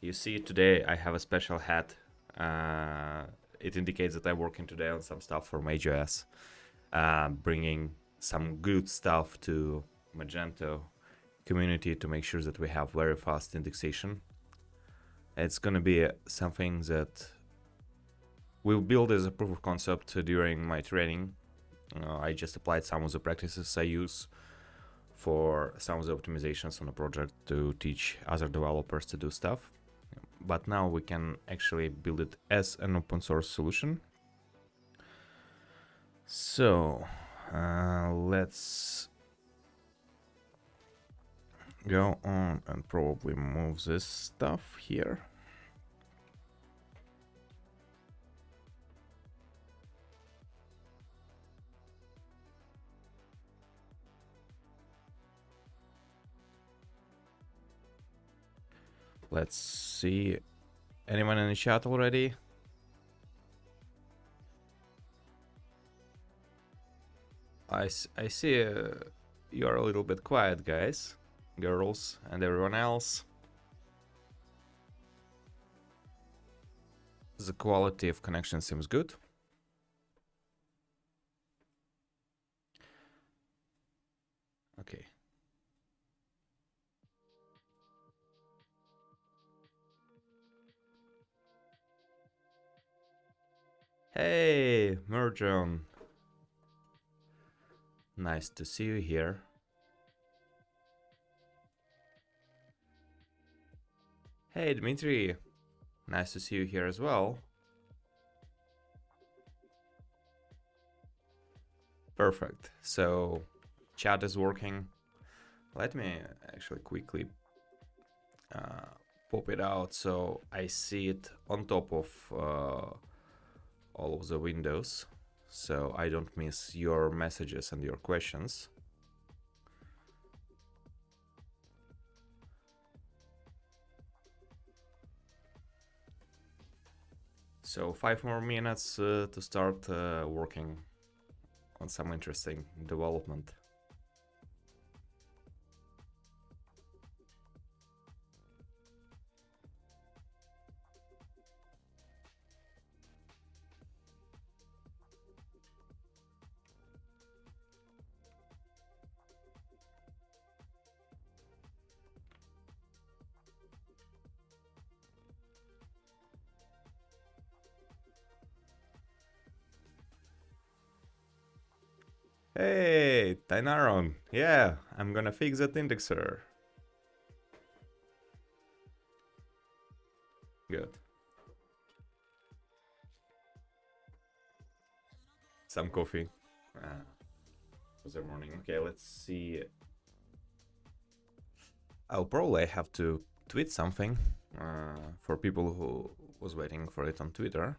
You see, today I have a special hat. It indicates that I'm working today on some stuff for Mage-OS, bringing some good stuff to Magento community to make sure that we have very fast indexation. It's gonna be something that we'll build as a proof of concept during my training. I just applied some of the practices I use for some of the optimizations on the project to teach other developers to do stuff. But now we can actually build it as an open source solution. So let's go on and probably move this stuff here. Let's see. Anyone in the chat already? I see you're a little bit quiet, guys, girls, and everyone else. The quality of connection seems good. Okay. Hey, Merjon. Nice to see you here. Hey, Dmitry. Nice to see you here as well. Perfect. So, chat is working. Let me actually quickly pop it out so I see it on top of all of the windows, so I don't miss your messages and your questions. So 5 more minutes to start working on some interesting development. Hey, Tynaron. Yeah, I'm gonna fix that indexer. Good. Some coffee for the morning. Okay, let's see. I'll probably have to tweet something for people who was waiting for it on Twitter.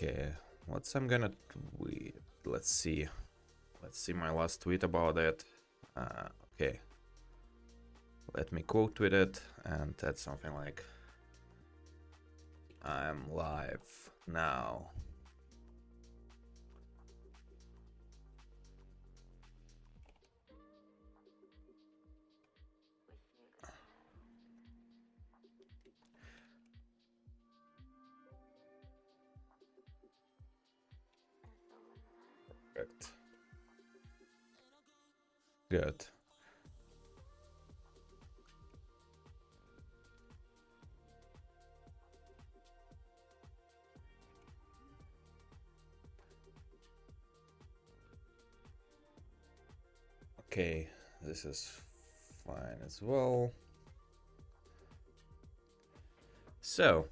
Okay, what's I'm gonna tweet? Let's see my last tweet about it. Okay, let me quote tweet it and add something like, I'm live now. Perfect. Good. Okay, this is fine as well. So,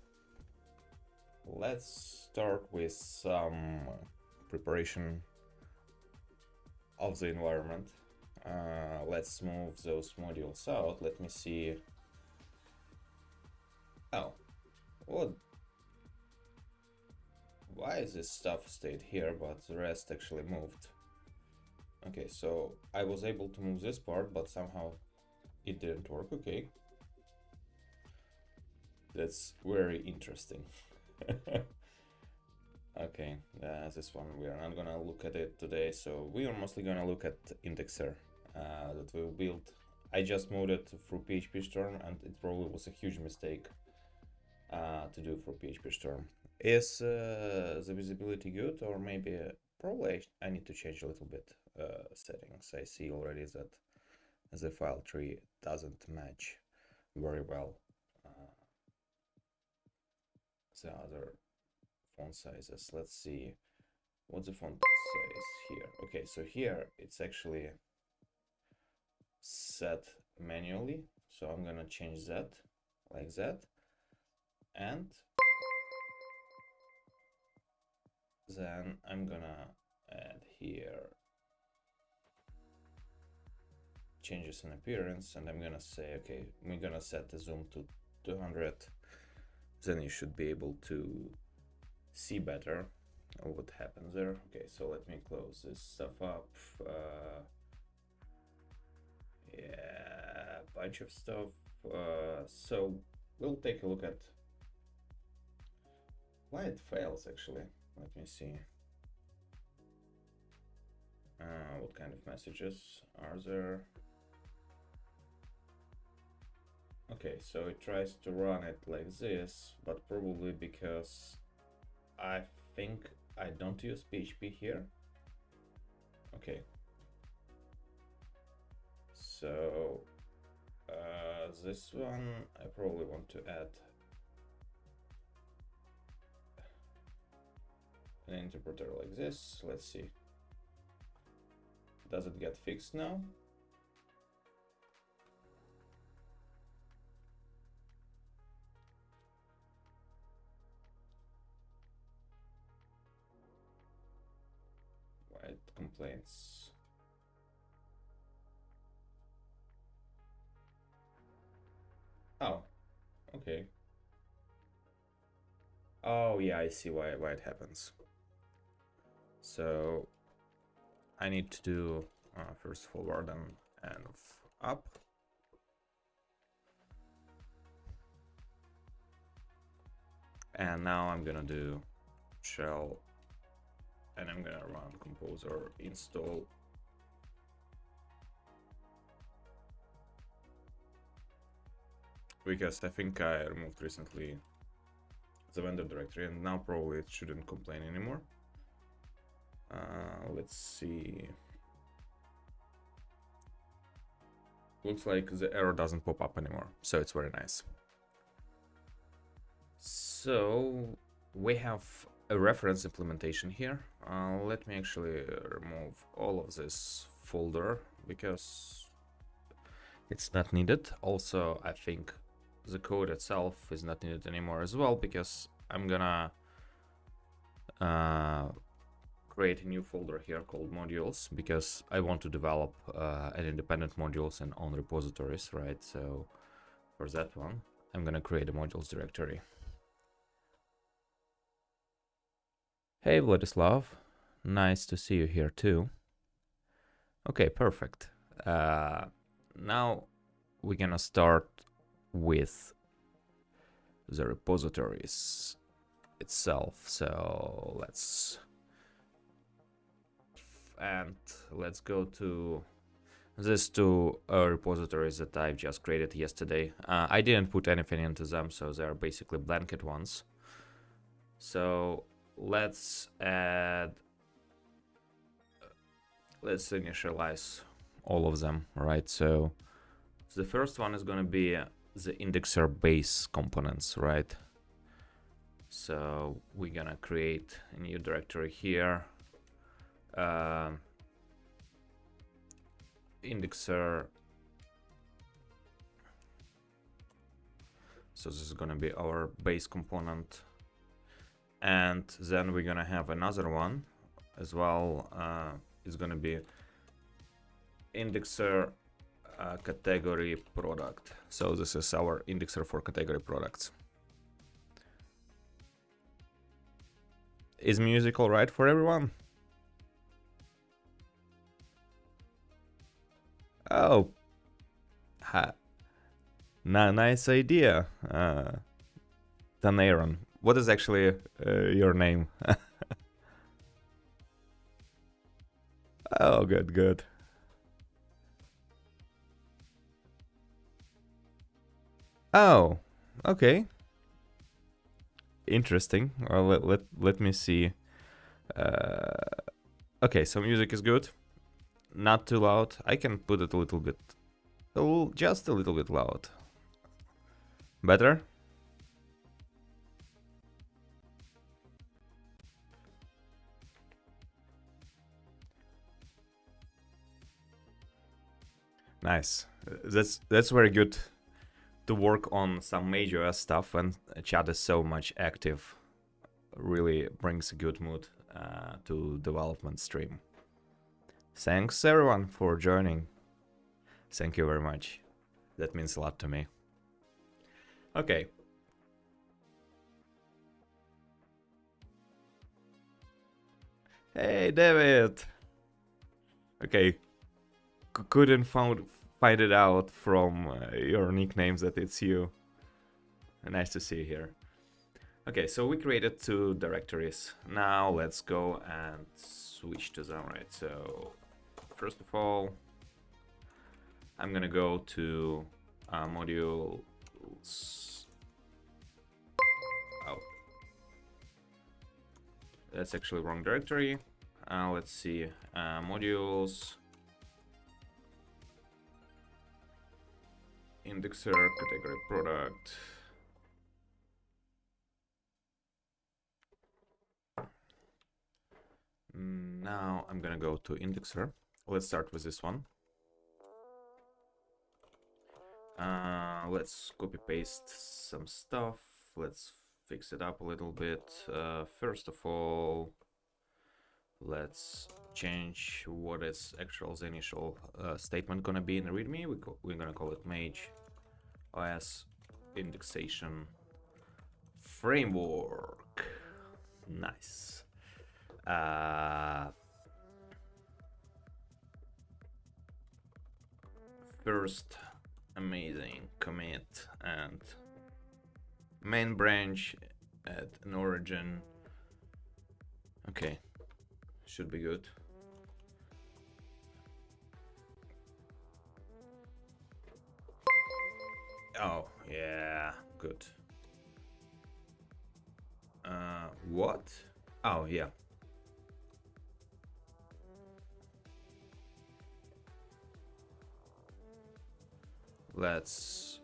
let's start with some preparation of the environment. Let's move those modules out. Let me see. Oh, what? Why is this stuff stayed here, but the rest actually moved? Okay, so I was able to move this part, but somehow it didn't work. Okay, that's very interesting. Okay, this one we are not gonna look at it today, so we are mostly gonna look at Indexer that we built. I just moved it through PHP Storm, and it probably was a huge mistake to do for PHP Storm. Is the visibility good, or maybe probably I need to change a little bit settings. I see already that the file tree doesn't match very well the other font sizes. Let's see what's the font size here. Okay, so here it's actually set manually, so I'm gonna change that like that, and then I'm gonna add here changes in appearance, and I'm gonna say, okay, we're gonna set the zoom to 200. Then you should be able to see better what happens there. Okay, so let me close this stuff up. Yeah, bunch of stuff. So we'll take a look at why it fails actually. Let me see. What kind of messages are there? Okay, so it tries to run it like this, but probably because I think I don't use PHP here. Okay. So this one I probably want to add an interpreter like this. Let's see. Does it get fixed now? Why it complains? Oh, okay. Oh yeah, I see why it happens. So I need to do first forward and up. And now I'm gonna do shell, and I'm gonna run composer install. Because I think I removed recently the vendor directory, and now probably it shouldn't complain anymore. Let's see. Looks like the error doesn't pop up anymore, so it's very nice. So we have a reference implementation here. Let me actually remove all of this folder because it's not needed. Also, I think the code itself is not needed anymore as well, because I'm gonna create a new folder here called modules, because I want to develop an independent modules and own repositories, right? So for that one, I'm gonna create a modules directory. Hey Vladislav, nice to see you here too. Okay, perfect. Now we're gonna start with the repositories itself. So let's go to these two repositories that I've just created yesterday. I didn't put anything into them, so they're basically blanket ones. So let's initialize all of them, right? So the first one is going to be the indexer base components, right? So we're going to create a new directory here. Indexer. So this is going to be our base component. And then we're going to have another one as well. It's going to be indexer category product. So this is our indexer for category products. Is music all right for everyone? Oh, Nice idea, Tanairon. What is actually your name? Oh, good. Oh, okay. Interesting. Well, let me see. Okay, so music is good. Not too loud. I can put it a little bit, just a little bit loud. Better? Nice. That's very good to work on some Mage-OS stuff when chat is so much active. Really brings a good mood to development stream. Thanks everyone for joining. Thank you very much. That means a lot to me. Okay. Hey David. Okay. Couldn't find it out from your nicknames that it's you. Nice to see you here. Okay, so we created 2 directories. Now let's go and switch to them, right? So first of all, I'm gonna go to modules. Oh, that's actually wrong directory. Let's see, modules, indexer, category product. Now I'm gonna go to indexer. Let's start with this one. Let's copy paste some stuff. Let's fix it up a little bit. First of all, let's change what is actual the initial statement gonna be in the README. We're gonna call it Mage-OS Indexation Framework. Nice. First, amazing commit and main branch at an origin. Okay, should be good. Oh, yeah, good. What? Oh, yeah. Let's,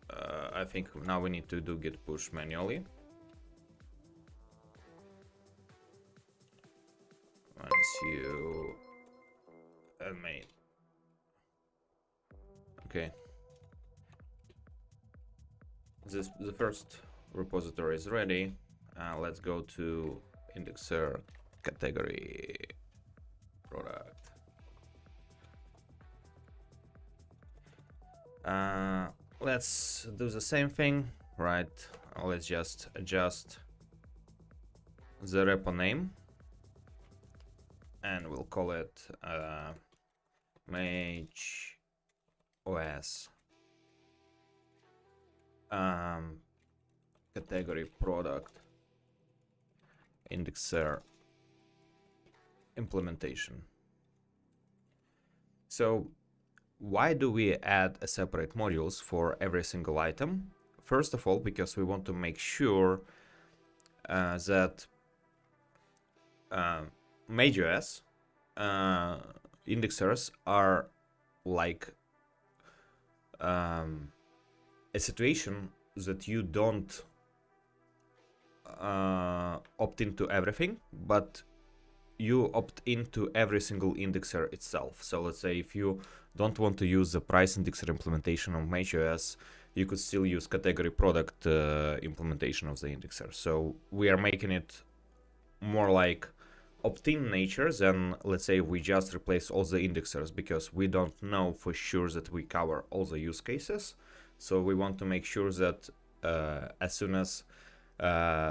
I think now we need to do git push manually. Once you made. Okay. The first repository is ready. Let's go to indexer category product. Let's do the same thing, right? Let's just adjust the repo name and we'll call it Mage-OS category product indexer implementation. So why do we add a separate modules for every single item? First of all, because we want to make sure that Mage-OS indexers are like a situation that you don't opt into everything, but you opt into every single indexer itself. So let's say if you don't want to use the price indexer implementation of Mage-OS, you could still use category product implementation of the indexer. So we are making it more like opt-in nature than, let's say, we just replace all the indexers, because we don't know for sure that we cover all the use cases. So we want to make sure that as soon as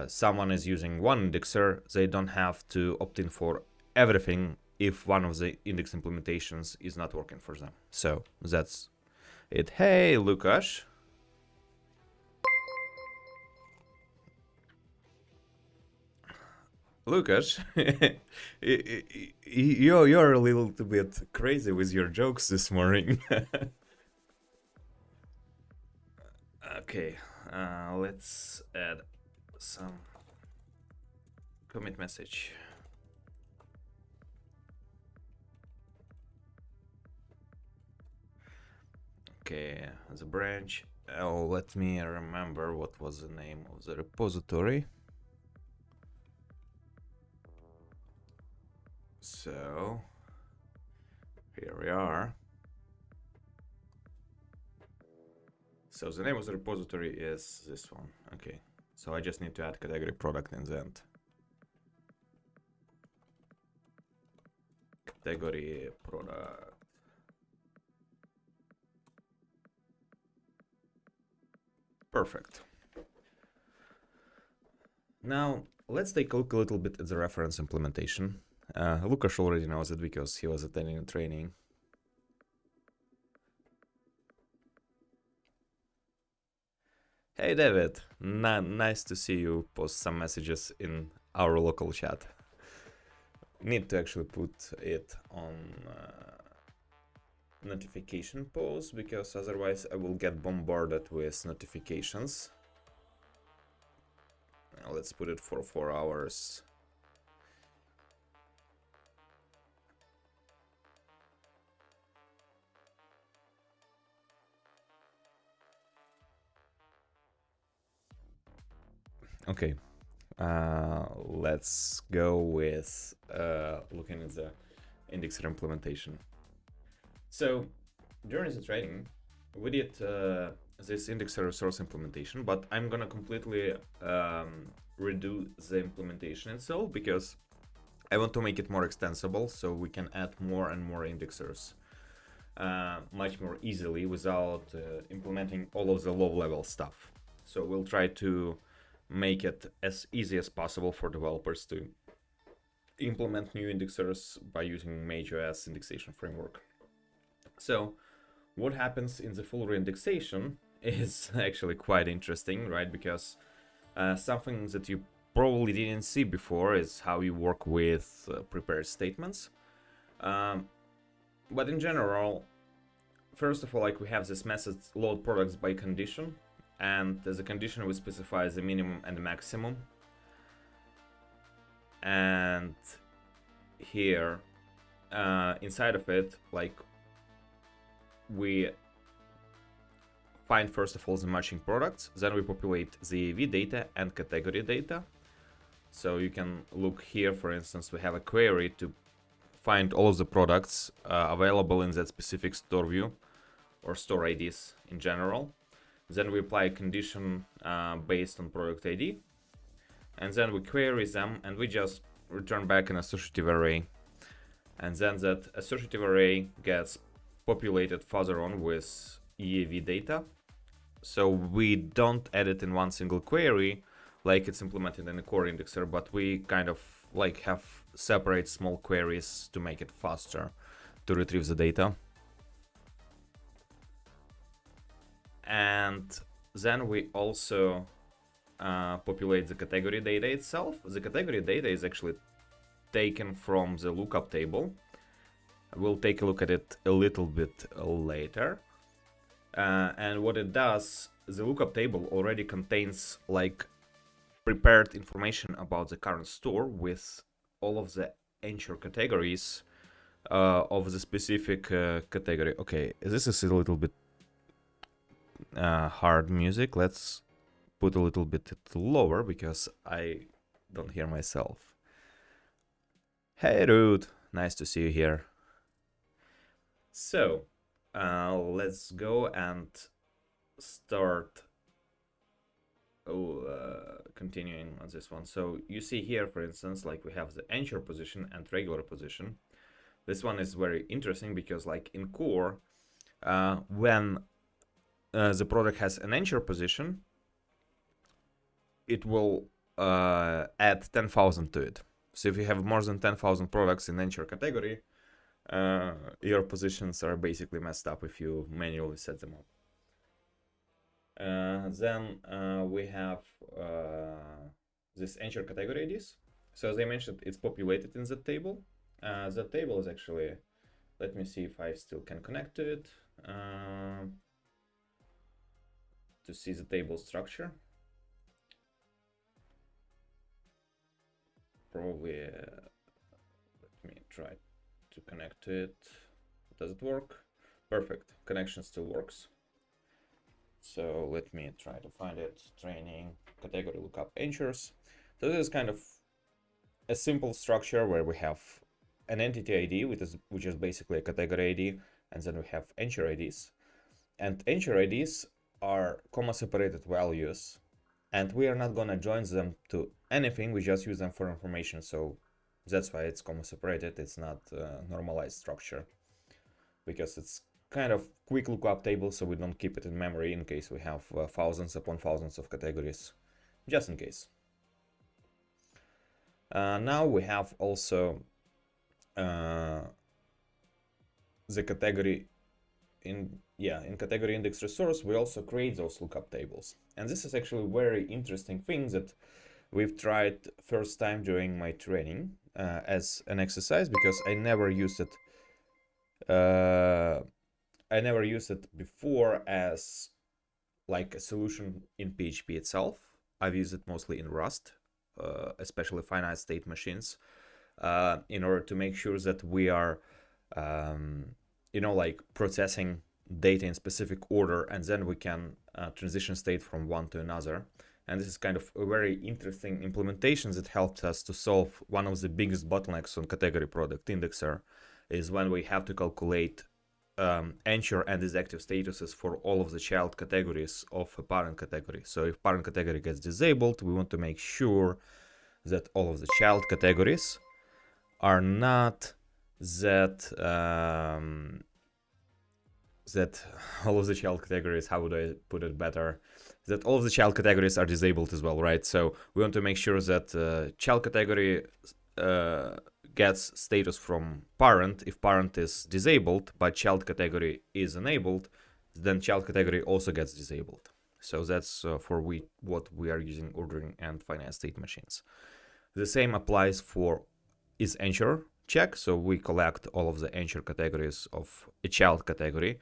someone is using one indexer, they don't have to opt in for everything if one of the index implementations is not working for them. So that's it. Hey, Lukasz. Lucas, you're a little bit crazy with your jokes this morning. Okay, let's add some commit message. Okay, the branch. Oh, let me remember what was the name of the repository. So here we are. So the name of the repository is this one. Okay, so I just need to add category product in the end. Category product. Perfect. Now let's take a look a little bit at the reference implementation. Lukas already knows it because he was attending a training. Hey David, nice to see you post some messages in our local chat. Need to actually put it on notification pause because otherwise I will get bombarded with notifications. Now let's put it for 4 hours. Okay, let's go with looking at the indexer implementation. So during the training, we did this indexer resource implementation, but I'm gonna completely redo the implementation itself because I want to make it more extensible so we can add more and more indexers much more easily without implementing all of the low-level stuff. So we'll try to make it as easy as possible for developers to implement new indexers by using Mage-OS indexation framework. So what happens in the full reindexation is actually quite interesting, right? Because something that you probably didn't see before is how you work with prepared statements. But in general, first of all, like we have this method load products by condition, and as a condition we specify the minimum and the maximum. And here inside of it, like we find first of all the matching products, then we populate the AV data and category data. So you can look here, for instance, we have a query to find all of the products available in that specific store view or store IDs in general. Then we apply a condition based on product ID, and then we query them and we just return back an associative array. And then that associative array gets populated further on with EAV data. So we don't add it in one single query like it's implemented in a core indexer, but we kind of like have separate small queries to make it faster to retrieve the data. And then we also populate the category data itself. The category data is actually taken from the lookup table. We'll take a look at it a little bit later. And what it does, the lookup table already contains like prepared information about the current store with all of the anchor categories of the specific category. Okay, this is a little bit hard music. Let's put a little bit lower because I don't hear myself. Hey Rude, nice to see you here. So let's go and start continuing on this one. So you see here, for instance, like we have the anchor position and regular position. This one is very interesting because like in core, when the product has an anchor position, it will add 10,000 to it. So if you have more than 10,000 products in anchor category, your positions are basically messed up if you manually set them up. Then we have this anchor category IDs. So as I mentioned, it's populated in that table. That table is actually, let me see if I still can connect to it to see the table structure. Probably, let me try to connect to it. Does it work? Perfect, connection still works. So let me try to find it. Training, category lookup anchors. So this is kind of a simple structure where we have an entity ID, which is basically a category ID, and then we have anchor IDs. And anchor IDs are comma-separated values, and we are not gonna join them to anything. We just use them for information. So that's why it's comma-separated. It's not a normalized structure because it's kind of quick lookup table, so we don't keep it in memory in case we have thousands upon thousands of categories, just in case. Now we have also the category in category index resource. We also create those lookup tables, and this is actually a very interesting thing that we've tried first time during my training as an exercise, because I never used it. I never used it before as like a solution in PHP itself. I've used it mostly in Rust, especially finite state machines, in order to make sure that we are, like processing data in specific order, and then we can transition state from one to another. And this is kind of a very interesting implementation that helped us to solve one of the biggest bottlenecks on category product indexer, is when we have to calculate anchor and its active statuses for all of the child categories of a parent category. So if parent category gets disabled, we want to make sure that all of the child categories are not that all of the child categories, how would I put it better, that all of the child categories are disabled as well, right? So we want to make sure that child category gets status from parent if parent is disabled, but child category is enabled, then child category also gets disabled. So that's for what we are using ordering and finite state machines. The same applies for is anchor check. So we collect all of the anchor categories of a child category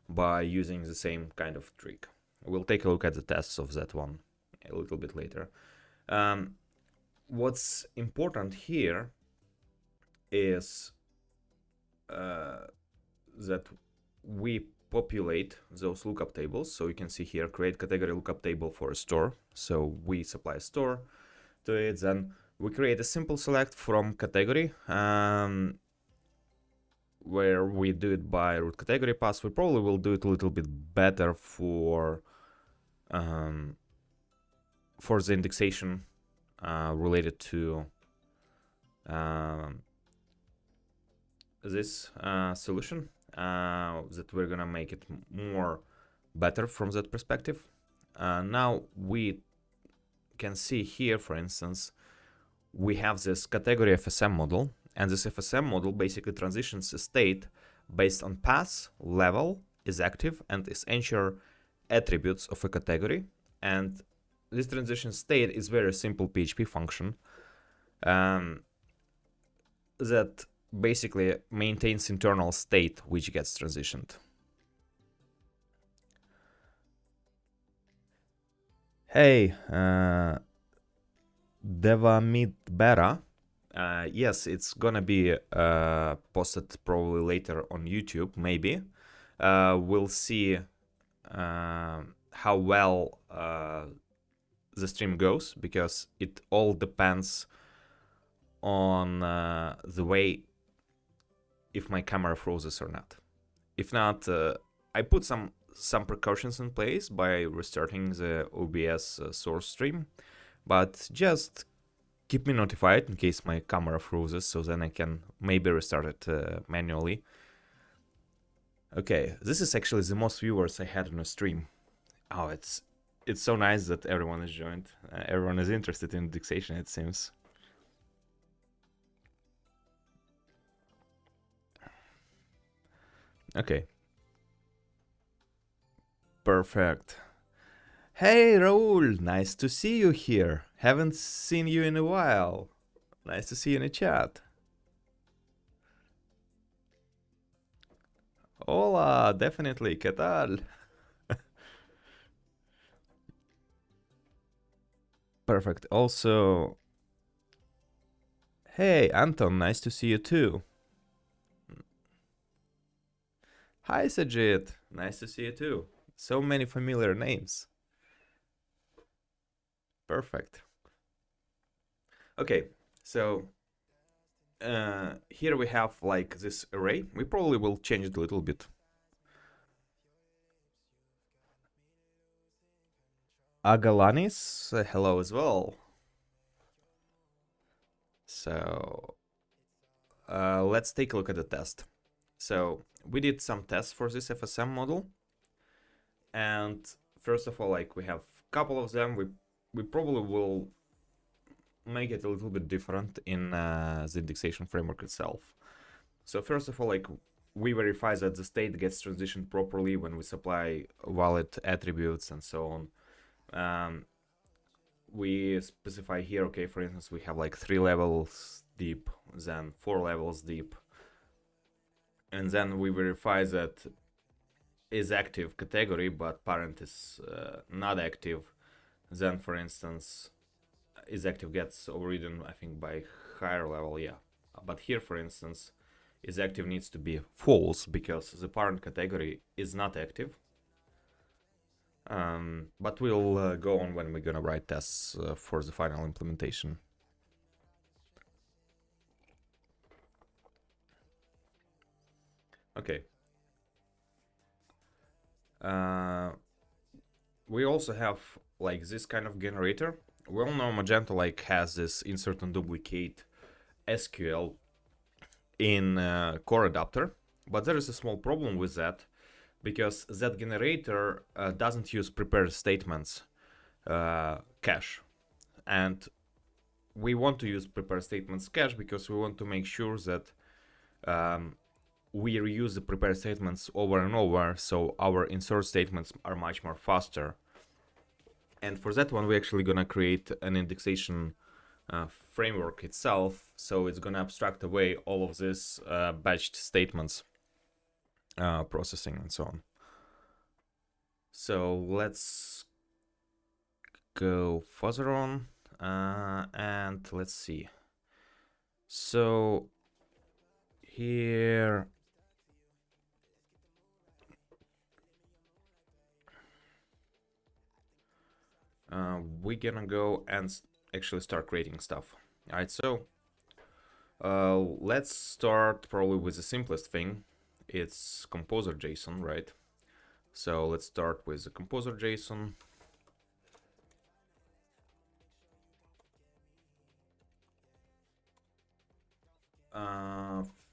by using the same kind of trick. We'll take a look at the tests of that one a little bit later. What's important here is that we populate those lookup tables. So you can see here, create category lookup table for a store. So we supply a store to it, then we create a simple select from category, where we do it by root category pass. We probably will do it a little bit better for the indexation related to this solution, that we're gonna make it more better from that perspective. Now we can see here, for instance, we have this category FSM model, and this FSM model basically transitions a state based on path, level, is active, and is anchor attributes of a category. And this transition state is very simple PHP function that basically maintains internal state which gets transitioned. Hey, Devamit Bera. Yes, it's gonna be posted probably later on YouTube, maybe. We'll see how well the stream goes, because it all depends on the way if my camera freezes or not. If not, I put some precautions in place by restarting the OBS source stream, but just keep me notified in case my camera freezes, so then I can maybe restart it manually. Okay, this is actually the most viewers I had on a stream. Oh, it's so nice that everyone is joined. Everyone is interested in indexation, it seems. Okay. Perfect. Hey Raul, nice to see you here. Haven't seen you in a while. Nice to see you in the chat. Hola, definitely. ¿Qué tal? Perfect. Also, hey, Anton, nice to see you too. Hi, Sajid. Nice to see you too. So many familiar names. Perfect. Okay, so here we have like this array. We probably will change it a little bit. Agalanis, hello as well. So let's take a look at the test. So we did some tests for this FSM model, and first of all, like we have a couple of them. We probably will make it a little bit different in the indexation framework itself. So first of all, like we verify that the state gets transitioned properly when we supply valid attributes and so on. We specify here, okay, for instance, we have like 3 levels deep, then 4 levels deep, and then we verify that is active category, but parent is not active. Then, for instance, is active gets overridden, I think, by higher level, yeah. But here, for instance, is active needs to be false because the parent category is not active. But we'll go on when we're gonna write tests for the final implementation. Okay. We also have like this kind of generator. We all know Magento like has this insert and duplicate SQL in core adapter, but there is a small problem with that because that generator doesn't use prepared statements cache, and we want to use prepared statements cache because we want to make sure that we reuse the prepared statements over and over, so our insert statements are much more faster. And for that one, we're actually gonna create an indexation framework itself, so it's gonna abstract away all of this batched statements processing and so on. So let's go further on and let's see. So here we're gonna go and actually start creating stuff. All right, so let's start probably with the simplest thing. It's composer JSON, right? So let's start with the composer JSON.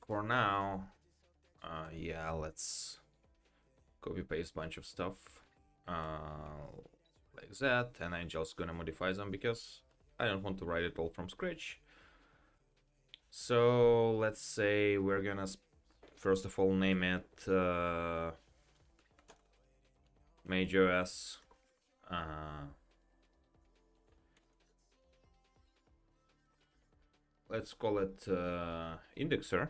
For now, yeah, let's copy paste bunch of stuff like that, and I'm just gonna modify them because I don't want to write it all from scratch. So let's say we're gonna first of all name it Mage-OS. Let's call it indexer.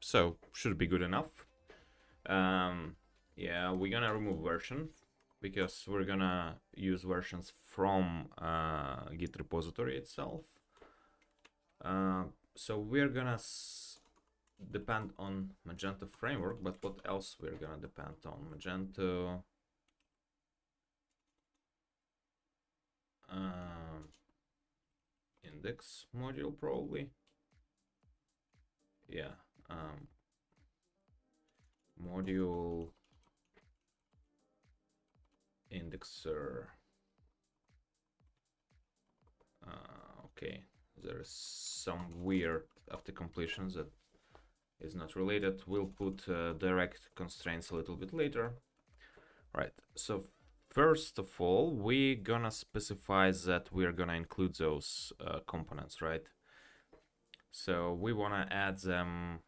So should be good enough. Yeah, we're gonna remove version because we're gonna use versions from Git repository itself. So we're gonna depend on Magento framework, but what else we're gonna depend on? Magento index module probably. Yeah, module indexer. Okay, there's some weird after completions that is not related. We'll put direct constraints a little bit later. Right, so first of all, we're gonna specify that we're gonna include those components, right? So we wanna add them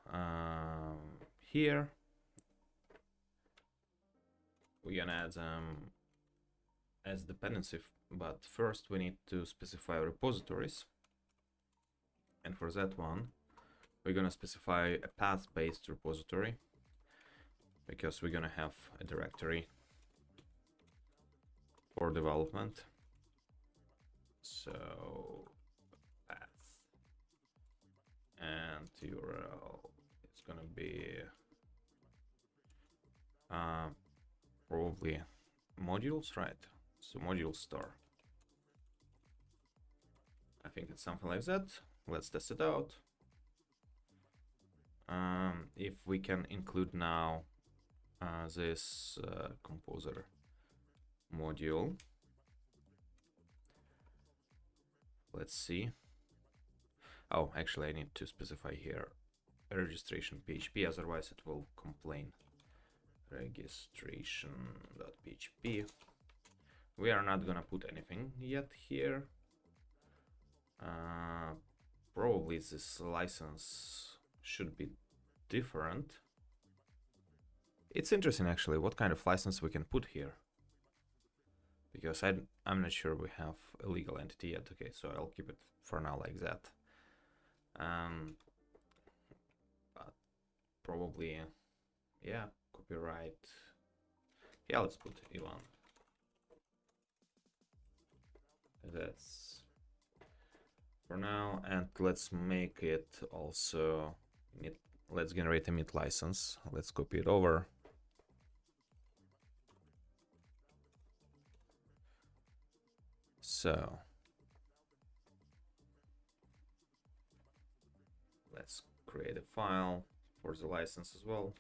here. We're gonna add them as dependency, but first we need to specify repositories. And for that one, we're gonna specify a path-based repository, because we're gonna have a directory for development. So path and URL is gonna be probably modules, right? So module store. I think it's something like that. Let's test it out. If we can include now this composer module. Let's see. Oh, actually, I need to specify here registration PHP, otherwise it will complain. Registration.php. We are not gonna put anything yet here. Probably this license should be different. It's interesting actually what kind of license we can put here, because I'm not sure we have a legal entity yet. Okay, so I'll keep it for now like that. But probably, yeah, copyright. Yeah, let's put Ivan. That's for now, and let's make it also mid. Let's generate a mid license. Let's copy it over. So let's create a file for the license as well.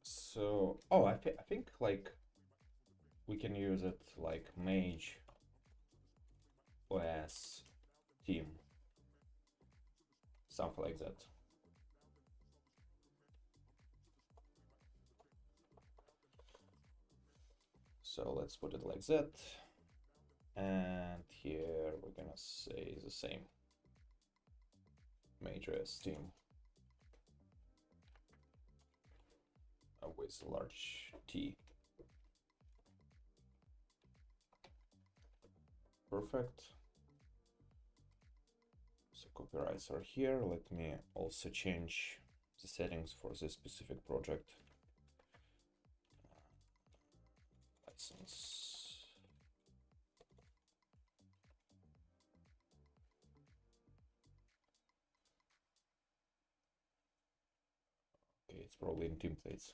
So, oh, I think like we can use it like Mage-OS team, something like that. So let's put it like that. And here we're gonna say the same. Mage-OS team with large T. Perfect. So copyrights are here. Let me also change the settings for this specific project. License. Okay, it's probably in templates.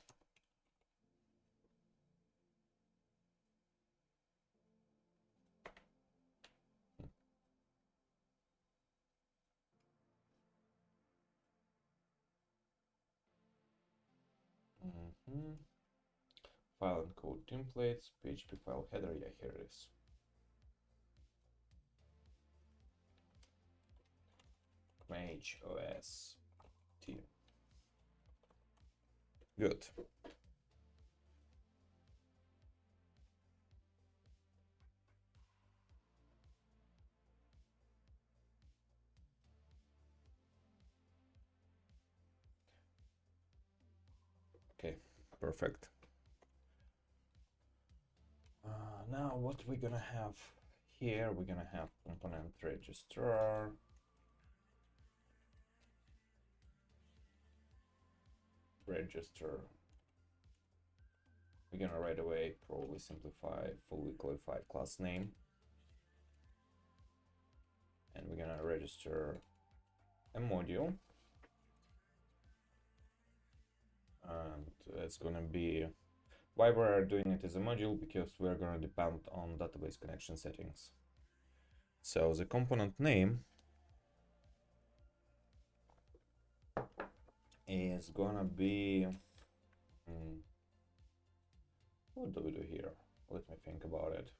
File and code templates, PHP file header. Yeah, here it is. Mage-OS team. Good. Okay, perfect. Now what we're gonna have here, we're gonna have component registrar. Register. We're gonna right away probably simplify fully qualified class name. And we're gonna register a module. And it's gonna be, why we're doing it as a module, because we're gonna depend on database connection settings. So the component name is gonna be, what do we do here? Let me think about it.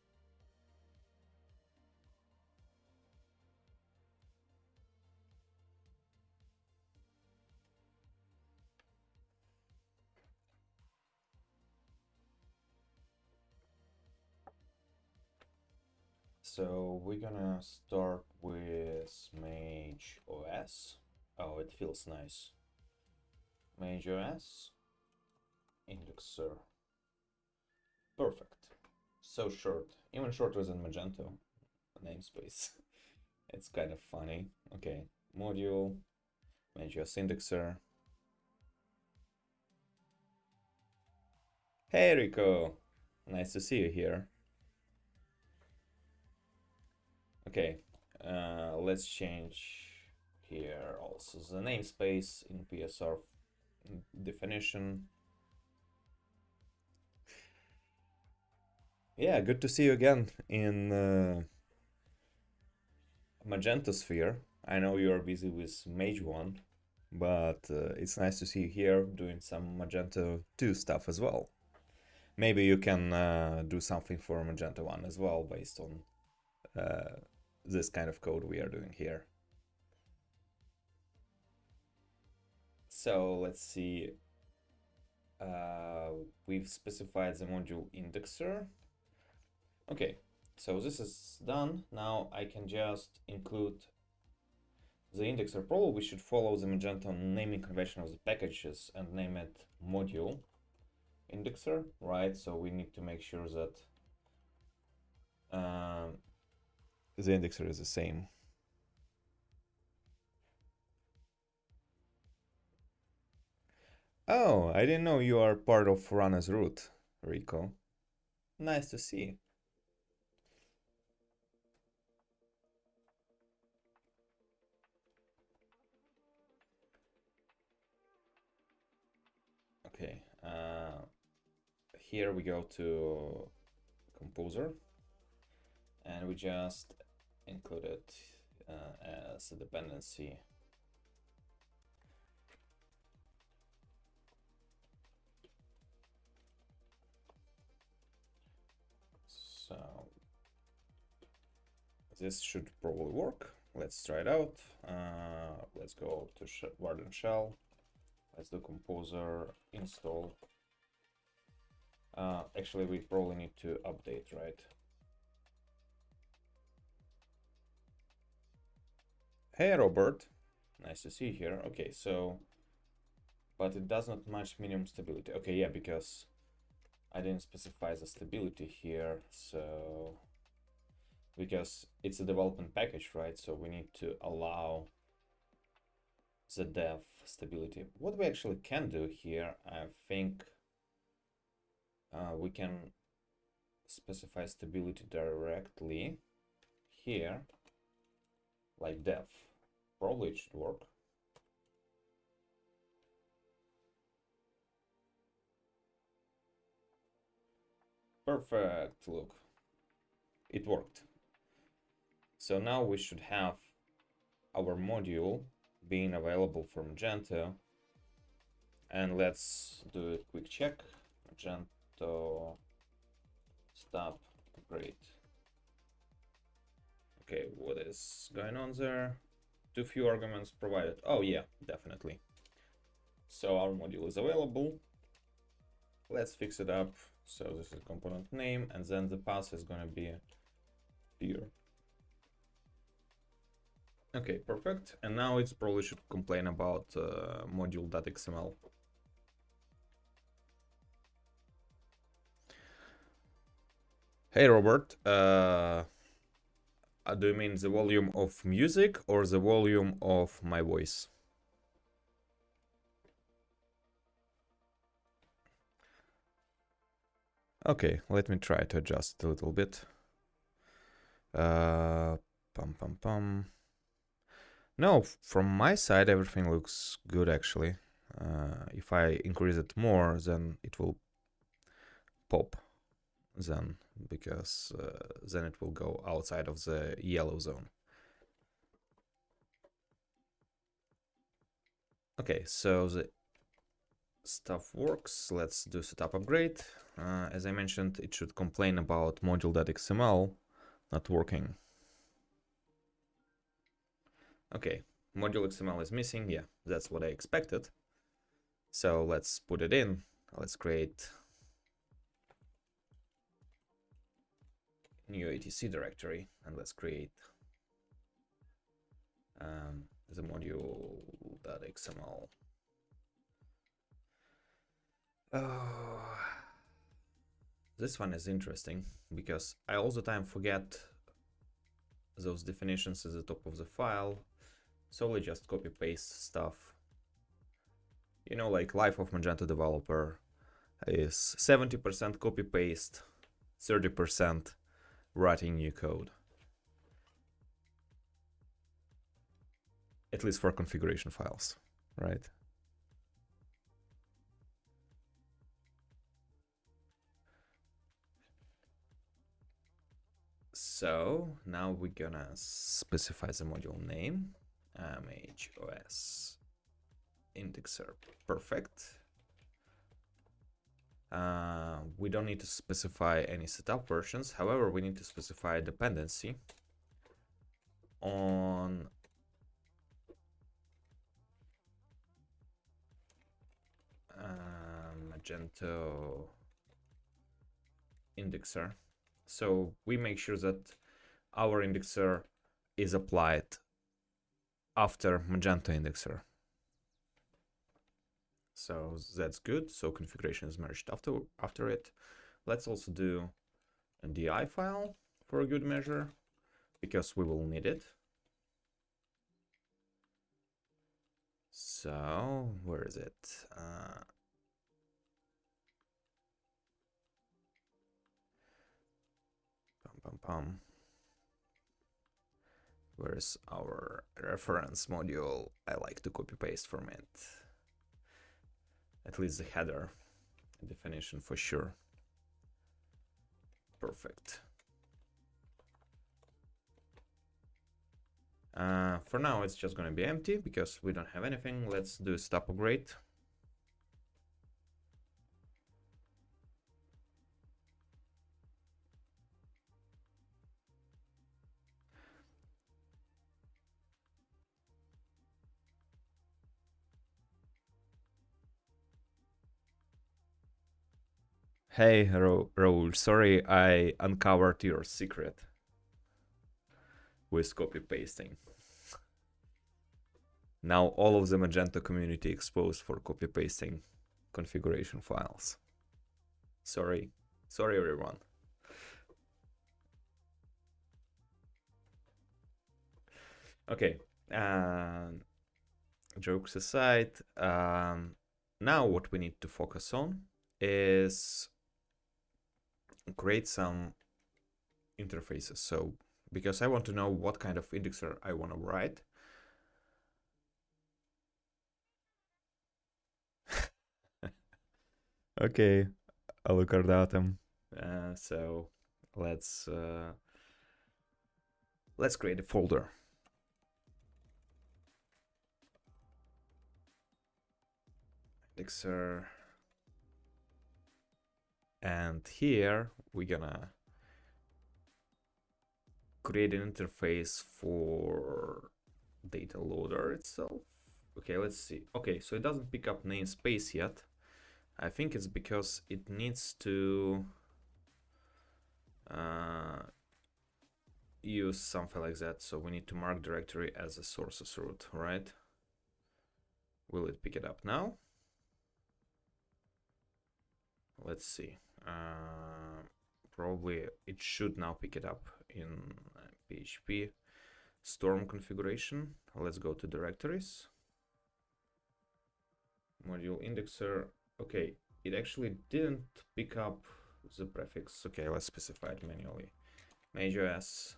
so we're gonna start with Mage-OS. Oh, it feels nice. Mage-OS, Indexer. Perfect. So short, even shorter than Magento namespace. It's kind of funny. Okay, module, Mage-OS Indexer. Hey Rico, nice to see you here. Okay, let's change here also the namespace in PSR definition. Yeah, good to see you again in Magento sphere. I know you're busy with Mage 1, but it's nice to see you here doing some Magento 2 stuff as well. Maybe you can do something for Magento 1 as well based on this kind of code we are doing here. So let's see. We've specified the module indexer. Okay, so this is done. Now I can just include the indexer. Probably we should follow the Magento naming convention of the packages and name it module indexer, right? So we need to make sure that the indexer is the same. Oh, I didn't know you are part of Run as Root, Rico. Nice to see. Okay, here we go to Composer, and we just include it as a dependency. So this should probably work. Let's try it out. Let's go to Warden Shell. Let's do Composer install. Actually, we probably need to update, right? Hey, Robert. Nice to see you here. Okay, so, but it does not match minimum stability. Okay, yeah, because I didn't specify the stability here, so because it's a development package, right? So we need to allow the dev stability. What we actually can do here, I think we can specify stability directly here, like dev. Probably it should work. Perfect, look, it worked. So now we should have our module being available for Magento. And let's do a quick check. Magento stop upgrade. Okay, what is going on there? Too few arguments provided. Oh yeah, definitely. So our module is available. Let's fix it up. So this is component name, and then the path is gonna be here. Okay, perfect. And now it's probably should complain about module.xml. Hey Robert, do you mean the volume of music or the volume of my voice? Okay, let me try to adjust a little bit. Pum pum pum. No, from my side everything looks good actually. If I increase it more, then it will pop. Then because then it will go outside of the yellow zone. Okay, so the stuff works. Let's do setup upgrade. As I mentioned, it should complain about module.xml not working. Okay, module XML is missing. Yeah, that's what I expected. So let's put it in. Let's create new etc directory, and let's create the module.xml. Oh, this one is interesting because I all the time forget those definitions at the top of the file, so I just copy paste stuff. You know, like life of Magento developer is 70% copy paste, 30% writing new code. At least for configuration files, right? So now we're gonna specify the module name, Mage-OS indexer. Perfect. We don't need to specify any setup versions. However, we need to specify a dependency on Magento indexer. So we make sure that our indexer is applied after Magento indexer. So that's good. So configuration is merged after it. Let's also do a DI file for a good measure, because we will need it. So where is it? Where's our reference module? I like to copy paste from it. At least the header definition for sure. Perfect. For now, it's just going to be empty because we don't have anything. Let's do stop upgrade. Hey, Raul, sorry I uncovered your secret with copy pasting. Now all of the Magento community exposed for copy pasting configuration files. Sorry everyone. Okay, jokes aside, now what we need to focus on is create some interfaces. So because I want to know what kind of indexer I want to write. Okay, Alucard Atom. So let's create a folder. Indexer. And here we're gonna create an interface for data loader itself. Okay, let's see. Okay, so it doesn't pick up namespace yet. I think it's because it needs to use something like that. So we need to mark directory as a sources root, right? Will it pick it up now? Let's see. Probably it should now pick it up in PHP Storm configuration. Let's go to directories. Module indexer. Okay, it actually didn't pick up the prefix. Okay, let's specify it manually. Mage-OS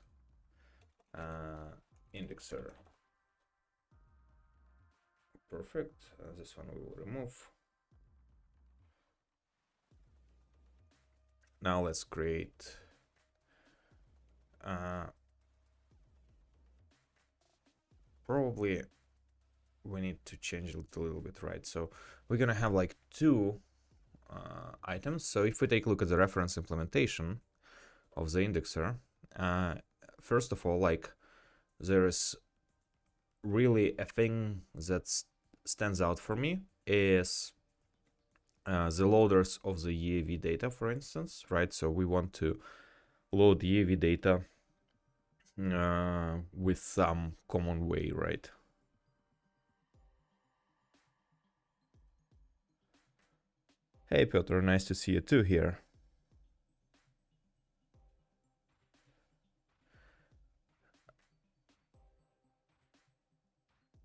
indexer. Perfect. This one we will remove. Now let's create probably we need to change it a little bit, right? So we're gonna have like two items. So if we take a look at the reference implementation of the indexer, first of all, like there is really a thing that stands out for me is the loaders of the EAV data, for instance, right? So we want to load the AV data with some common way, right? Hey Piotr, nice to see you too here.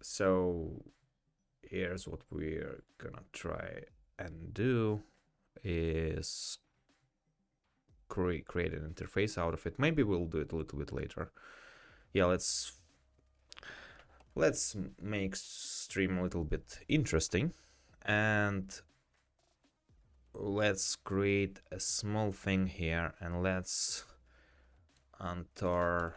So here's what we're gonna try and do is create an interface out of it. Maybe we'll do it a little bit later. Yeah, let's make stream a little bit interesting, and let's create a small thing here, and let's untar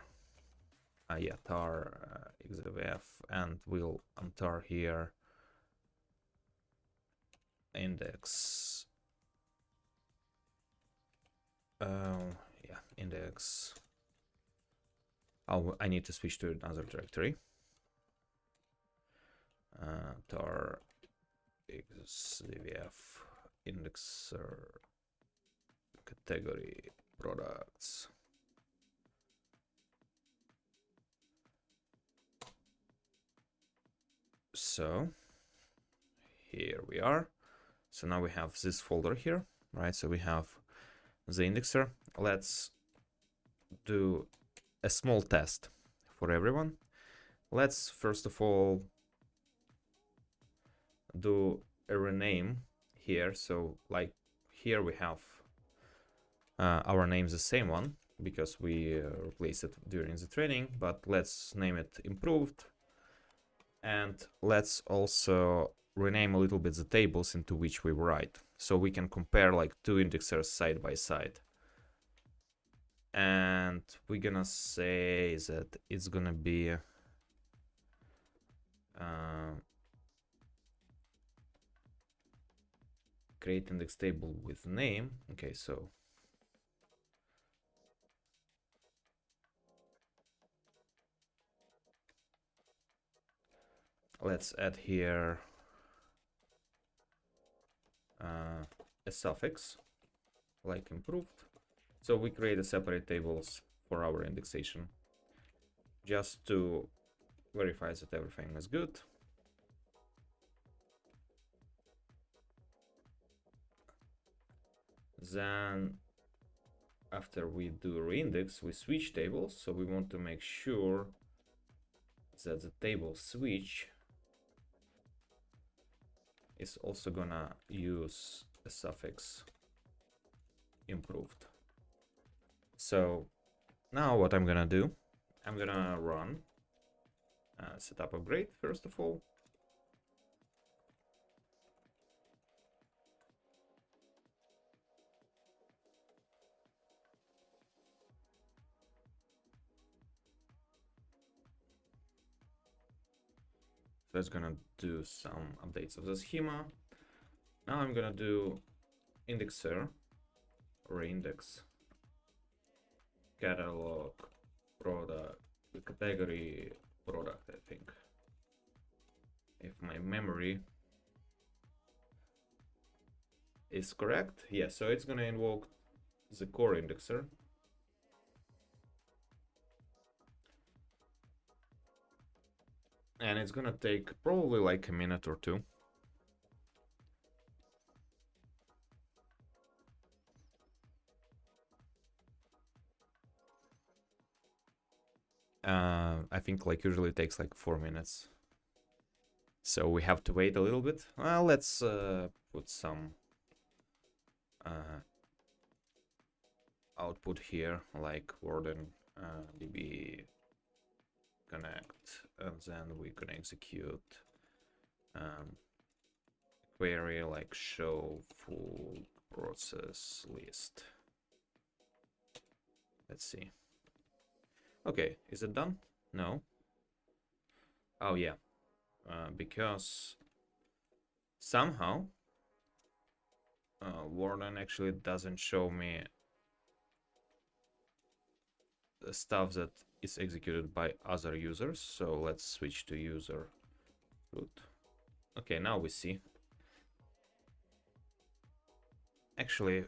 tar xvf, and we'll untar here index. Yeah, index. Oh, I need to switch to another directory. Tar xvf indexer category products. So here we are. So now we have this folder here, right? So we have the indexer. Let's do a small test for everyone. Let's first of all do a rename here. So like here we have our name's the same one because we replaced it during the training, but let's name it improved. And let's also rename a little bit the tables into which we write, so we can compare like two indexers side by side. And we're gonna say that it's gonna be create index table with name. Okay, so let's add here a suffix like improved. So we create a separate tables for our indexation just to verify that everything is good. Then after we do reindex, we switch tables. So we want to make sure that the table switch is also gonna use a suffix improved. So now what I'm gonna do, I'm gonna run setup upgrade first of all. So it's gonna do some updates of the schema. Now I'm gonna do indexer reindex catalog product category product, I think, if my memory is correct. Yeah, so it's gonna invoke the core indexer. And it's gonna take probably like a minute or two. I think like usually it takes like 4 minutes. So we have to wait a little bit. Well, let's put some output here, like warden db connect, and then we can execute query like show full process list. Let's see. Okay, is it done? No. Oh yeah, because somehow warden actually doesn't show me the stuff that is executed by other users. So let's switch to user root. Okay, now we see. Actually,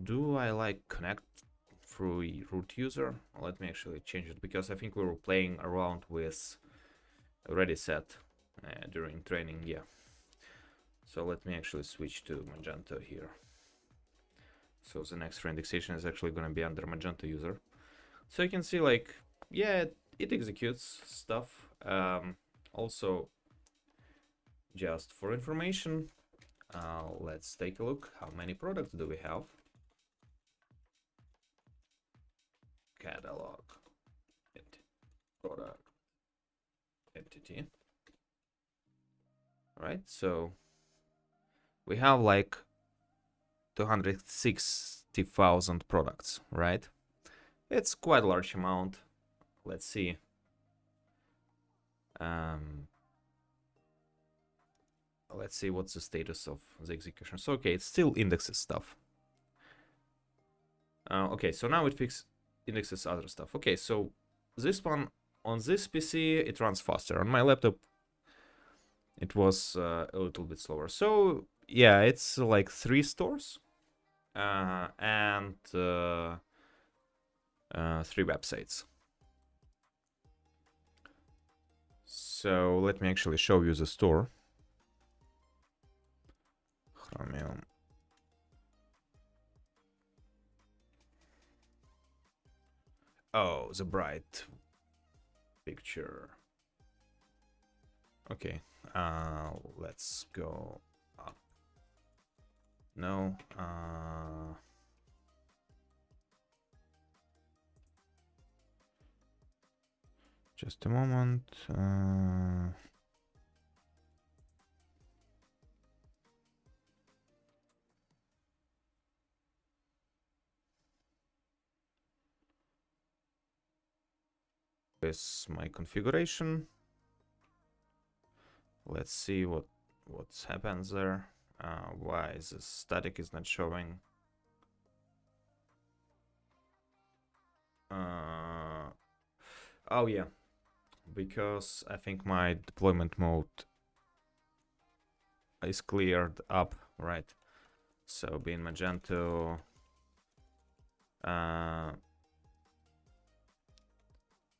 do I like connect free root user. Let me actually change it because I think we were playing around with ready set during training. Yeah. So let me actually switch to Magento here. So the next indexation is actually going to be under Magento user. So you can see, like, yeah, it executes stuff. Also, just for information, let's take a look. How many products do we have? Catalog, product, entity. Right, so we have like 260,000 products, right? It's quite a large amount. Let's see. Let's see what's the status of the execution. So, okay, it still indexes stuff. Okay, so now it indexes other stuff. Okay, so this one, on this PC, it runs faster. On my laptop, it was a little bit slower. So, yeah, it's like 3 stores and 3 websites. So let me actually show you the store. Chromium. Oh, the bright picture. Okay, let's go up. No, just a moment. Is my configuration. Let's see what happens there. Why is the static is not showing? Oh yeah, because I think my deployment mode is cleared up, right? So being Magento,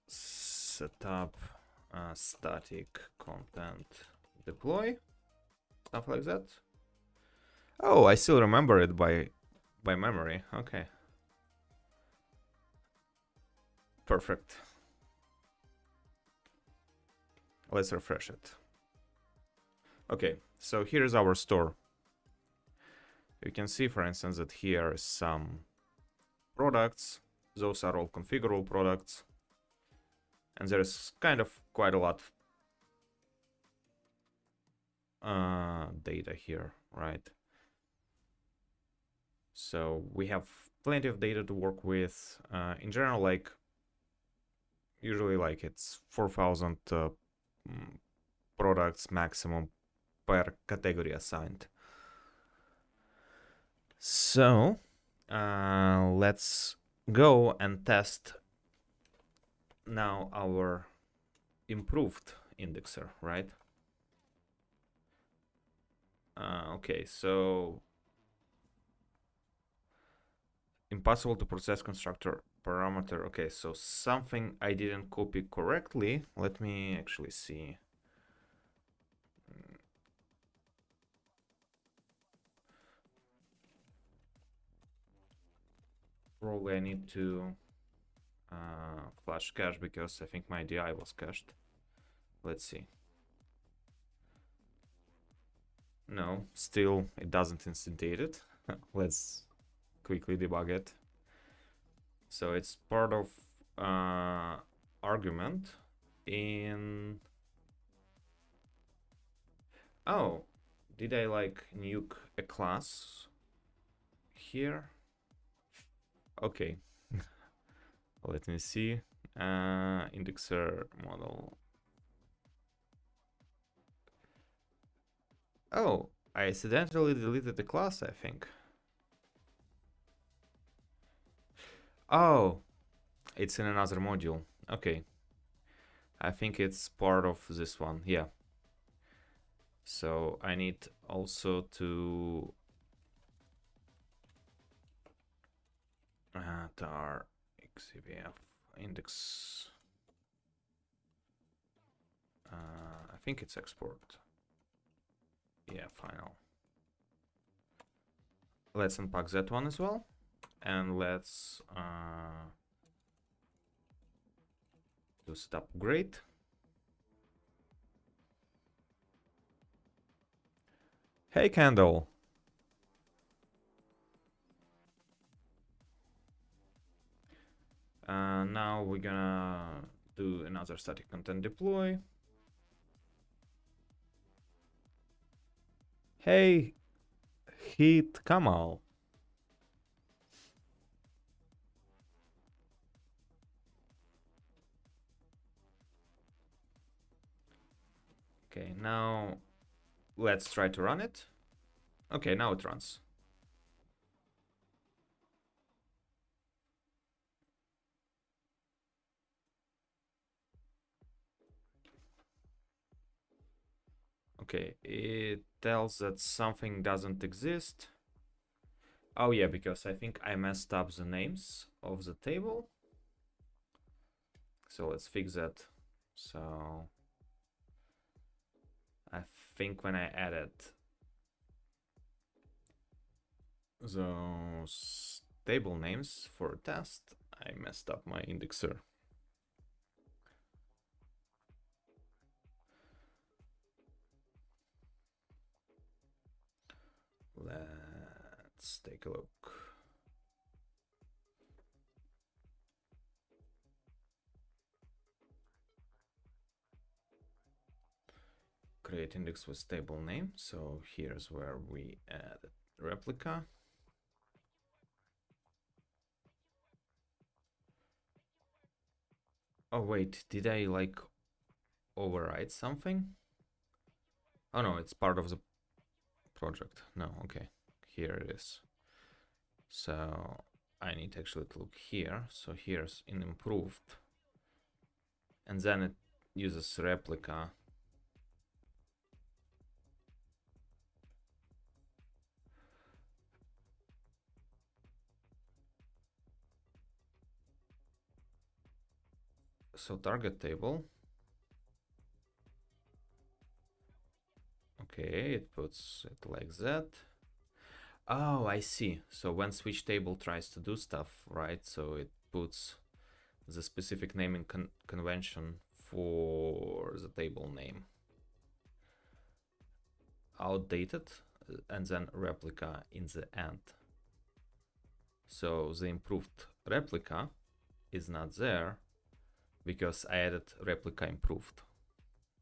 setup, static content deploy, stuff like that. Oh, I still remember it by memory. Okay, perfect. Let's refresh it. Okay, so here's our store. You can see, for instance, that here is some products. Those are all configurable products. And there's kind of quite a lot data here, right? So we have plenty of data to work with. In general, like, usually like it's 4,000 products maximum per category assigned. So let's go and test now our improved indexer, right? Okay, so impossible to process constructor parameter. Okay, so something I didn't copy correctly. Let me actually see. Probably I need to flash cache because I think my DI was cached. Let's see. No, still it doesn't instantiate it. Let's quickly debug it. So it's part of argument in... Oh, did I like nuke a class here? Okay. Let me see. Indexer model. Oh, I accidentally deleted the class, I think. Oh, it's in another module. Okay. I think it's part of this one. Yeah. So I need also to... tar xvf index. I think it's export. Yeah, final. Let's unpack that one as well, and let's do setup upgrade. Hey, Candle. Now we're gonna do another static content deploy. Hey, Heat Kamal. Okay, now let's try to run it. Okay, now it runs. Okay, it tells that something doesn't exist. Oh yeah, because I think I messed up the names of the table. So let's fix that. So I think when I added those table names for a test, I messed up my indexer. Let's take a look. Create index with table name. So here's where we add replica. Oh wait, did I like override something? Oh no, it's part of the project. No, okay, here it is. So I need actually to look here. So here's in improved, and then it uses replica. So target table. Okay, it puts it like that. Oh, I see. So when switch table tries to do stuff, right? So it puts the specific naming convention for the table name. Outdated, and then replica in the end. So the improved replica is not there because I added replica improved.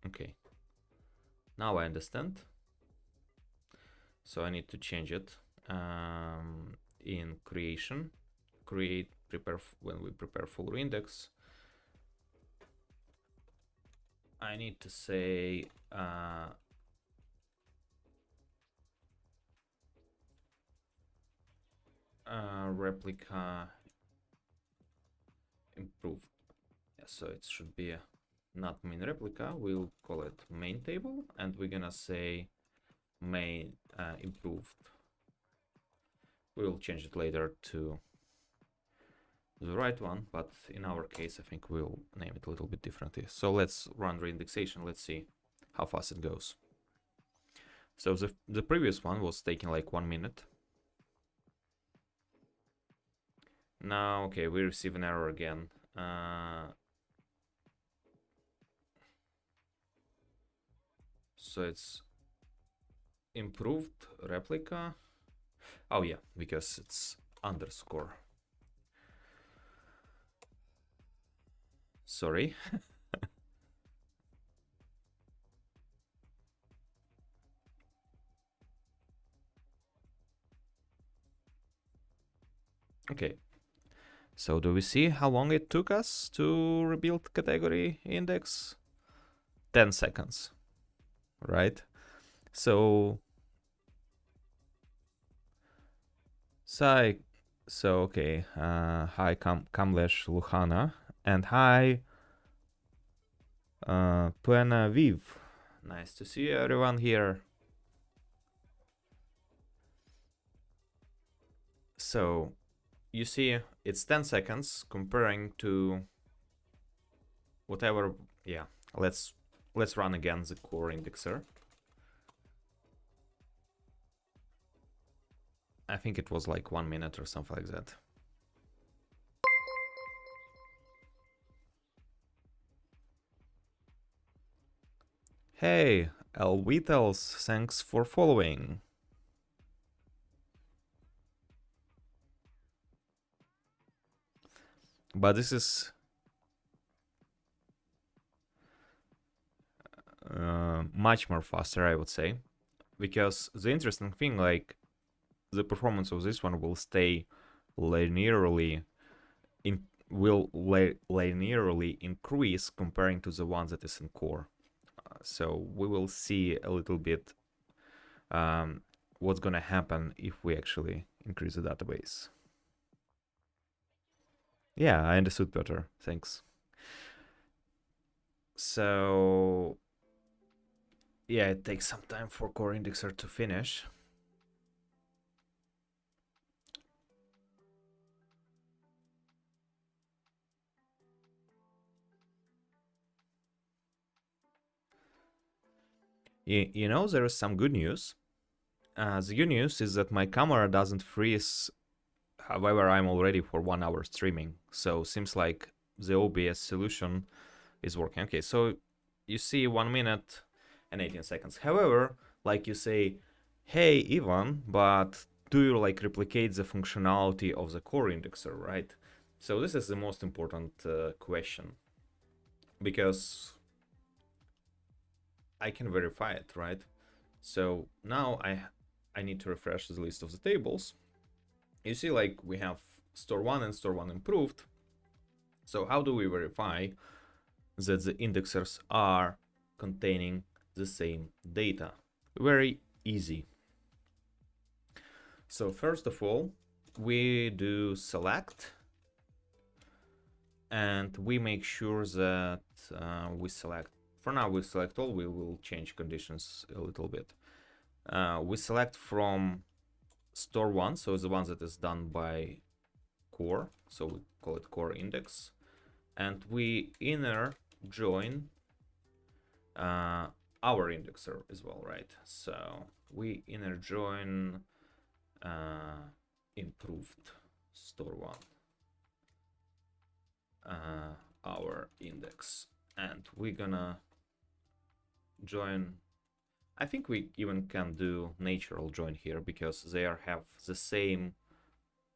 Okay. Now I understand. So I need to change it in creation. Create, prepare, when we prepare full index, I need to say replica improved. Yeah, so it should be not main replica. We'll call it main table, and we're gonna say main improved. We'll change it later to the right one, but in our case, I think we'll name it a little bit differently. So let's run reindexation. Let's see how fast it goes. So the previous one was taking like 1 minute. Now, okay, we receive an error again. So it's improved replica. Oh yeah, because it's underscore. Sorry. Okay. So do we see how long it took us to rebuild category index? 10 seconds, right? So okay. Hi, Kamlesh Luhana, and hi, Plena Viv. Nice to see everyone here. So you see it's 10 seconds comparing to whatever. Yeah, let's run again the core indexer. I think it was like 1 minute or something like that. Hey, Elvitels, thanks for following. But this is much more faster, I would say, because the interesting thing, like, the performance of this one will stay linearly linearly increase comparing to the one that is in core. So we will see a little bit what's gonna happen if we actually increase the database. Yeah, I understood better. Thanks. So yeah, it takes some time for core indexer to finish. You know, there is some good news. The good news is that my camera doesn't freeze. However, I'm already for 1 hour streaming, so seems like the OBS solution is working. Okay, so you see 1 minute and 18 seconds. However, like you say, hey Ivan, but do you like replicate the functionality of the core indexer, right? So this is the most important question, because I can verify it, right? So now I need to refresh the list of the tables. You see, like, we have store 1 and store 1 improved. So how do we verify that the indexers are containing the same data? Very easy. So first of all, we do select, and we make sure that we select, for now we select all. We will change conditions a little bit. We select from store 1, so the one that is done by core, so we call it core index, and we inner join our indexer as well, right? So we inner join improved store 1 our index, and we're gonna join. I think we even can do natural join here, because they have the same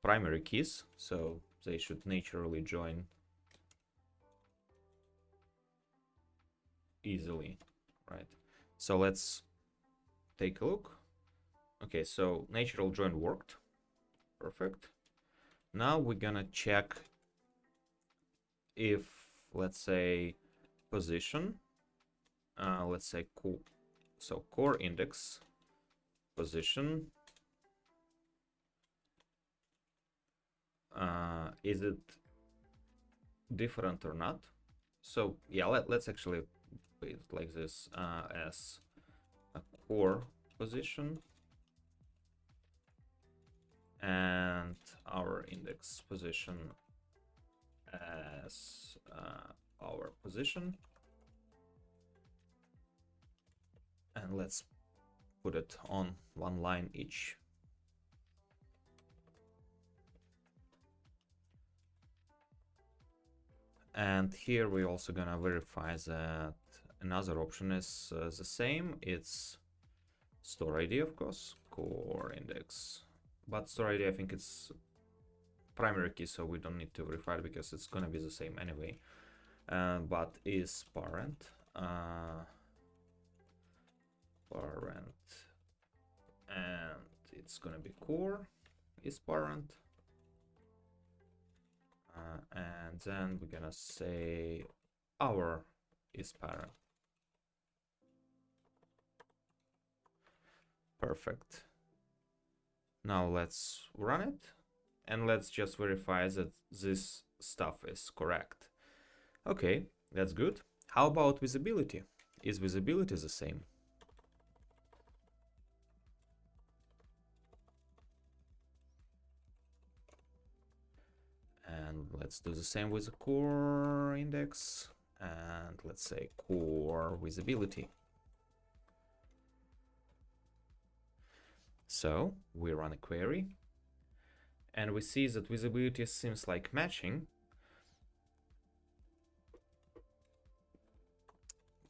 primary keys, so they should naturally join easily, right? So let's take a look. Okay, so natural join worked. Perfect. Now we're gonna check if, let's say, position, let's say core index position, is it different or not? So yeah, let's actually put it like this, as a core position, and our index position as our position, and let's put it on one line each. And here we're also gonna verify that another option is the same. It's store ID, of course, core index, but store ID, I think it's primary key, so we don't need to verify it because it's gonna be the same anyway. But is parent, and it's gonna be core is parent, and then we're gonna say our is parent. Perfect. Now let's run it, and let's just verify that this stuff is correct. Okay, that's good. How about visibility? Is visibility the same? let's do the same with the core index, and let's say core visibility. So we run a query, and we see that visibility seems like matching,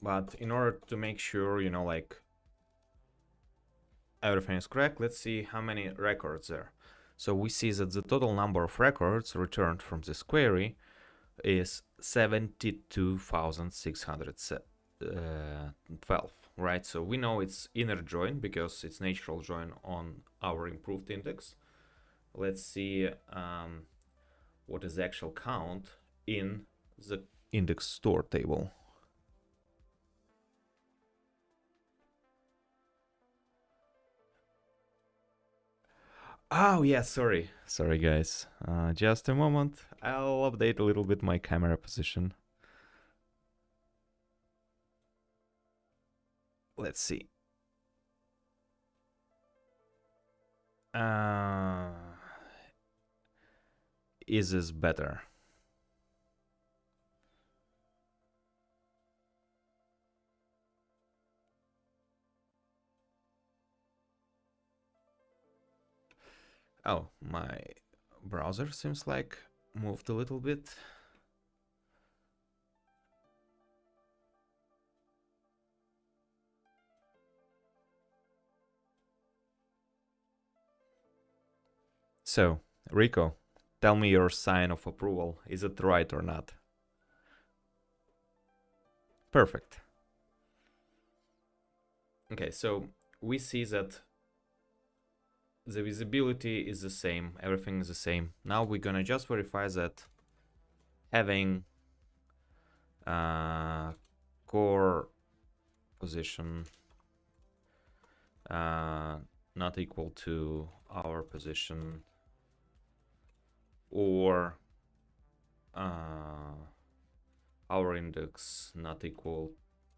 but in order to make sure, you know, like everything is correct, let's see how many records there. So we see that the total number of records returned from this query is 72,612, right? So we know it's inner join because it's natural join on our improved index. Let's see what is the actual count in the index store table. Oh yeah, sorry guys, just a moment. I'll update a little bit my camera position. Let's see. Is this better? Oh, my browser seems like moved a little bit. So, Rico, tell me your sign of approval. Is it right or not? Perfect. Okay, so we see that the visibility is the same, everything is the same. Now we're gonna just verify that having core position not equal to our position, or our index not equal,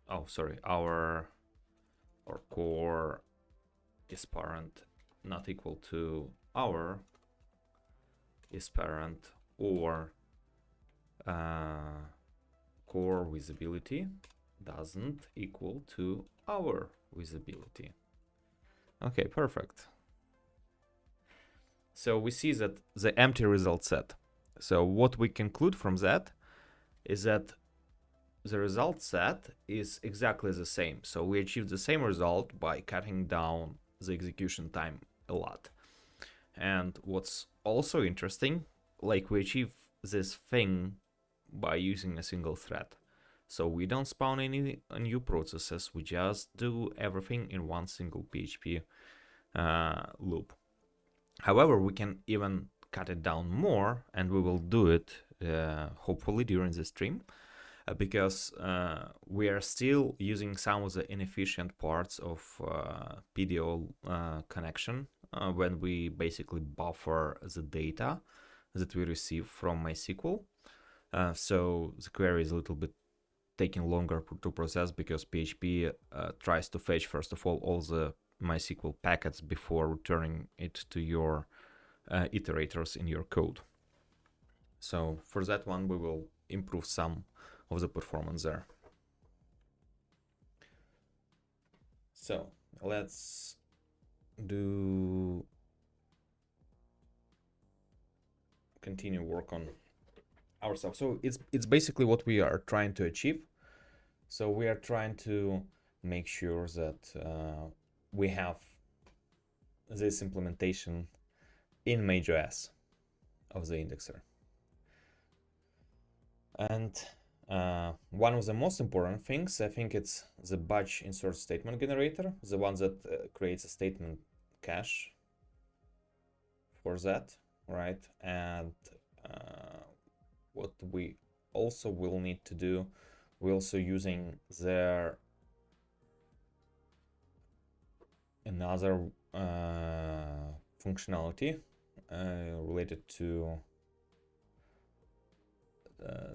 our core is parent not equal to our is parent, or core visibility doesn't equal to our visibility. Okay, perfect. So we see that the empty result set. So what we conclude from that is that the result set is exactly the same. So we achieve the same result by cutting down the execution time a lot. And what's also interesting, like we achieve this thing by using a single thread. So we don't spawn any new processes, we just do everything in one single PHP loop. However, we can even cut it down more, and we will do it hopefully during the stream, because we are still using some of the inefficient parts of PDO connection when we basically buffer the data that we receive from MySQL. So the query is a little bit taking longer to process because PHP tries to fetch, first of all the MySQL packets before returning it to your iterators in your code. So for that one, we will improve some of the performance there. So let's continue work on ourselves. So it's basically what we are trying to achieve. So we are trying to make sure that we have this implementation in Mage-OS of the indexer. And one of the most important things, I think, it's the batch insert statement generator, the one that creates a statement cache for that, right? And what we also will need to do, we're also using their another functionality related to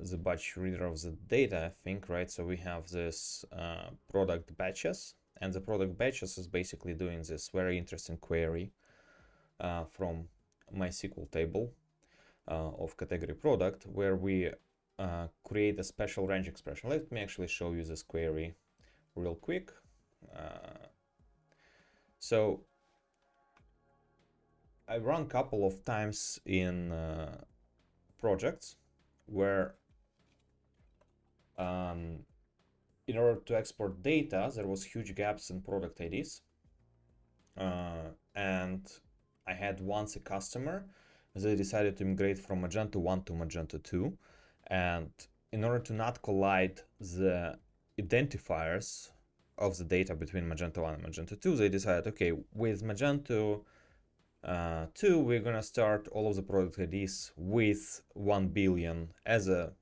the batch reader of the data, I think, right? So we have this product batches, and the product batches is basically doing this very interesting query from MySQL table. of category product, where we create a special range expression. Let me actually show you this query real quick. So I run a couple of times in projects where in order to export data, there was huge gaps in product IDs. And I had once a customer, they decided to migrate from Magento 1 to Magento 2. And in order to not collide the identifiers of the data between Magento 1 and Magento 2, they decided, okay, with Magento 2, we're gonna start all of the product IDs with 1 billion as a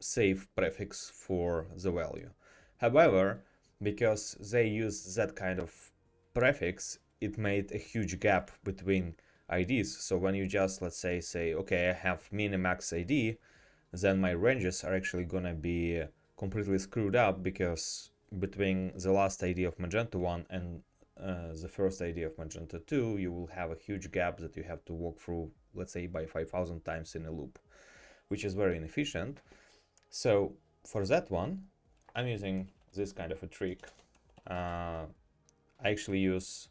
safe prefix for the value. However, because they use that kind of prefix, it made a huge gap between IDs. So when you just, let's say, okay, I have min-max ID, then my ranges are actually gonna be completely screwed up, because between the last ID of Magento 1 and the first ID of Magento 2, you will have a huge gap that you have to walk through, let's say, by 5,000 times in a loop, which is very inefficient. So for that one, I'm using this kind of a trick. I actually use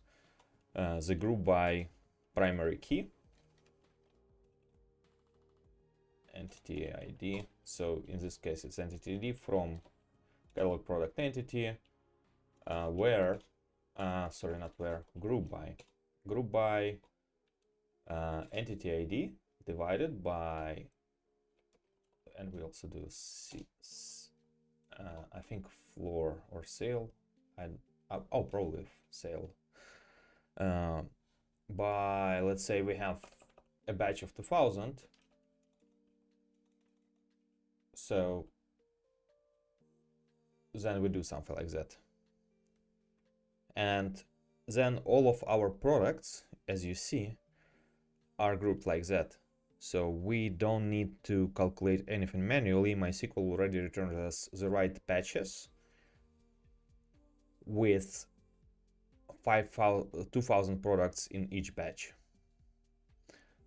the group by primary key, entity ID. So in this case, it's entity ID from catalog product entity, group by entity ID divided by, and we also do I think floor or sale, and probably sale, by, let's say we have a batch of 2000, so then we do something like that. And then all of our products, as you see, are grouped like that. So we don't need to calculate anything manually. MySQL already returns us the right batches with 2,000 products in each batch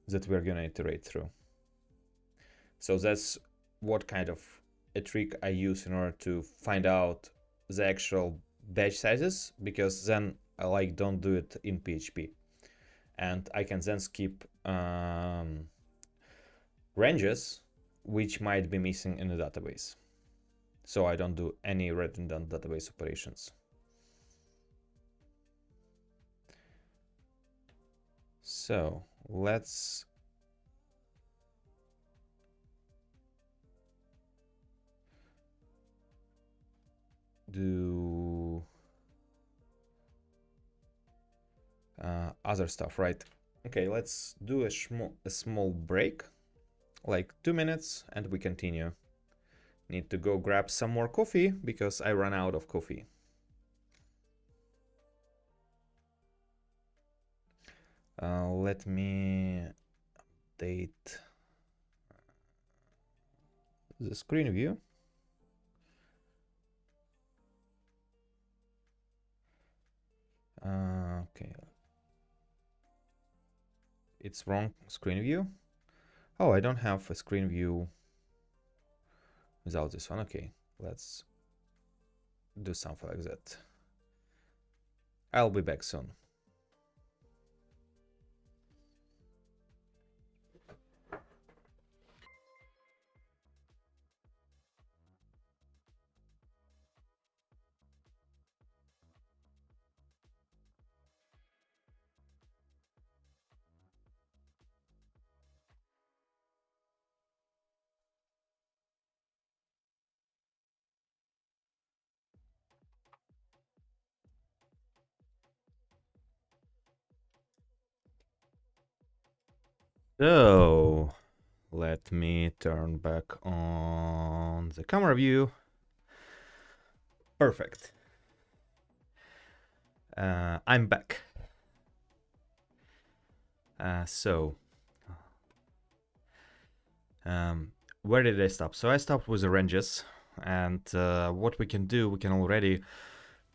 that we're gonna iterate through. So that's what kind of a trick I use in order to find out the actual batch sizes, because then I don't do it in PHP, and I can then skip ranges which might be missing in the database, so I don't do any redundant database operations. So let's do other stuff, right? Okay, let's do a small break, like 2 minutes, and we continue. Need to go grab some more coffee because I ran out of coffee. Let me update the screen view. Okay. It's wrong screen view. Oh, I don't have a screen view without this one. Okay, let's do something like that. I'll be back soon. So let me turn back on the camera view. Perfect. I'm back. Where did I stop? So I stopped with the ranges, and what we can do, we can already,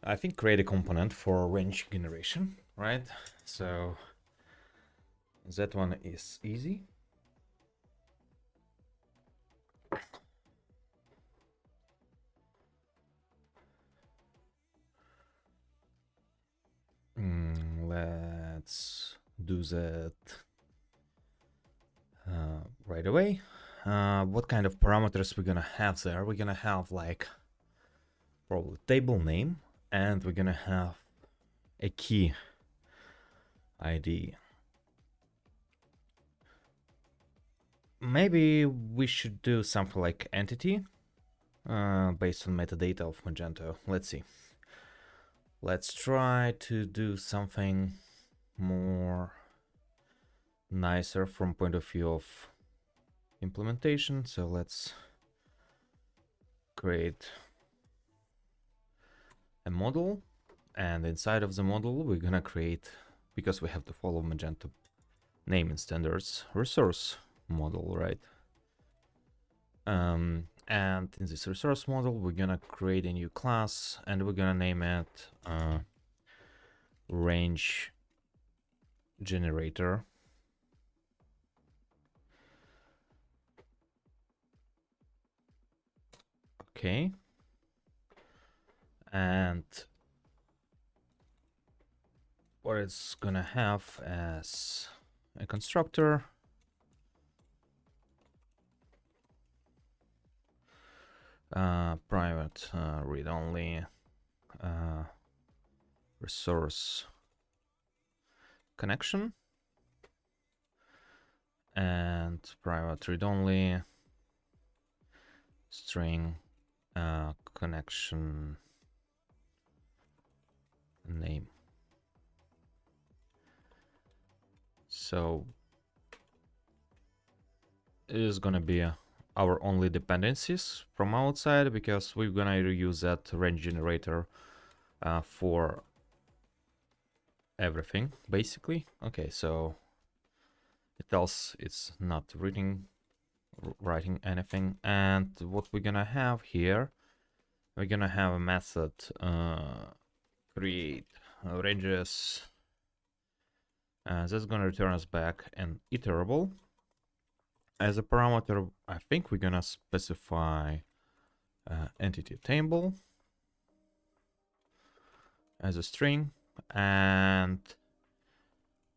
I think, create a component for range generation, right? So that one is easy. do that right away. What kind of parameters we're gonna have there? We're gonna have like probably table name, and we're gonna have a key ID. Maybe we should do something like entity based on metadata of Magento. Let's see. Let's try to do something more nicer from point of view of implementation. So let's create a model, and inside of the model we're gonna create, because we have to follow Magento naming standards, resource model, right? And in this resource model we're gonna create a new class, and we're gonna name it range generator. Okay. And what it's gonna have as a constructor, private read-only resource connection, and private read-only string connection name. So it is gonna be our only dependencies from outside, because we're gonna reuse that range generator for everything basically. Okay, so it tells it's not writing anything. And what we're gonna have here, we're gonna have a method create ranges, that's gonna return us back an iterable. As a parameter, I think we're gonna specify entity table as a string, and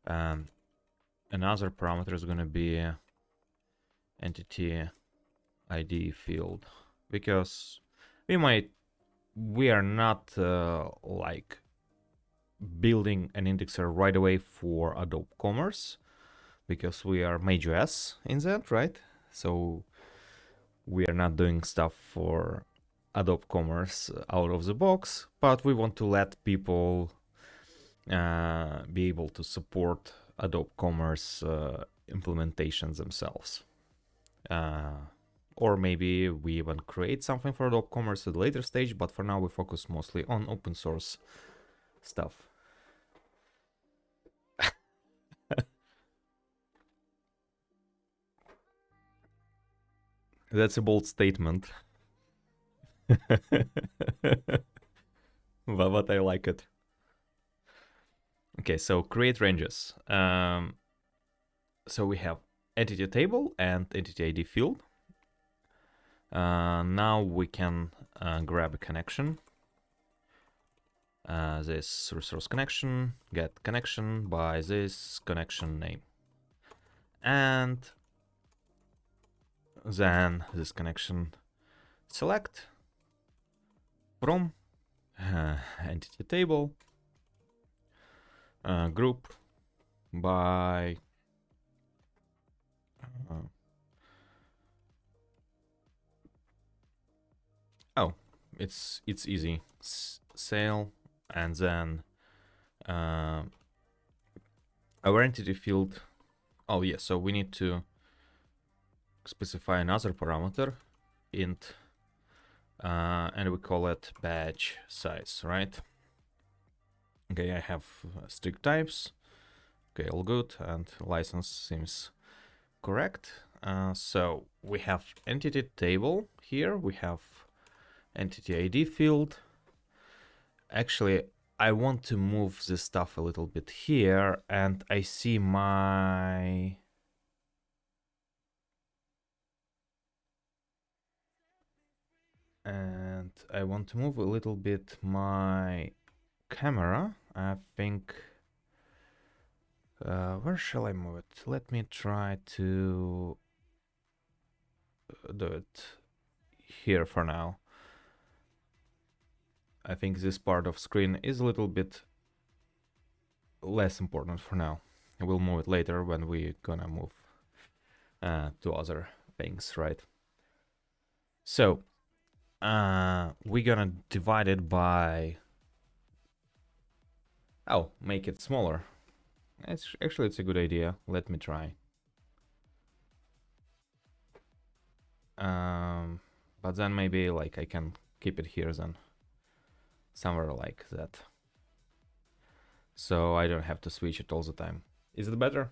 another parameter is gonna be entity ID field, because we are not like building an indexer right away for Adobe Commerce, because we are Mage-OS in that, right? So we are not doing stuff for Adobe Commerce out of the box, but we want to let people be able to support Adobe Commerce implementations themselves. Or maybe we even create something for Adobe Commerce at a later stage, but for now we focus mostly on open source stuff. That's a bold statement. But I like it. Okay, so create ranges. So we have entity table and entity ID field. Now we can grab a connection. This resource connection, get connection by this connection name. And then this connection select from entity table group by oh, it's easy. Sale, and then our entity field. Oh yeah, so we need to specify another parameter, int, and we call it badge size, right? Okay, I have strict types. Okay, all good, and license seems correct. So we have entity table here, we have entity ID field. Actually, I want to move this stuff a little bit here, and I see my I want to move a little bit my camera. I think Where shall I move it? Let me try to do it here for now. I think this part of screen is a little bit less important for now. We'll move it later when we're gonna move to other things, right? So we're gonna divide it by, make it smaller. Actually, it's a good idea. Let me try. But then maybe like I can keep it here then, somewhere like that, so I don't have to switch it all the time. Is it better?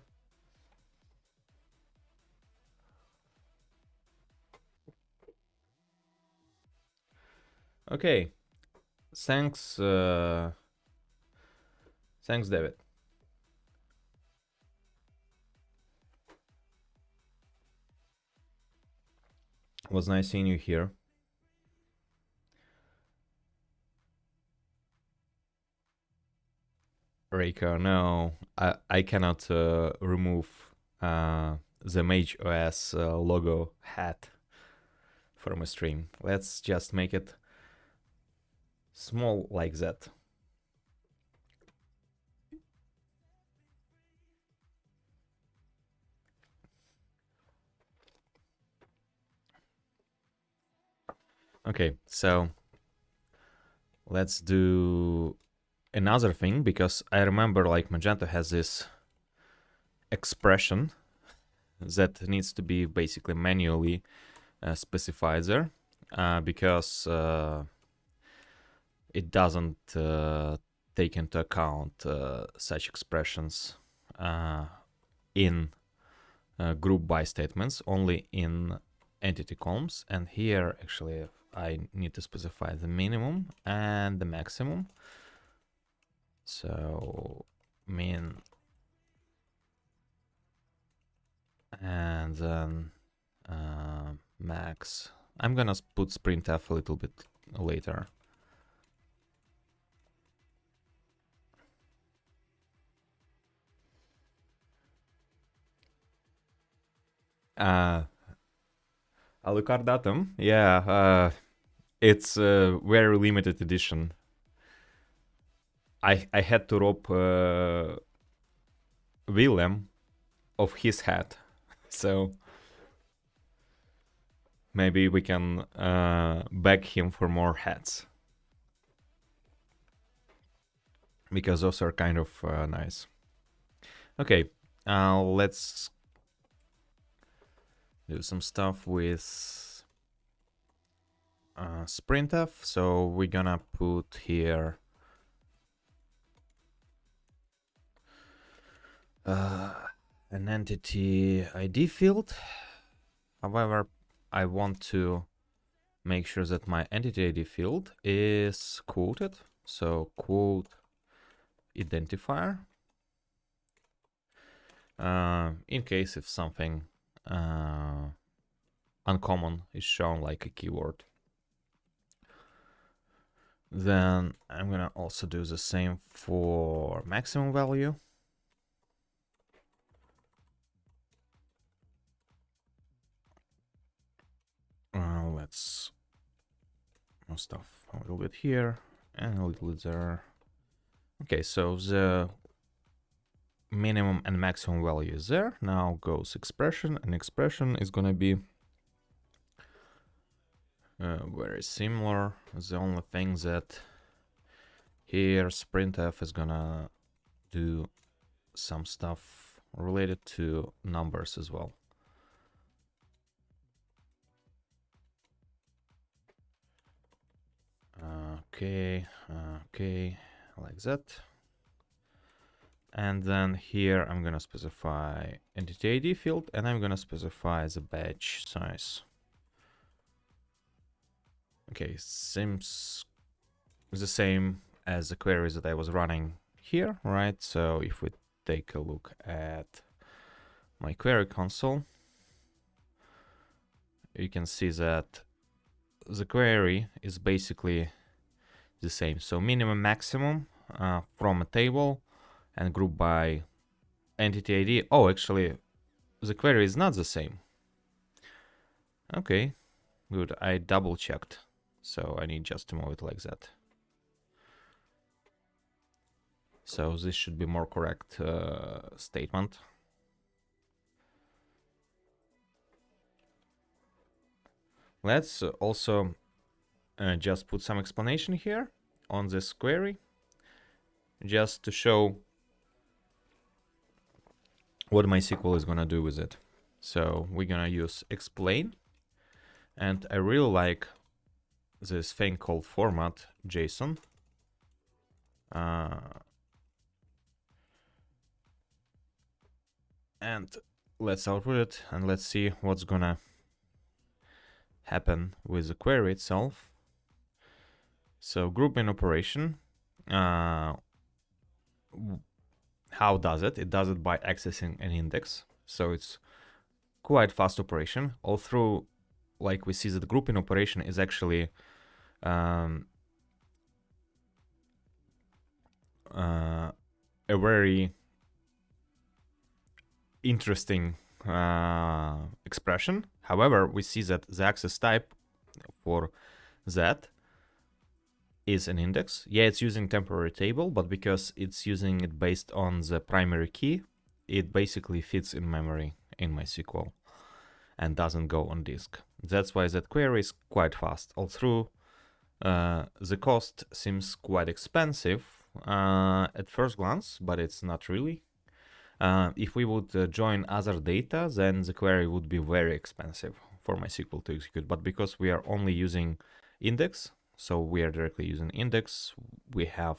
Okay. Thanks, thanks, David. It was nice seeing you here. Reiko, no, I cannot remove the Mage-OS logo hat from a stream. Let's just make it small like that. Okay, so let's do another thing, because I remember like Magento has this expression that needs to be basically manually specified there, because it doesn't take into account such expressions in group by statements, only in entity columns. And here actually I need to specify the minimum and the maximum. So min and then max. I'm gonna put sprintf a little bit later. Alucard Datum, yeah, it's a very limited edition. I had to rob Willem of his hat, so maybe we can beg him for more hats, because those are kind of nice. Okay, let's do some stuff with sprintf. So we're gonna put here an entity ID field. However, I want to make sure that my entity ID field is quoted. So quote identifier, in case if something uncommon is shown, like a keyword. Then I'm gonna also do the same for maximum value. Let's move stuff a little bit here and a little bit there. Okay, so the minimum and maximum value is there. Now goes expression, and expression is gonna be very similar. The only thing that here sprintf is gonna do some stuff related to numbers as well. Okay, like that. And then here I'm gonna specify entity ID field, and I'm gonna specify the batch size. Okay, seems the same as the queries that I was running here, right? So if we take a look at my query console, you can see that the query is basically the same. So minimum, maximum from a table, and group by entity ID. Oh, actually, the query is not the same. Okay, good. I double checked. So I need just to move it like that. So this should be more correct statement. Let's also just put some explanation here on this query, just to show what MySQL is gonna do with it. So we're gonna use explain, and I really like this thing called format JSON. And let's output it, and let's see what's gonna happen with the query itself. So grouping operation, how does it? It does it by accessing an index. So it's quite fast operation, although like we see that the grouping operation is actually a very interesting expression. However, we see that the access type for that is an index. Yeah, it's using temporary table, but because it's using it based on the primary key, it basically fits in memory in MySQL and doesn't go on disk. That's why that query is quite fast. Although the cost seems quite expensive at first glance, but it's not really. If we would join other data, then the query would be very expensive for MySQL to execute. But because we are only using index, so we are directly using index, we have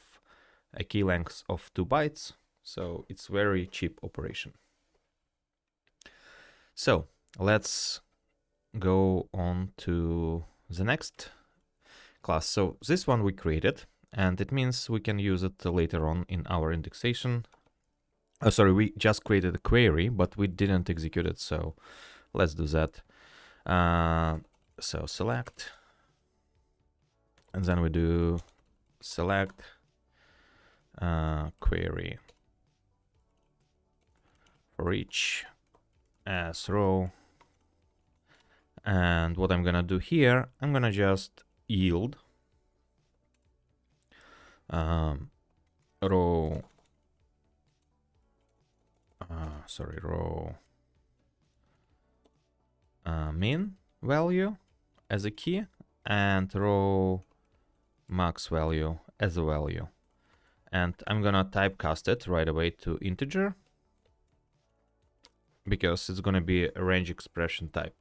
a key length of 2 bytes, so it's very cheap operation. So let's go on to the next class. So this one we created, and it means we can use it later on in our indexation. Oh, sorry, we just created a query, but we didn't execute it, so let's do that. So select, and then we do select query for each as row. And what I'm gonna do here, I'm gonna just yield row min value as a key and row max value as a value. And I'm gonna typecast it right away to integer because it's gonna be a range expression type.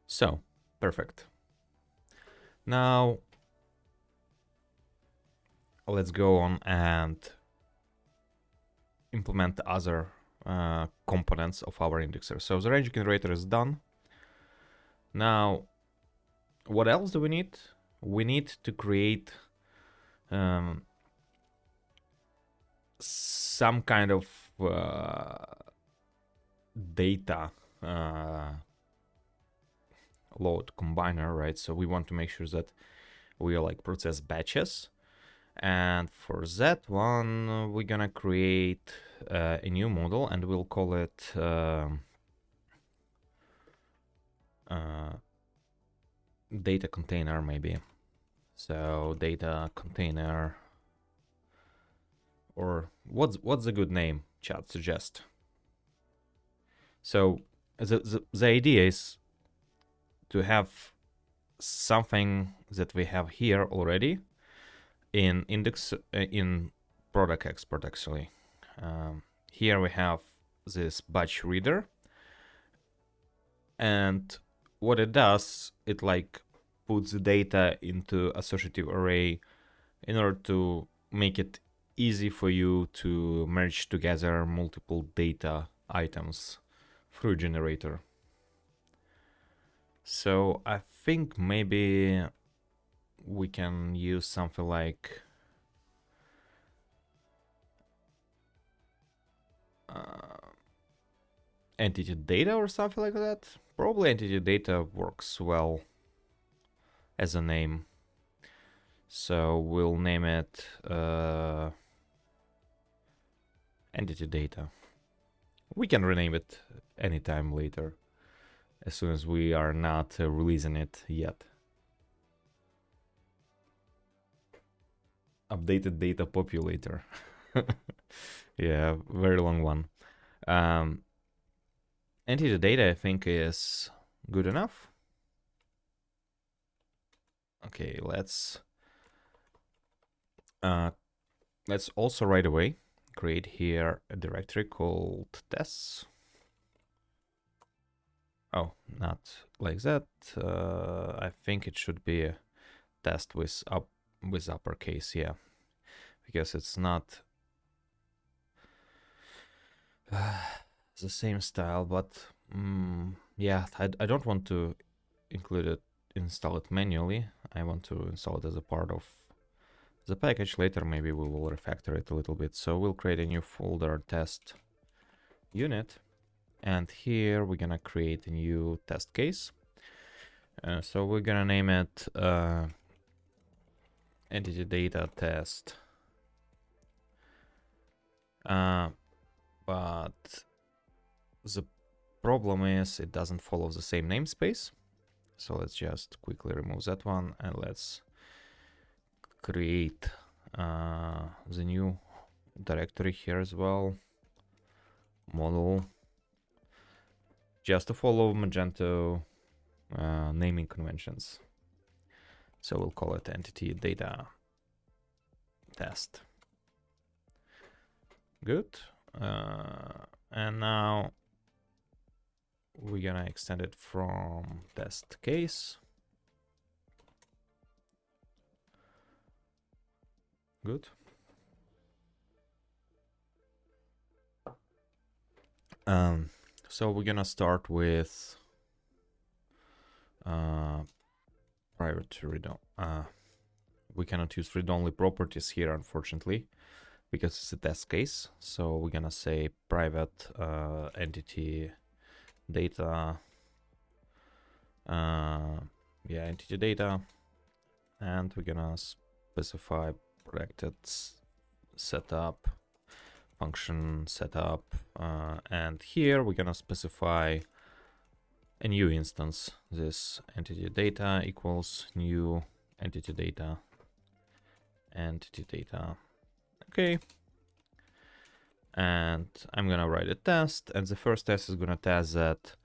So, perfect. Now, let's go on and implement the other components of our indexer. So the range generator is done. Now, what else do we need? We need to create some kind of data load combiner, right? So we want to make sure that we like process batches. And for that one, we're gonna create a new model, and we'll call it data container, maybe. So data container, or what's a good name? Chat suggest. So the idea is to have something that we have here already in index in product export actually. Here we have this batch reader, and what it does, it like puts the data into associative array in order to make it easy for you to merge together multiple data items through generator. So I think maybe we can use something like entity data or something like that. Probably entity data works well as a name. So we'll name it entity data. We can rename it anytime later, as soon as we are not releasing it yet. Updated data populator. Yeah, very long one. Entity data, I think, is good enough. Okay, let's also right away create here a directory called tests. Oh, not like that. I think it should be a test with uppercase, yeah, because it's not the same style. But yeah, I don't want to install it manually. I want to install it as a part of the package. Later maybe we will refactor it a little bit. So we'll create a new folder, test unit, and here we're gonna create a new test case. So we're gonna name it entity data test. But the problem is it doesn't follow the same namespace. So let's just quickly remove that one, and let's create the new directory here as well. Model, just to follow Magento naming conventions. So we'll call it entity data test. Good. And now we're gonna extend it from test case. Good. So we're gonna start with private read. We cannot use read-only properties here, unfortunately, because it's a test case. So we're gonna say private entity data. Entity data, and we're gonna specify protected setup, function setup, and here we're gonna specify a new instance. This entity data equals new entity data. Okay. And I'm gonna write a test, and the first test is gonna test that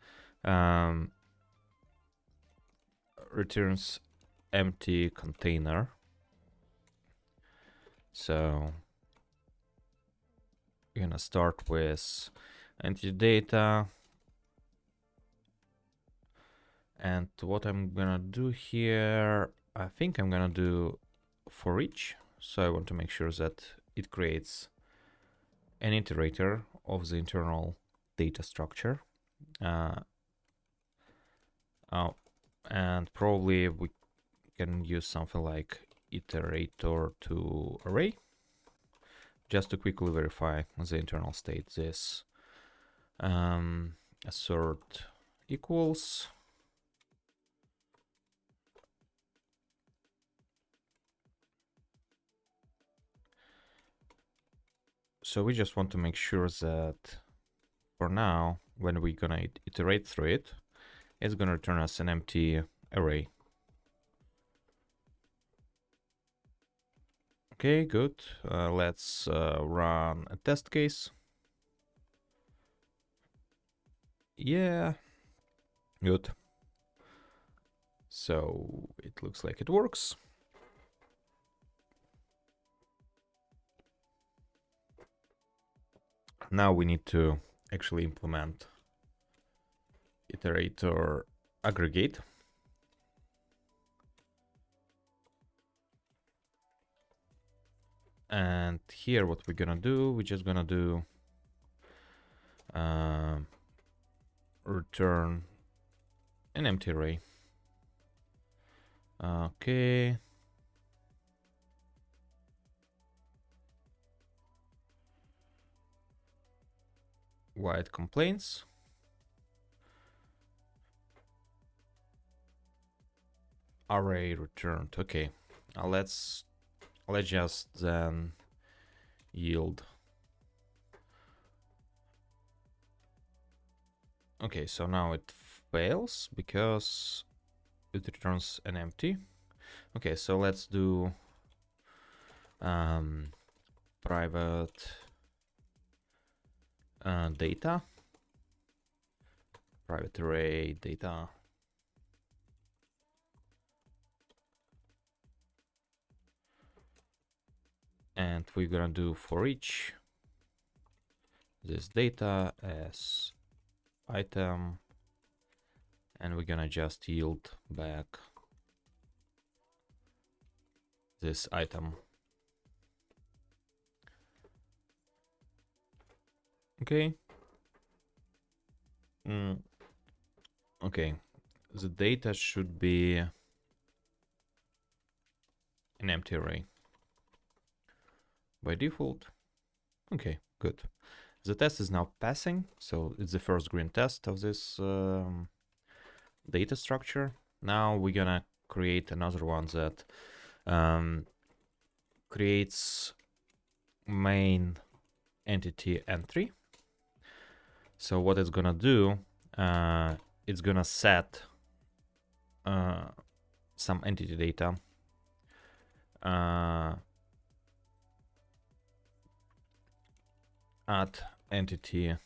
returns empty container. So we're gonna start with entity data, and what I'm gonna do here, I think I'm gonna do for each. So I want to make sure that it creates an iterator of the internal data structure. And probably we can use something like iterator to array, just to quickly verify the internal state. This assert equals so we just want to make sure that for now, when we're gonna iterate through it, it's gonna return us an empty array. Okay, good. Let's run a test case. Yeah, good. So it looks like it works. Now we need to actually implement iterator aggregate. And here what we're gonna do, we're just gonna do return an empty array. Okay. White complaints. Array returned. Okay, let's just then yield. Okay, so now it fails because it returns an empty. Okay, so let's do private data, private array data. And we're gonna do for each this data as item, and we're gonna just yield back this item. Okay. Okay, the data should be an empty array by default. Okay, good. The test is now passing, so it's the first green test of this data structure. Now we're gonna create another one that creates main entity entry. So what it's gonna do, it's gonna set some entity data at entity,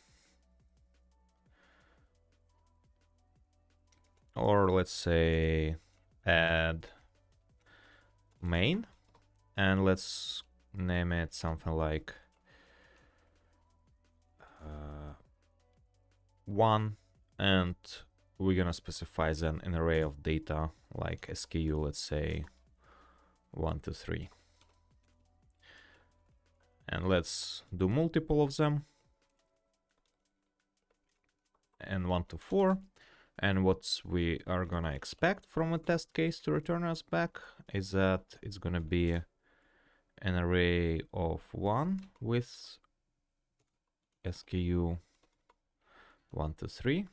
or let's say add main, and let's name it something like 1, and we're gonna specify then an array of data like SKU, let's say 1 to 3. And let's do multiple of them, and 1 to 4. And what we are gonna expect from a test case to return us back is that it's gonna be an array of 1 with SKU 1 to 3,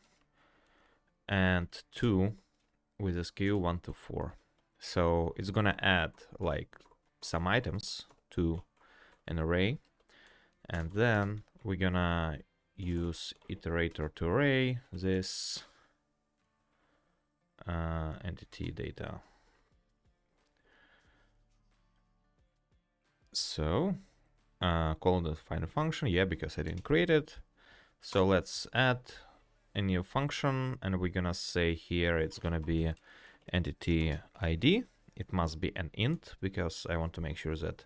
and 2 with SKU 1 to 4. So it's gonna add like some items to an array, and then we're gonna use iterator to array this entity data. So call the final function, yeah, because I didn't create it. So let's add a new function, and we're gonna say here it's gonna be entity ID. It must be an int because I want to make sure that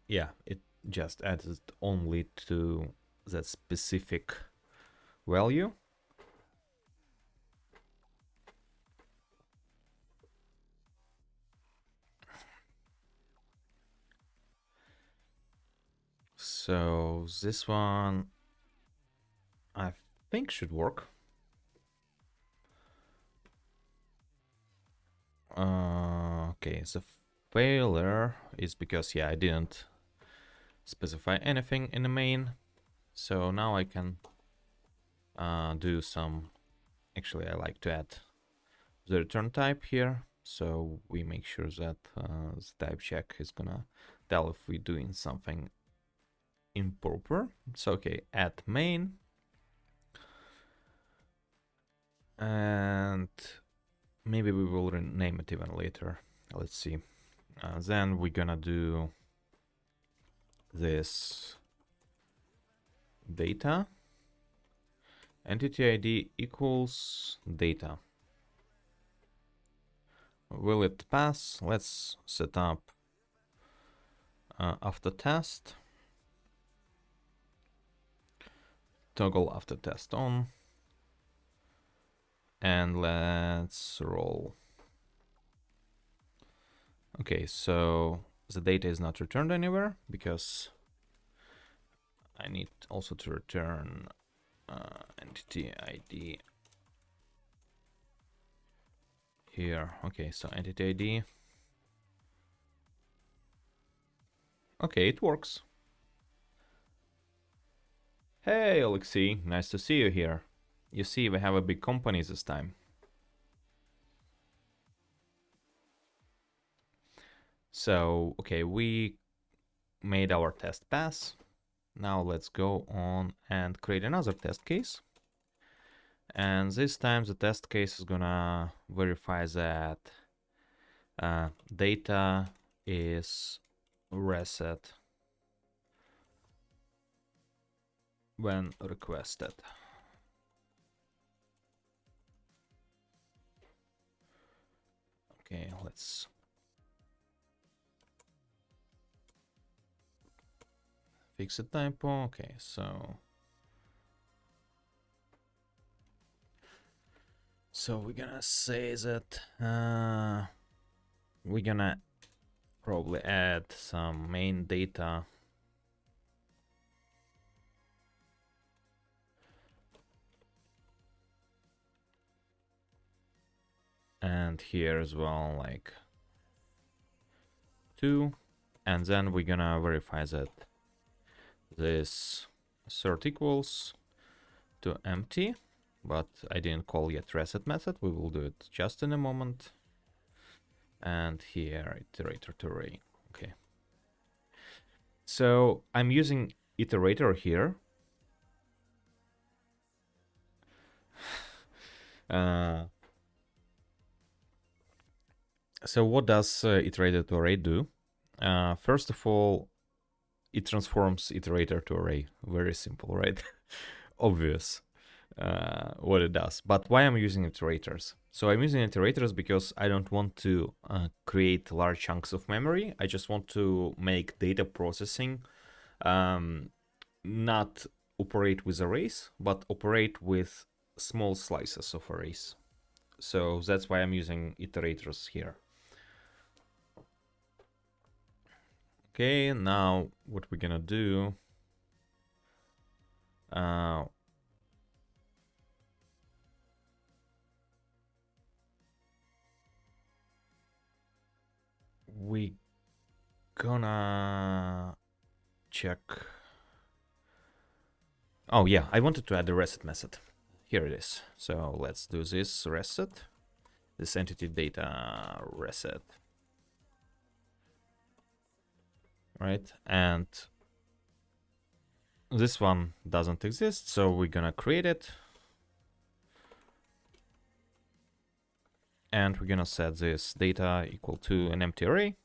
yeah, it just adds it only to that specific value. So this one I think should work. Okay, the failure is because, yeah, I didn't specify anything in the main. So now I can do some, actually I like to add the return type here. So we make sure that the type check is gonna tell if we're doing something improper. So okay, add main, and maybe we will rename it even later. Let's see. Then we're gonna do this data, entity ID equals data. Will it pass? Let's set up after test, toggle after test on, and let's roll. Okay, so the data is not returned anywhere because I need also to return entity ID here. Okay, so entity ID. Okay, it works. Hey, Alexei, nice to see you here. you see we have a big company this time. So, okay, we made our test pass. Now let's go on and create another test case. And this time the test case is gonna verify that data is reset when requested. Okay, let's fix a typo. Okay, so we're gonna say that we're gonna probably add some main data and here as well, like 2, and then we're gonna verify that this assert equals to empty, but I didn't call yet reset method. We will do it just in a moment. And here iterator to array. Okay, so I'm using iterator here. So what does iterator to array do? First of all, it transforms iterator to array. Very simple, right? Obvious what it does. But why I'm using iterators? So I'm using iterators because I don't want to create large chunks of memory. I just want to make data processing not operate with arrays, but operate with small slices of arrays. So that's why I'm using iterators here. Okay, now what we're gonna do, we gonna check. Oh yeah, I wanted to add the reset method. Here it is. So let's do this reset, this entity data reset. Right, and this one doesn't exist, so we're gonna create it. And we're gonna set this data equal to an empty array,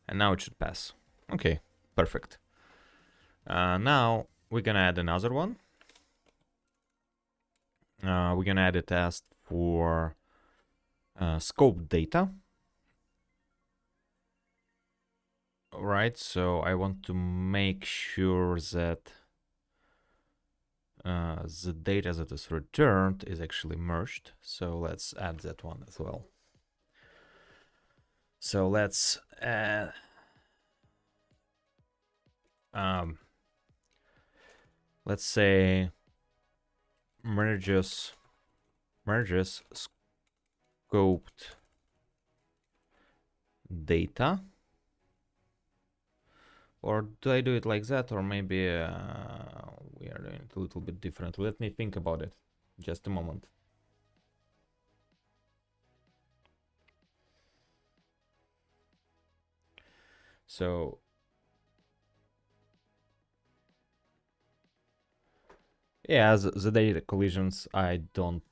and now it should pass. Okay, perfect. Now we're gonna add another one. We're gonna add a test for scope data. Right, so I want to make sure that the data that is returned is actually merged. So let's add that one as well. So let's add let's say merges scoped data. Or do I do it like that, or maybe we are doing it a little bit different? Let me think about it. Just a moment. So yeah, the data collisions, I don't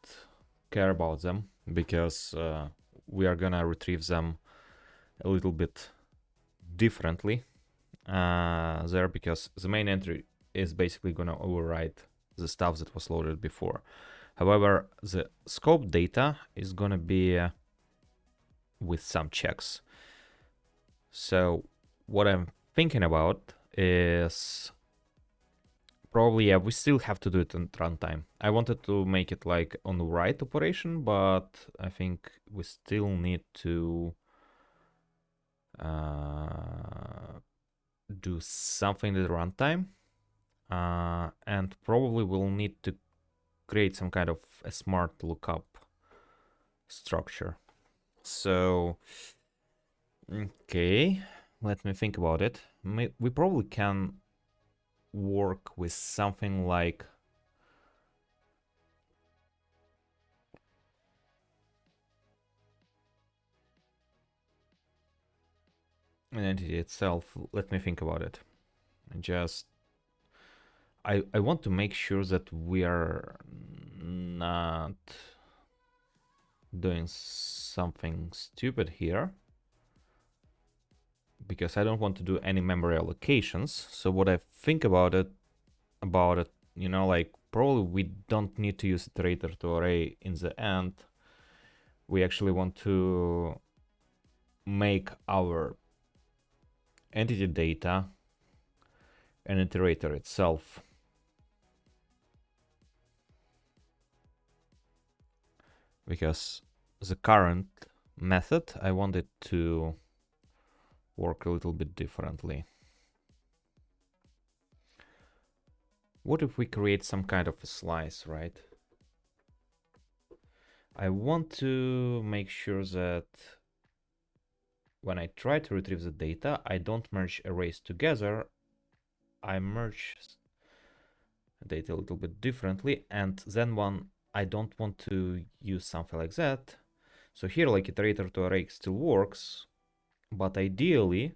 care about them because we are gonna retrieve them a little bit differently there, because the main entry is basically gonna overwrite the stuff that was loaded before. However, the scope data is gonna be with some checks. So what I'm thinking about is probably, yeah, we still have to do it in runtime. I wanted to make it like on the write operation, but I think we still need to do something at runtime. And probably we'll need to create some kind of a smart lookup structure. So, okay, let me think about it. We probably can work with something like an entity itself, let me think about it. Just I want to make sure that we are not doing something stupid here, because I don't want to do any memory allocations. So what I think about it, you know, like probably we don't need to use iterator to array in the end. We actually want to make our entity data an iterator itself. Because the current method, I want it to work a little bit differently. What if we create some kind of a slice, right? I want to make sure that when I try to retrieve the data, I don't merge arrays together. I merge data a little bit differently, and then one, I don't want to use something like that. So here, like iterator to array still works, but ideally,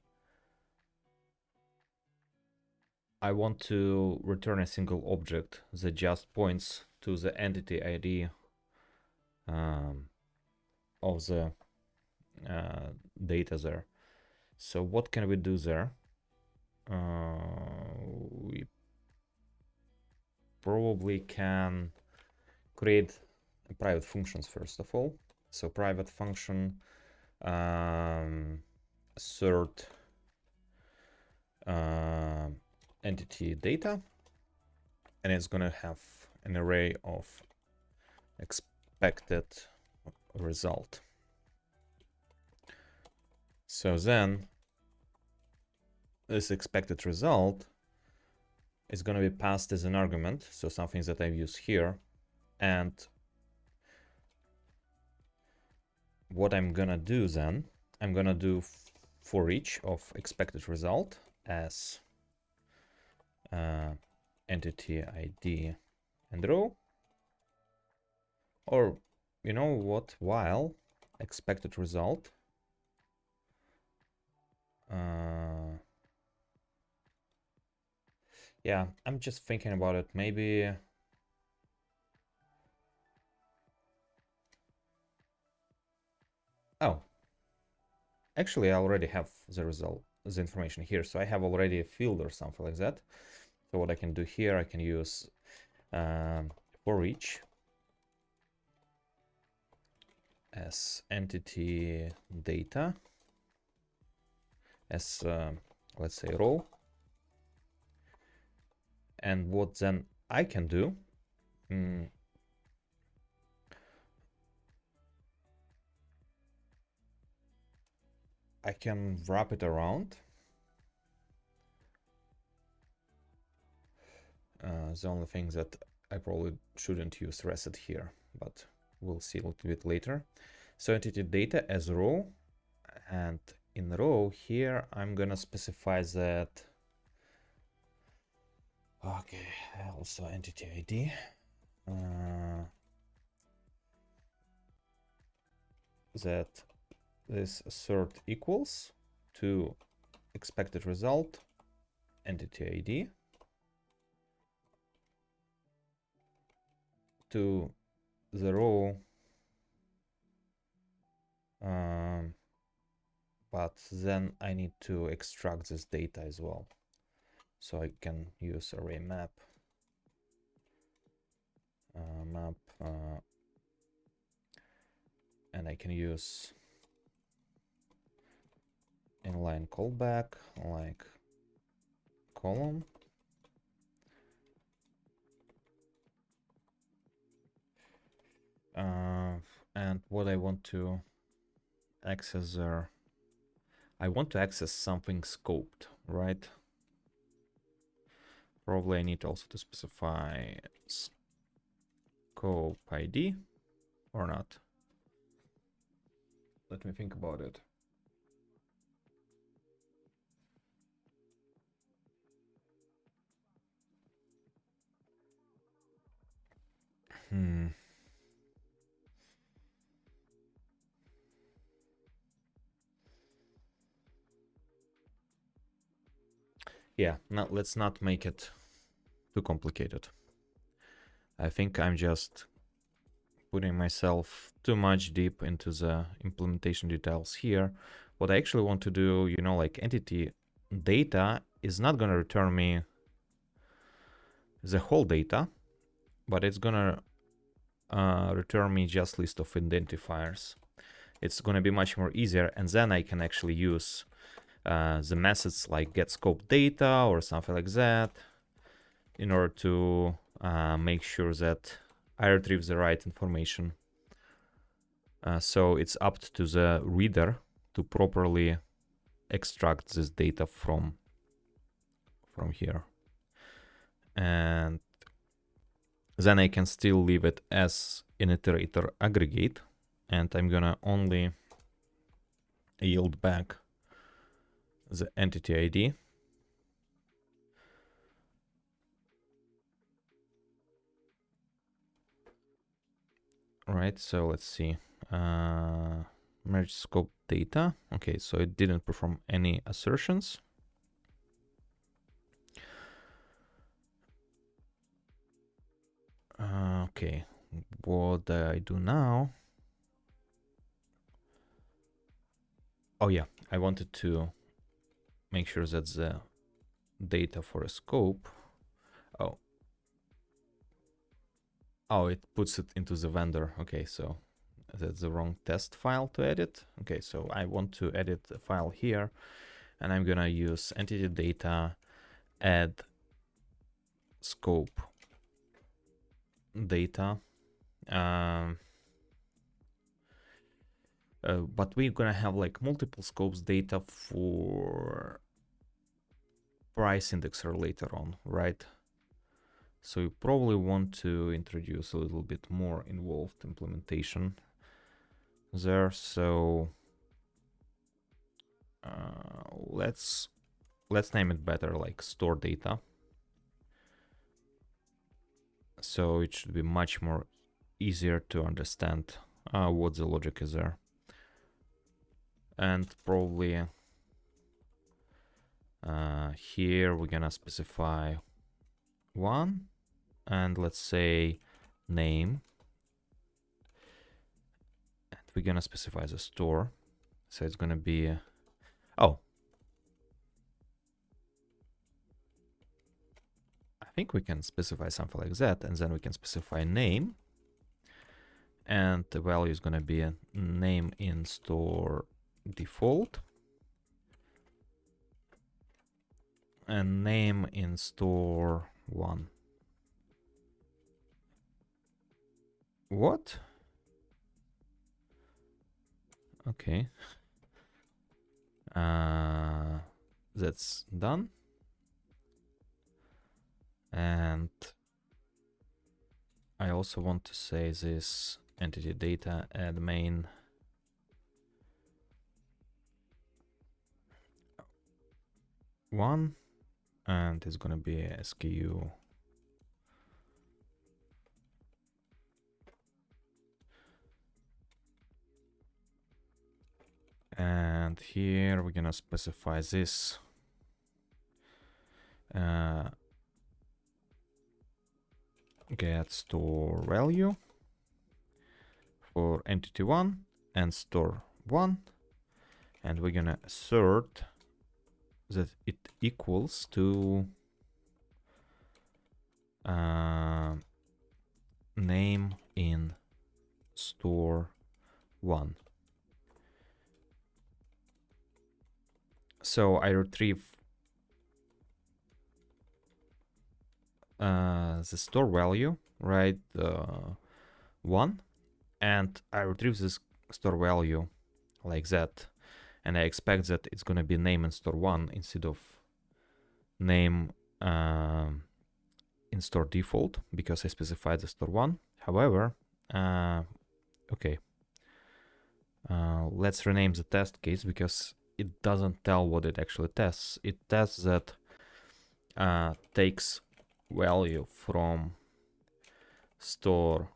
I want to return a single object that just points to the entity ID of the data there. So what can we do there? We probably can create private functions first of all. So private function assert entity data, and it's gonna have an array of expected result. So then this expected result is going to be passed as an argument, so something that I've used here. And what I'm going to do then, I'm going to do for each of expected result as entity ID and row, or you know what, while expected result yeah, I'm just thinking about it. Maybe oh, actually I already have the result, the information here, so I have already a field or something like that. So what I can do here, I can use for each as entity data as let's say row. And what then I can do, I can wrap it around. The only thing that I probably shouldn't use reset here, but we'll see a little bit later. So entity data as row, and in row here I'm gonna specify that okay, also entity ID that this assert equals to expected result entity ID to the row, but then I need to extract this data as well. So I can use array map and I can use inline callback like column. And what I want to access there, I want to access something scoped, right? Probably I need also to specify scope ID or not. Let me think about it. Yeah, no, let's not make it too complicated. I think I'm just putting myself too much deep into the implementation details here. What I actually want to do, you know, like entity data is not gonna return me the whole data, but it's gonna return me just list of identifiers. It's gonna be much more easier, and then I can actually use the methods like get scope data or something like that in order to make sure that I retrieve the right information. So it's up to the reader to properly extract this data from here. And then I can still leave it as an iterator aggregate, and I'm gonna only yield back the entity ID. Right, so let's see. Merge scope data. Okay, so it didn't perform any assertions. Okay, what I do now? Oh yeah, I wanted to make sure that the data for a scope. Oh, it puts it into the vendor. Okay, so that's the wrong test file to edit. Okay, so I want to edit the file here, and I'm gonna use entity data, add scope data. But we're gonna have like multiple scopes data for price indexer later on, right? So you probably want to introduce a little bit more involved implementation there. So let's name it better, like store data. So it should be much more easier to understand what the logic is there. And probably here we're gonna specify one, and let's say name, and we're gonna specify the store. So it's gonna be oh, I think we can specify something like that, and then we can specify name, and the value is gonna be a name in store default and name in store one. What? Okay. That's done. And I also want to say this entity data add main one, and it's gonna be SKU and here we're gonna specify this get store value for entity one and store one, and we're gonna assert that it equals to name in store one. So I retrieve the store value, right? One, and I retrieve this store value like that, and I expect that it's gonna be name in store one instead of name in store default because I specified the store one. However, okay, let's rename the test case because it doesn't tell what it actually tests. It tests that takes value from store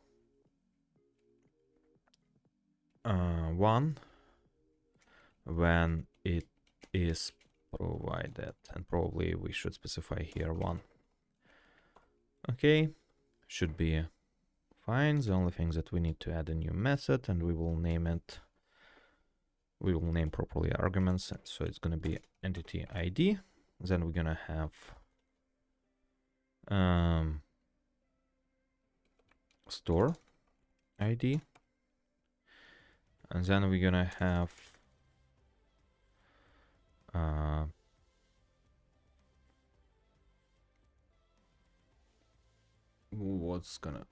one when it is provide that, and probably we should specify here 1. Okay, should be fine. The only thing that we need to add a new method, and we will name it, we will name properly arguments, so it's going to be entity ID. Then we're going to have store ID, and then we're going to have what's gonna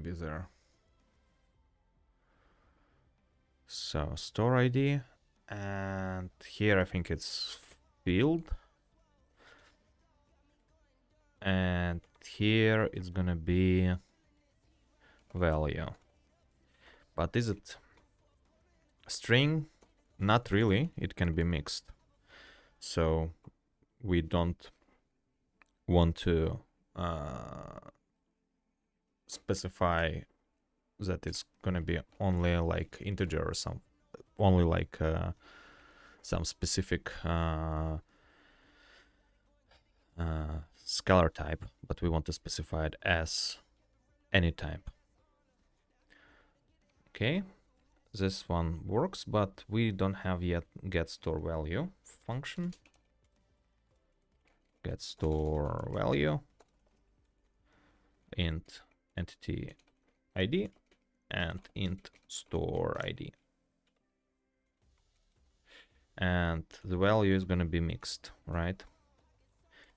be there. So store ID, and here I think it's field, and here it's gonna be value. But is it string? Not really, it can be mixed. So we don't want to specify that it's gonna be only like integer or some, only like some specific scalar type, but we want to specify it as any type. Okay, this one works, but we don't have yet get store value function. Get store value int entity ID and int store ID, and the value is going to be mixed, right?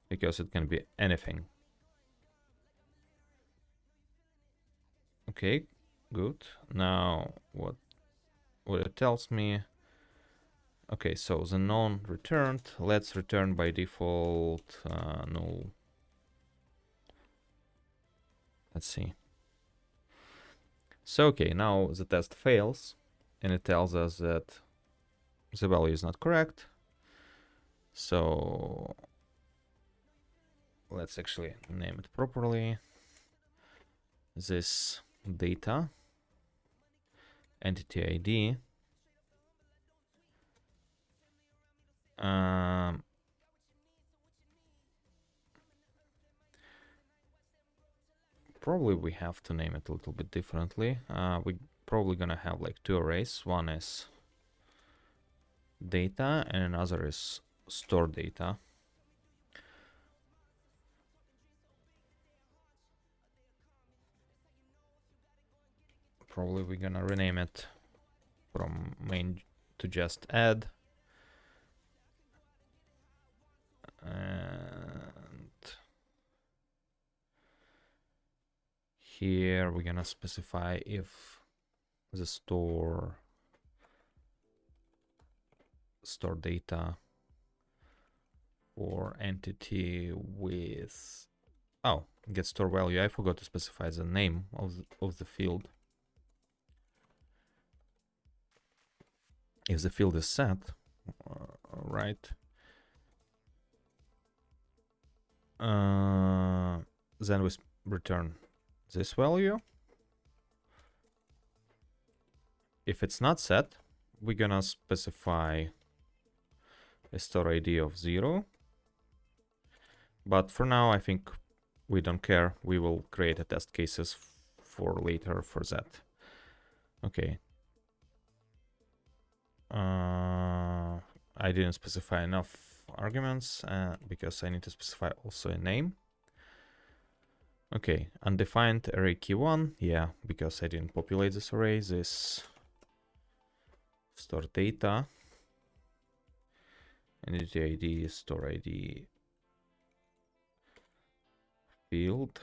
Because it can be anything. Okay, good. Now what it tells me, okay, so the non returned, let's return by default null. Let's see. So okay, now the test fails and it tells us that the value is not correct. So let's actually name it properly. This data entity ID probably we have to name it a little bit differently. We probably gonna have like 2 arrays. One is data and another is store data. Probably we're gonna rename it from main to just add. And here we're gonna specify if the store data or entity with, oh, get store value. I forgot to specify the name of the field. If the field is set, right, then we return this value. If it's not set, we're gonna specify a store ID of 0. But for now, I think we don't care. We will create a test cases for later for that. Okay. I didn't specify enough arguments because I need to specify also a name. Okay, undefined array key 1. Yeah, because I didn't populate this array. This store data, entity ID, store ID field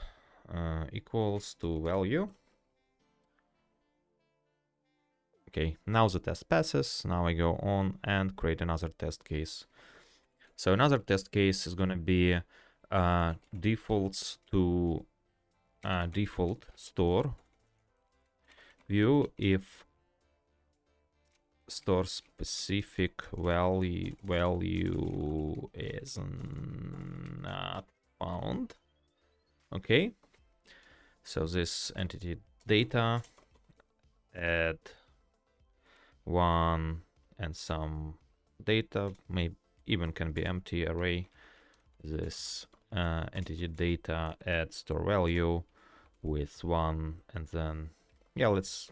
equals to value. Okay, now the test passes. Now I go on and create another test case. So another test case is going to be defaults to default store view if store specific value is not found. Okay, so this entity data add 1 and some data, maybe even can be empty array. This entity data add store value with 1, and then yeah, let's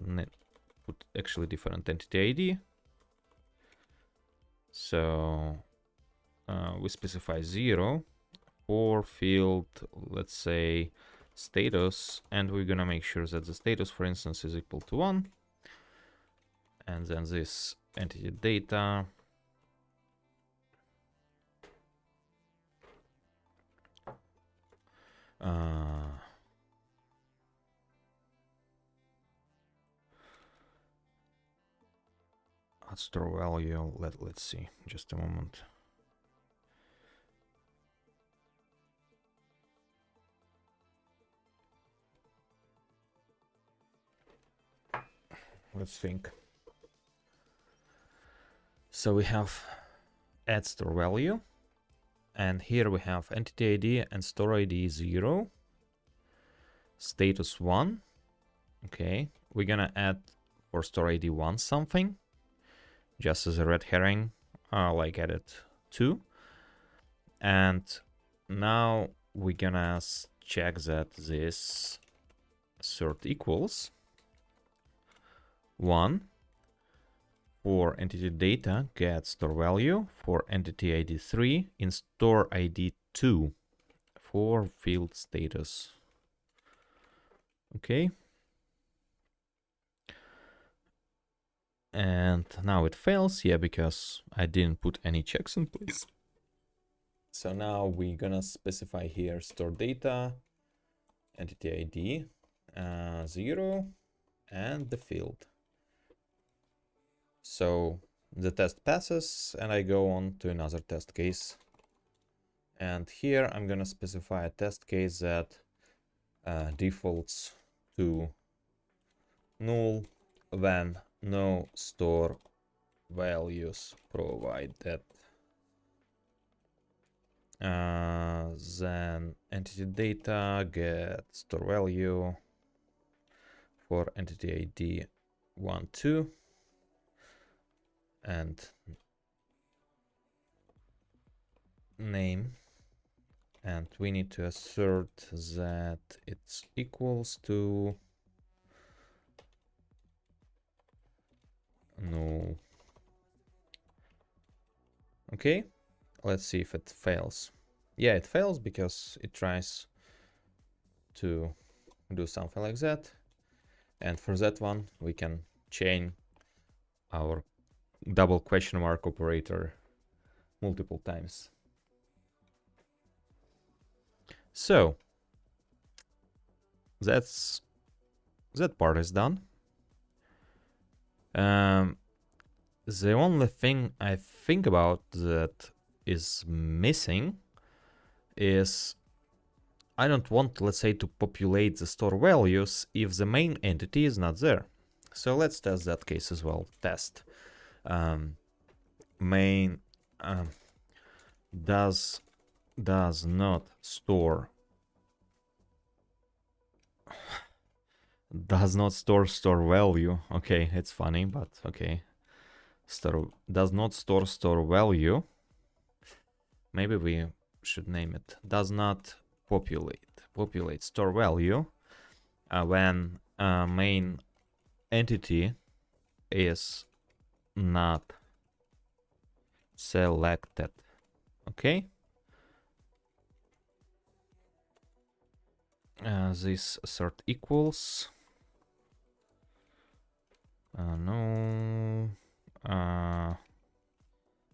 put actually different entity ID. So we specify 0 for field, let's say status, and we're gonna make sure that the status, for instance, is equal to 1, and then this entity data store value. Let's see, just a moment. Let's think. So we have add store value, and here we have entity ID and store ID 0, status 1. Okay, we're gonna add for store ID 1 something, just as a red herring, like added 2. And now we're gonna check that this assert equals 1 for entity data get store value for entity ID 3 in store ID 2 for field status. Okay. And now it fails, yeah, because I didn't put any checks in place. So now we're gonna specify here store data, entity ID 0, and the field. So the test passes, and I go on to another test case. And here I'm gonna specify a test case that defaults to null when no store values provided. Then entity data get store value for entity ID 1, 2, and name, and we need to assert that it's equals to null. Okay, let's see if it fails. Yeah, it fails because it tries to do something like that, and for that one we can chain our double question mark operator multiple times. So that part is done. The only thing I think about that is missing is I don't want, let's say, to populate the store values if the main entity is not there. So let's test that case as well. Test main does not store store value. Okay, it's funny, but okay. Does not store value. Maybe we should name it. Does not populate store value when main entity is not selected. Okay. This assert equals no.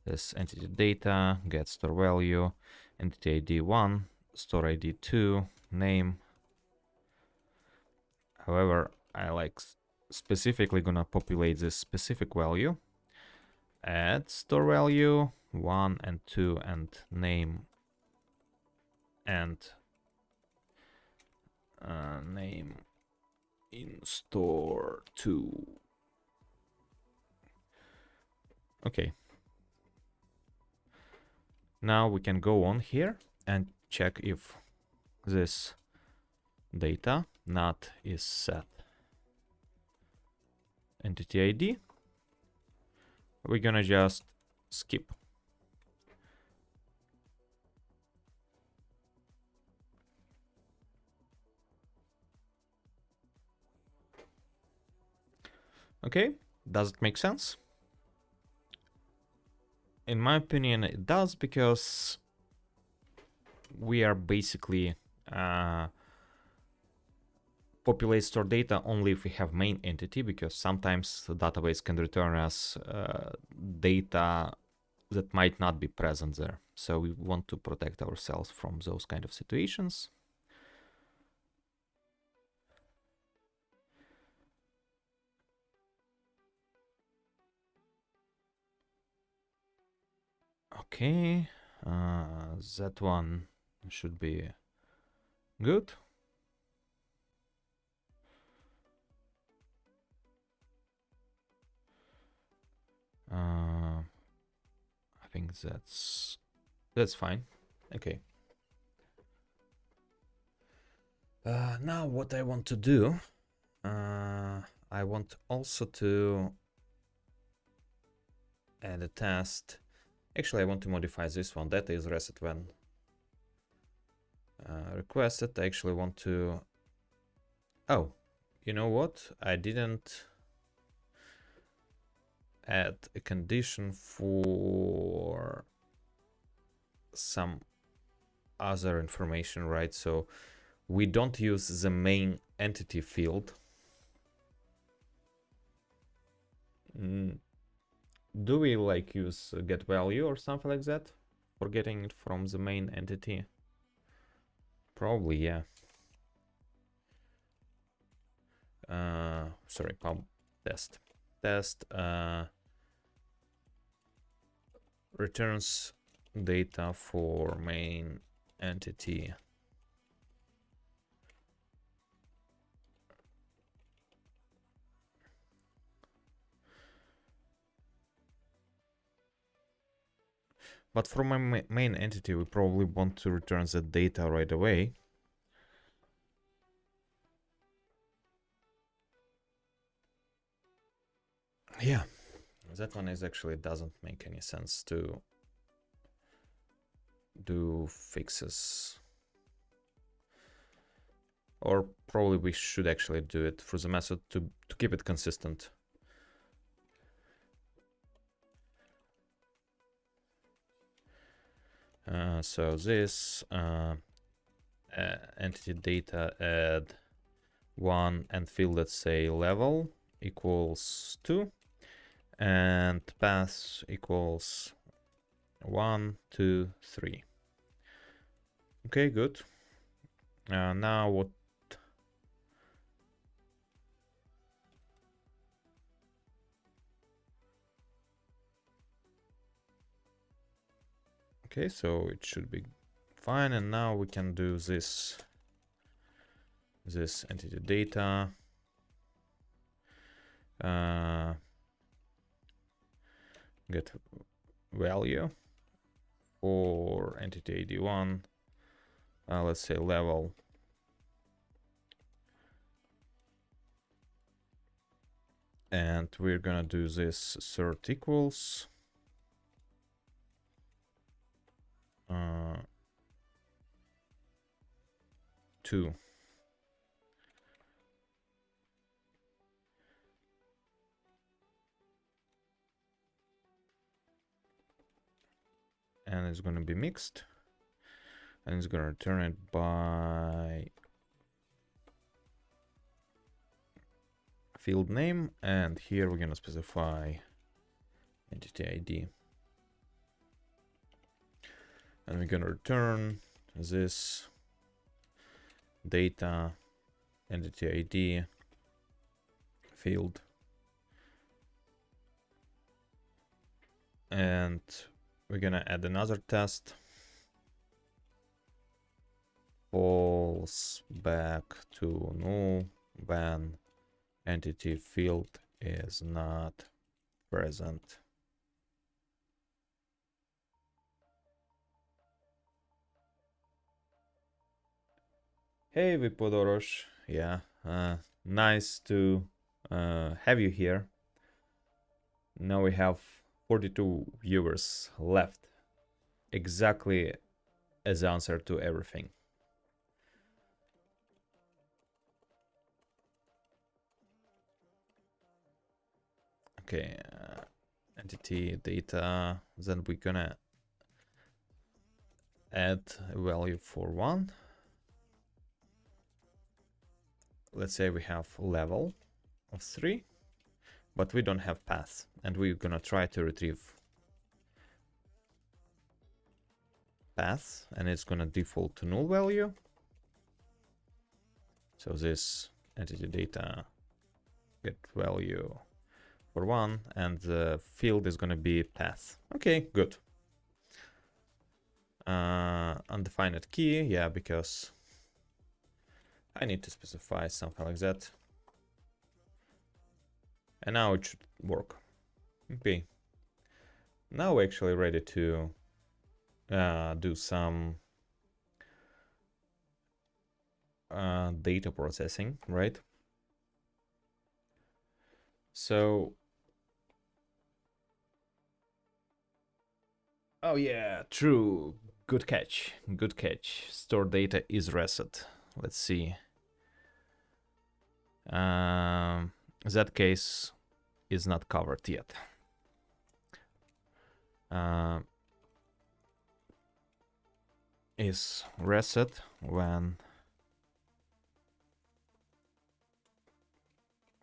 This entity data gets store value, entity ID 1, store ID 2, name. However, I like specifically gonna populate this specific value, add store value 1 and 2 and name, and name in store 2. Okay. Now we can go on here and check if this data not is set. Entity ID. We're gonna just skip. Okay, does it make sense? In my opinion, it does, because we are basically populate store data only if we have main entity, because sometimes the database can return us data that might not be present there. So we want to protect ourselves from those kind of situations. Okay, that one should be good. I think that's fine. Okay. Now what I want to do, I want also to add a test. Actually, I want to modify this one. Data is reset when requested. I actually want to... Oh, you know what? I didn't add a condition for some other information, right? So we don't use the main entity field. Do we like use get value or something like that for getting it from the main entity? Probably, yeah. Sorry, pub test. Test returns data for main entity. But from my main entity, we probably want to return the data right away. Yeah, that one is actually doesn't make any sense to do fixes. Or probably we should actually do it for the method to keep it consistent. So this entity data add 1 and field, let's say level equals 2, and path equals 1, 2, 3. Okay, good. Now what? Okay, so it should be fine, and now we can do this entity data. Get value for entity ID1. Let's say level. And we're gonna do this cert equals 2. And it's going to be mixed, and it's going to return it by field name, and here we're going to specify entity ID, and we're going to return this data entity ID field, and we're going to add another test. False back to null when entity field is not present. Hey Vipodoros, yeah, nice to have you here. Now we have 42 viewers left, exactly as the answer to everything. Okay, entity data, then we're gonna add a value for 1. Let's say we have level of 3, but we don't have path, and we're gonna try to retrieve path, and it's gonna default to null value. So this entity data get value for 1, and the field is gonna be path. Okay, good. Undefined key, yeah, because I need to specify something like that. And now it should work. Okay. Now we're actually ready to do some data processing, right? So, oh yeah, true. Good catch. Good catch. Store data is reset. Let's see. That case is not covered yet. Is reset when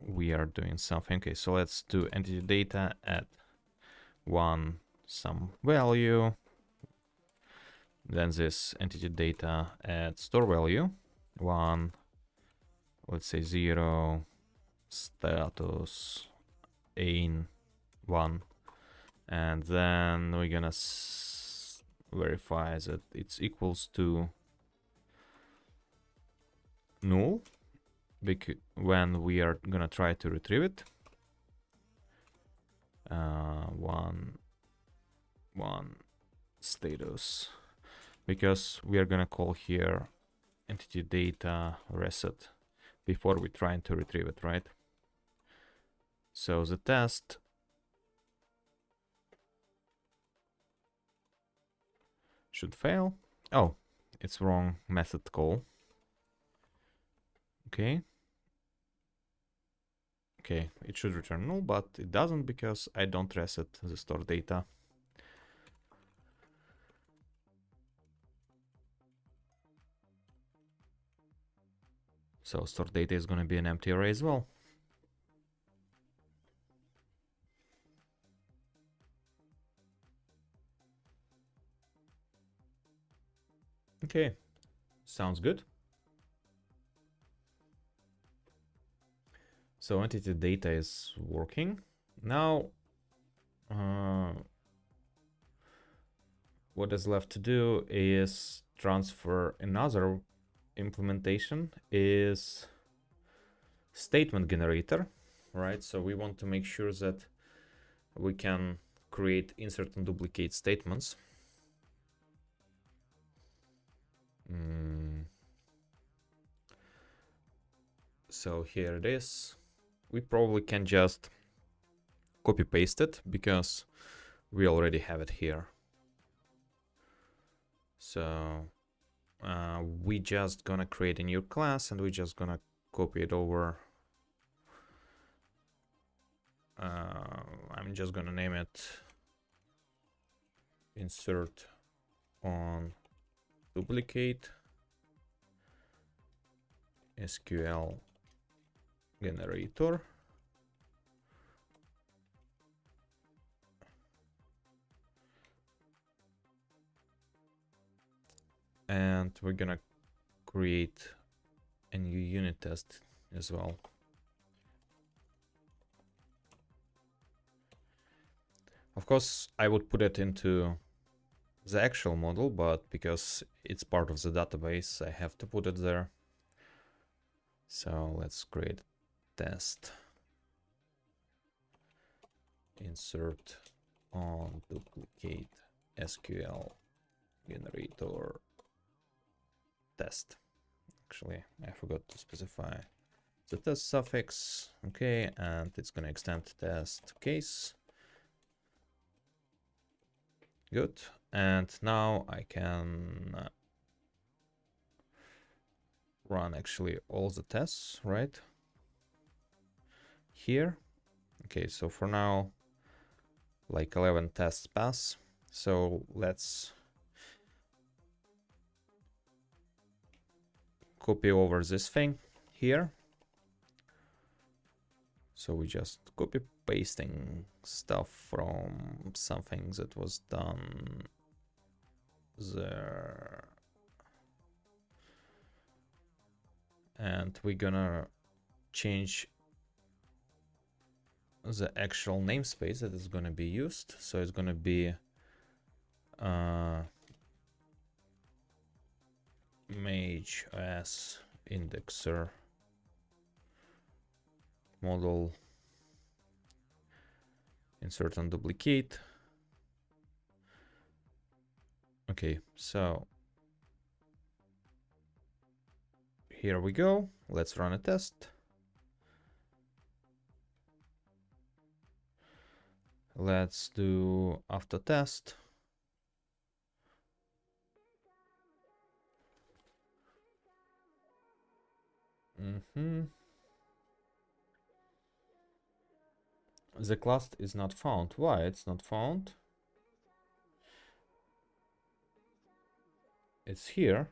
we are doing something. Okay, so let's do entity data at 1 some value. Then this entity data at store value 1, let's say 0, status in 1, and then we're gonna verify that it's equals to null when we are gonna try to retrieve it. 1 status, because we are gonna call here entity data reset before we trying to retrieve it, right? So the test should fail. Oh, it's wrong method call. Okay. Okay, it should return null, but it doesn't because I don't reset the store data. So store data is going to be an empty array as well. Okay, sounds good. So entity data is working. Now, what is left to do is transfer another implementation, is statement generator, right? So we want to make sure that we can create insert and duplicate statements. So here it is. We probably can just copy paste it because we already have it here. So we just gonna create a new class and we just gonna copy it over. I'm just gonna name it insert on duplicate SQL generator. And we're gonna create a new unit test as well. Of course, I would put it into the actual model, but because it's part of the database, I have to put it there. So let's create test insert on duplicate SQL generator test. Actually, I forgot to specify the test suffix. Okay, and it's gonna extend test case. Good. And now I can run actually all the tests right here. Okay, so for now, like 11 tests pass. So let's copy over this thing here. So we just copy pasting stuff from something that was done there. And we're gonna change the actual namespace that is gonna be used. So it's gonna be Mage-OS indexer model insert and duplicate. Okay, so here we go. Let's run a test. Let's do after test. The class is not found. Why it's not found? It's here.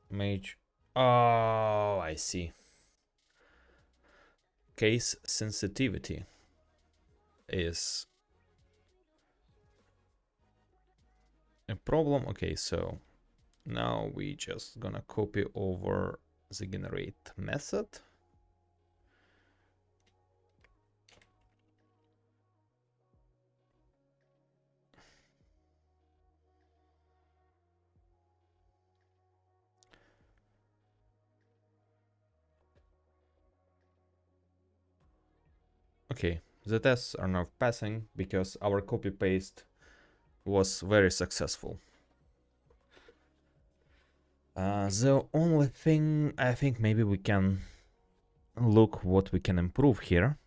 Mage. Oh, I see. Case sensitivity is a problem. Okay, so now we just gonna copy over the generate method. Okay, the tests are now passing because our copy paste was very successful. The only thing I think maybe we can look what we can improve here.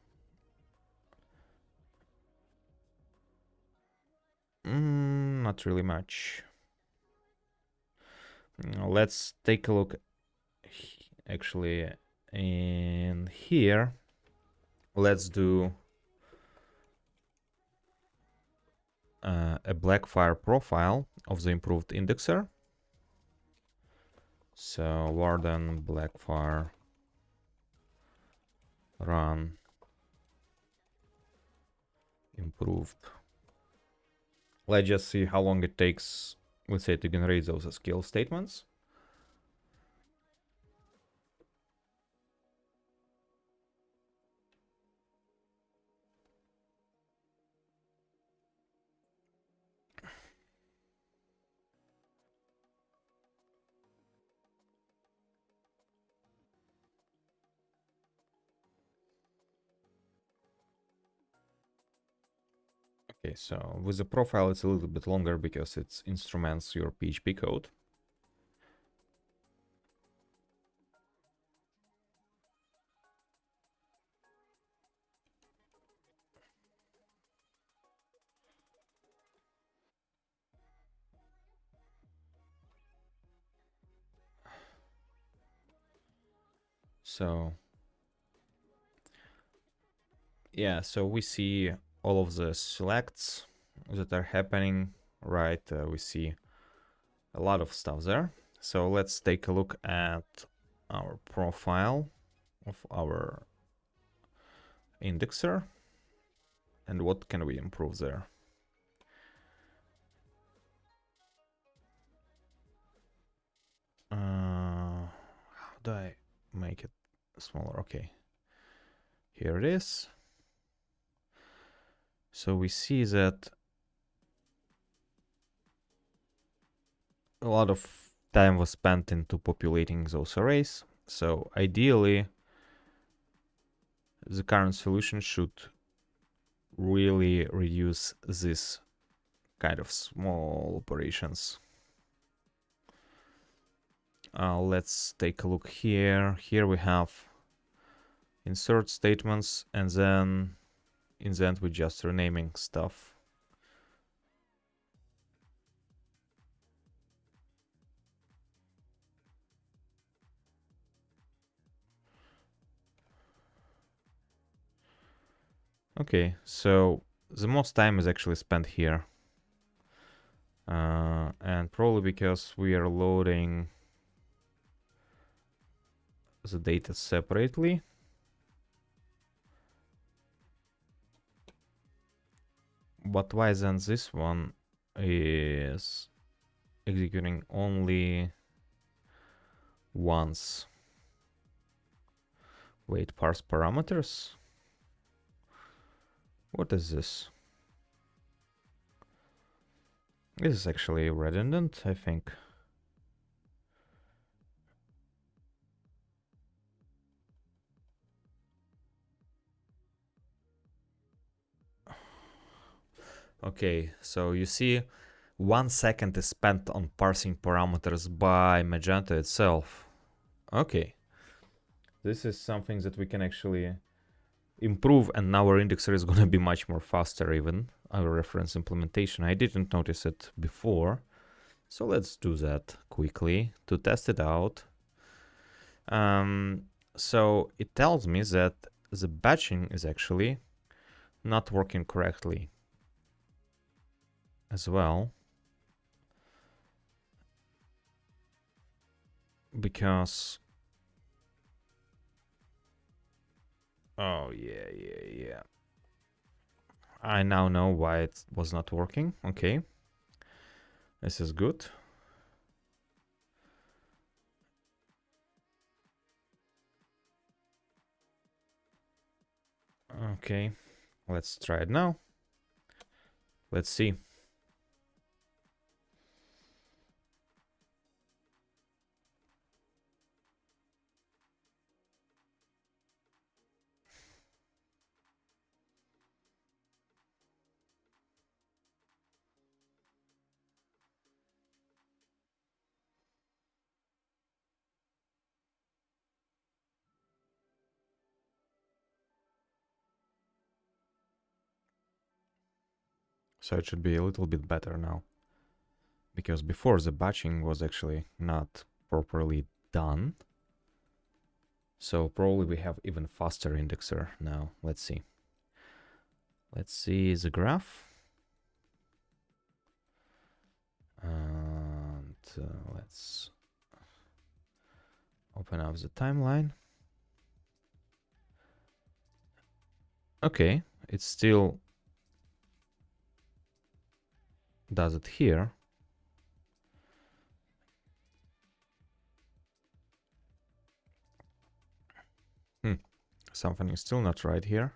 Not really much. Let's take a look actually in here. Let's do a Blackfire profile of the improved indexer. So Warden Blackfire run improved. Let's just see how long it takes, let's say, to generate those skill statements. Okay, so with the profile it's a little bit longer because it instruments your PHP code. So yeah, so we see all of the selects that are happening, right? We see a lot of stuff there. So let's take a look at our profile of our indexer and what can we improve there. How do I make it smaller? Okay, here it is. So we see that a lot of time was spent into populating those arrays. So ideally, the current solution should really reduce this kind of small operations. Let's take a look here. Here we have insert statements, and then in the end we're just renaming stuff. Okay, so the most time is actually spent here. And probably because we are loading the data separately. But why then this one is executing only once? Wait, parse parameters? What is this? This is actually redundant, I think. Okay, so you see 1 second is spent on parsing parameters by Magento itself. Okay. This is something that we can actually improve, and now our indexer is gonna be much more faster even, our reference implementation. I didn't notice it before. So let's do that quickly to test it out. So it tells me that the batching is actually not working correctly as well, because oh yeah, I now know why it was not working. Okay, this is good. Okay, let's try it now. Let's see. So it should be a little bit better now, because before the batching was actually not properly done. So probably we have even faster indexer now. Let's see. Let's see the graph. And let's open up the timeline. Okay, it still does it here. Something is still not right here.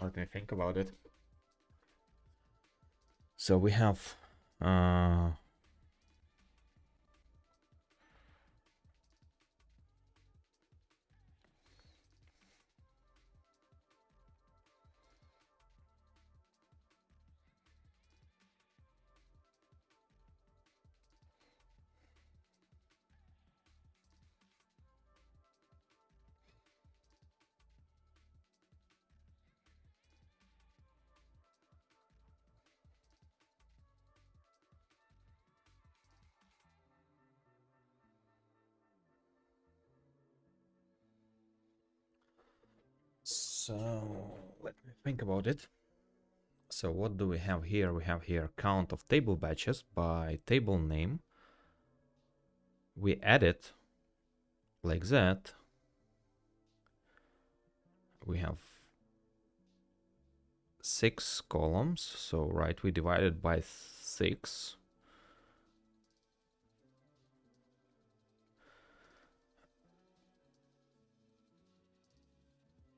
Let me think about it. So we have so let me think about it. So what do we have here? We have here count of table batches by table name. We add it like that. We have 6 columns. So right, we divide it by 6.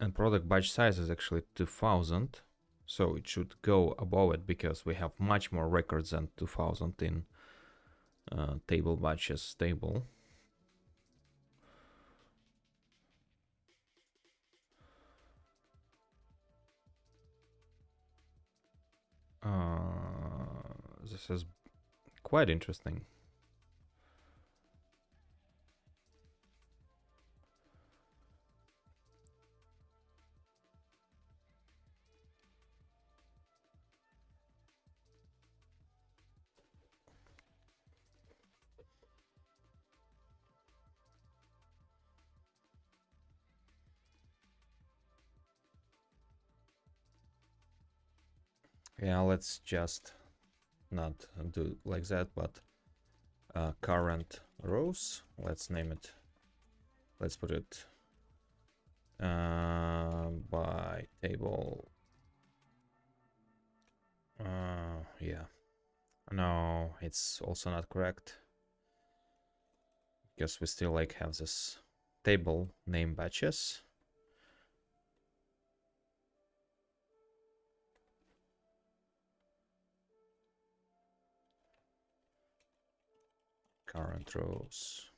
And product batch size is actually 2000. So it should go above it because we have much more records than 2000 in table batches table. This is quite interesting. Yeah, let's just not do like that, but current rows. Let's name it. Let's put it by table. Yeah. No, it's also not correct because we still like have this table name batches. Current rows.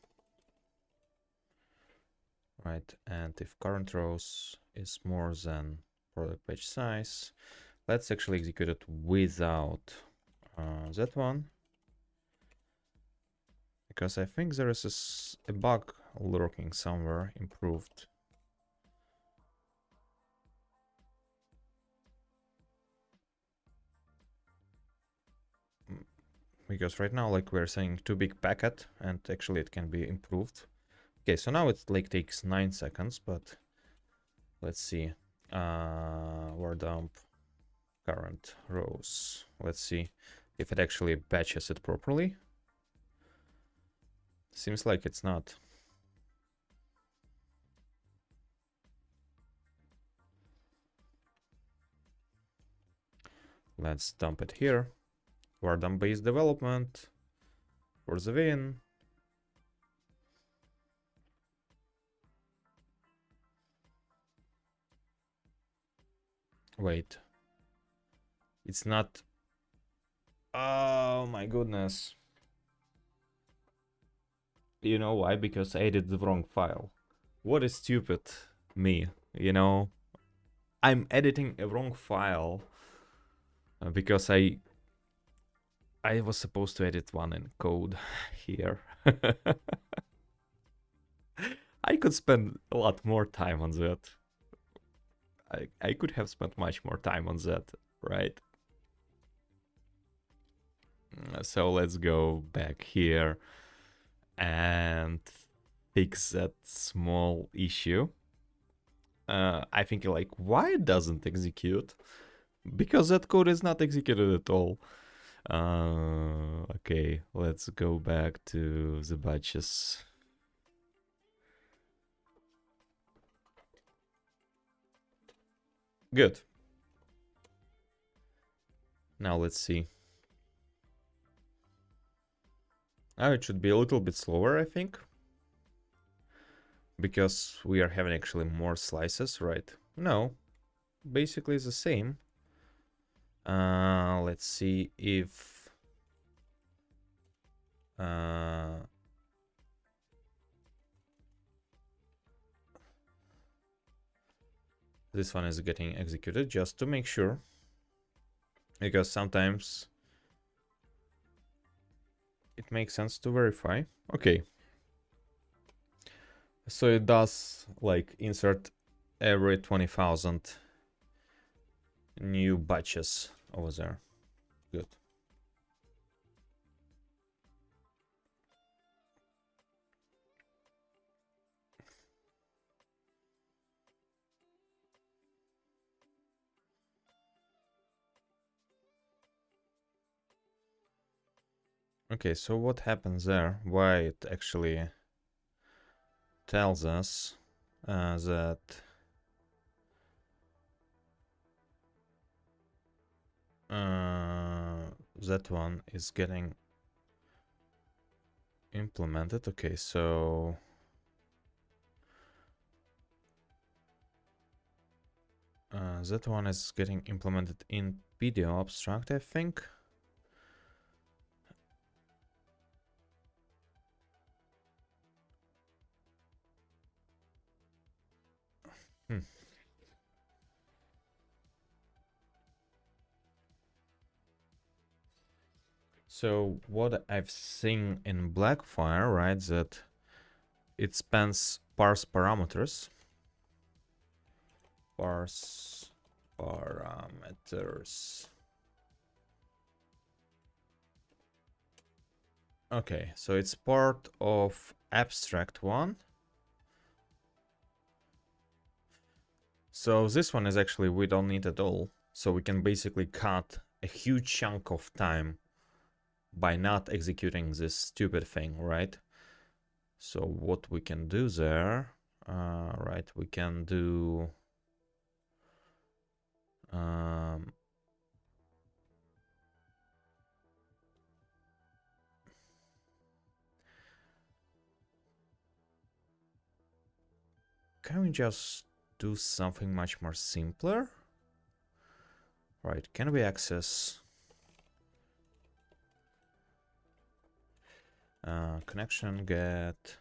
Right, and if current rows is more than product page size, let's actually execute it without that one, because I think there is a bug lurking somewhere. Improved. Because right now, like, we're saying too big packet, and actually it can be improved. Okay, so now it like takes 9 seconds, but let's see. Word dump current rows. Let's see if it actually batches it properly. Seems like it's not. Let's dump it here. Word dump based development for the win. Wait. It's not. Oh my goodness. You know why? Because I edited the wrong file. What a stupid me, you know? I'm editing a wrong file because I was supposed to edit one in code here. I could spend a lot more time on that. I could have spent much more time on that, right? So let's go back here and fix that small issue. I think like why it doesn't execute? Because that code is not executed at all. Okay, let's go back to the batches. Good. Now let's see. Now it should be a little bit slower, I think. Because we are having actually more slices, right? No, basically it's the same. Let's see if this one is getting executed, just to make sure, because sometimes it makes sense to verify. Okay, so it does like insert every 20,000 new batches over there. Good. Okay, so what happens there? Why it actually tells us that that one is getting implemented. Okay, so that one is getting implemented in video abstract, I think. So what I've seen in Blackfire, right, that it spans parse parameters. Parse parameters. Okay, so it's part of abstract one. So this one is actually we don't need at all. So we can basically cut a huge chunk of time by not executing this stupid thing, right? So what we can do there, right, we can do can we just do something much more simpler? Right, can we access connection get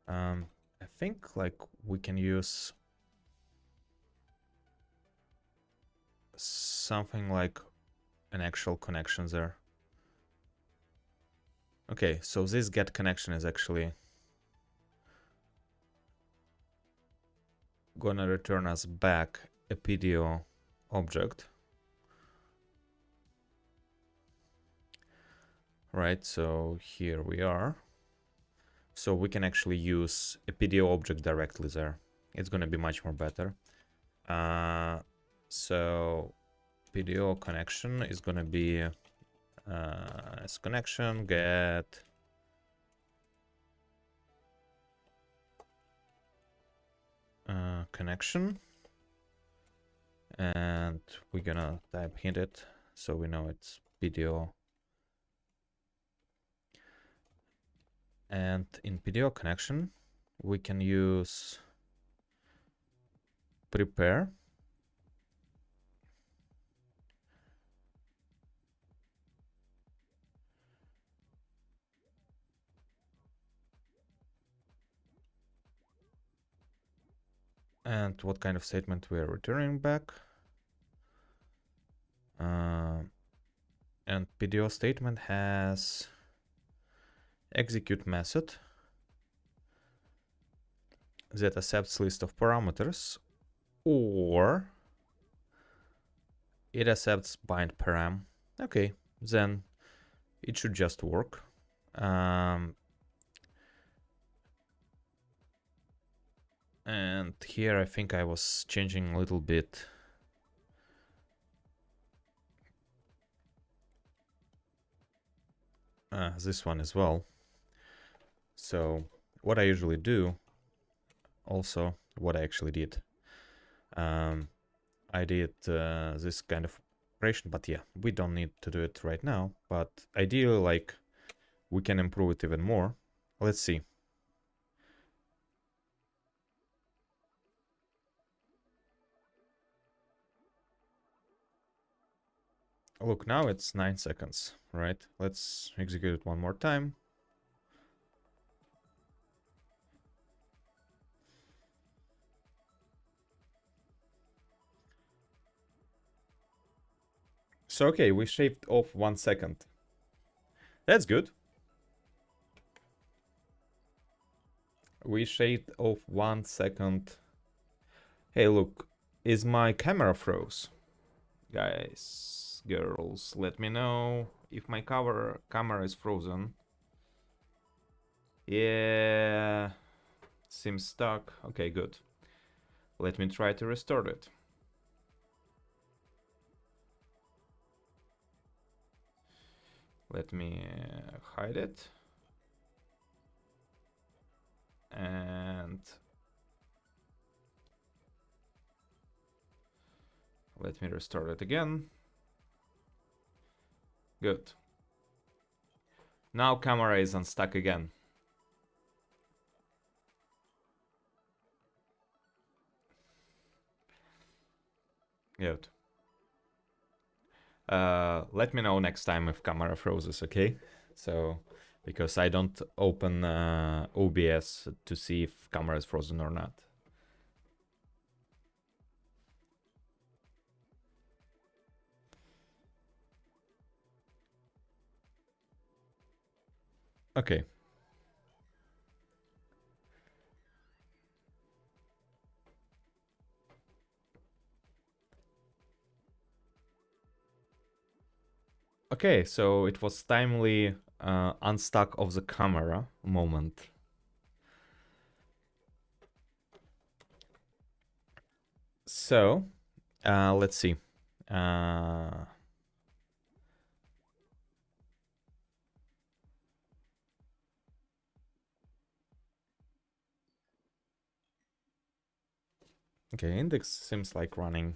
I think like we can use something like an actual connection there. Okay, so this get connection is actually gonna return us back a PDO object. Right, so here we are. So we can actually use a PDO object directly there. It's gonna be much more better. So PDO connection is gonna be as connection get connection, and we're gonna type hint it so we know it's PDO. And in PDO connection, we can use prepare. And what kind of statement we are returning back. And PDO statement has execute method that accepts list of parameters, or it accepts bind param. Okay, then it should just work. And here I think I was changing a little bit this one as well. So what I usually do, also what I actually did, I did this kind of operation, but yeah, we don't need to do it right now. But ideally, like, we can improve it even more. Let's see. Look, now it's 9 seconds, right? Let's execute it one more time. So, okay, we shaved off 1 second. That's good. We shaved off 1 second. Hey, look, is my camera froze? Guys, girls, let me know if my camera is frozen. Yeah, seems stuck. Okay, good. Let me try to restore it. Let me hide it. And let me restore it again. Good. Now camera is unstuck again. Good. Let me know next time if camera freezes, okay? So, because I don't open OBS to see if camera is frozen or not. Okay. Okay, so it was timely unstuck of the camera moment. So let's see. Uh, okay, index seems like running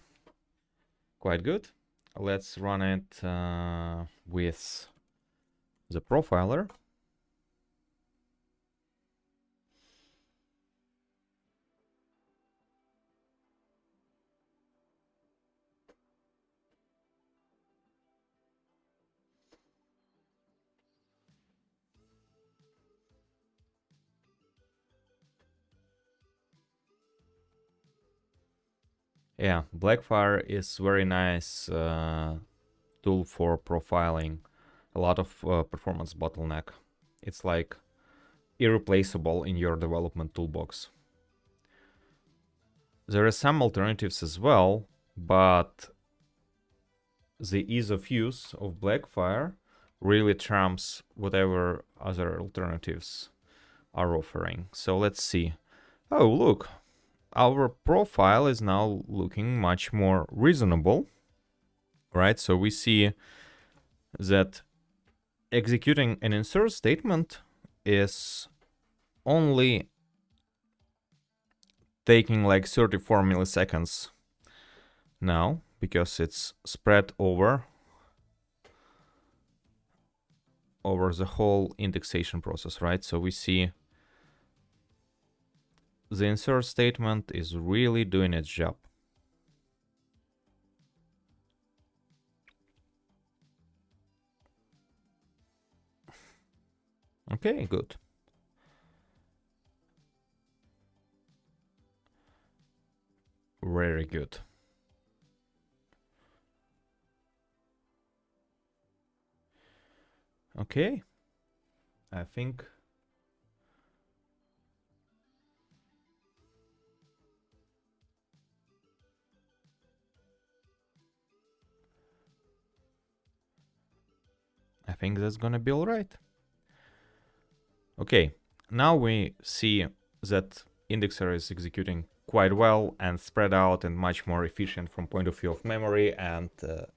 quite good. Let's run it with the profiler. Yeah, Blackfire is very nice tool for profiling a lot of performance bottleneck. It's like irreplaceable in your development toolbox. There are some alternatives as well, but the ease of use of Blackfire really trumps whatever other alternatives are offering. So let's see. Oh, look, our profile is now looking much more reasonable, right? So we see that executing an insert statement is only taking like 34 milliseconds now because it's spread over the whole indexation process, right? So we see the insert statement is really doing its job. Okay, good. Very good. Okay. I think that's gonna be all right. Okay, now we see that indexer is executing quite well and spread out and much more efficient from point of view of memory and the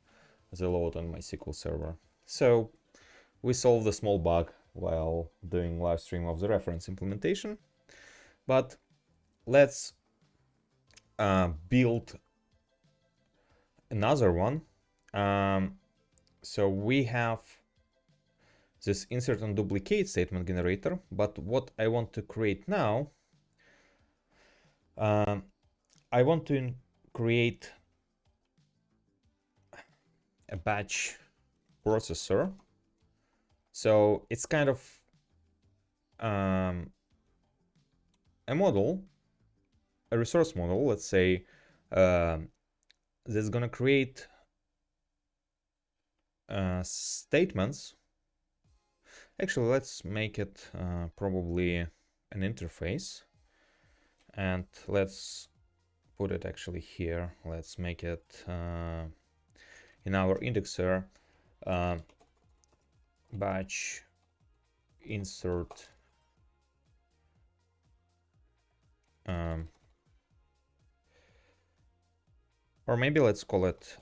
load on my SQL server. So we solved a small bug while doing live stream of the reference implementation, but let's build another one. So we have this insert and duplicate statement generator, but what I want to create now, I want to create a batch processor. So it's kind of a model, a resource model, let's say, that's gonna create statements. Actually, let's make it probably an interface, and let's put it actually here. Let's make it in our indexer batch insert or maybe let's call it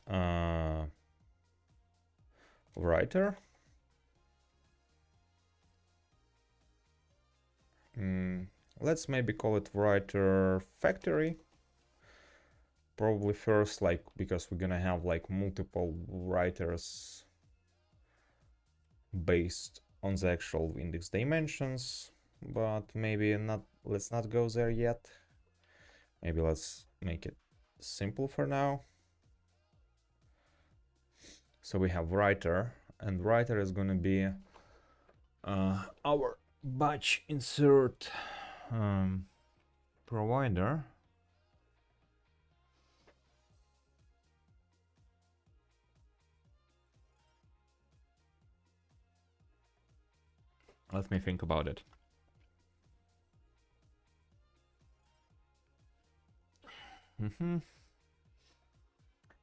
writer. Let's maybe call it writer factory. Probably first, like, because we're gonna have like multiple writers based on the actual index dimensions, but maybe not. Let's not go there yet. Maybe let's make it simple for now. So we have writer, and writer is gonna be our batch insert provider. Let me think about it.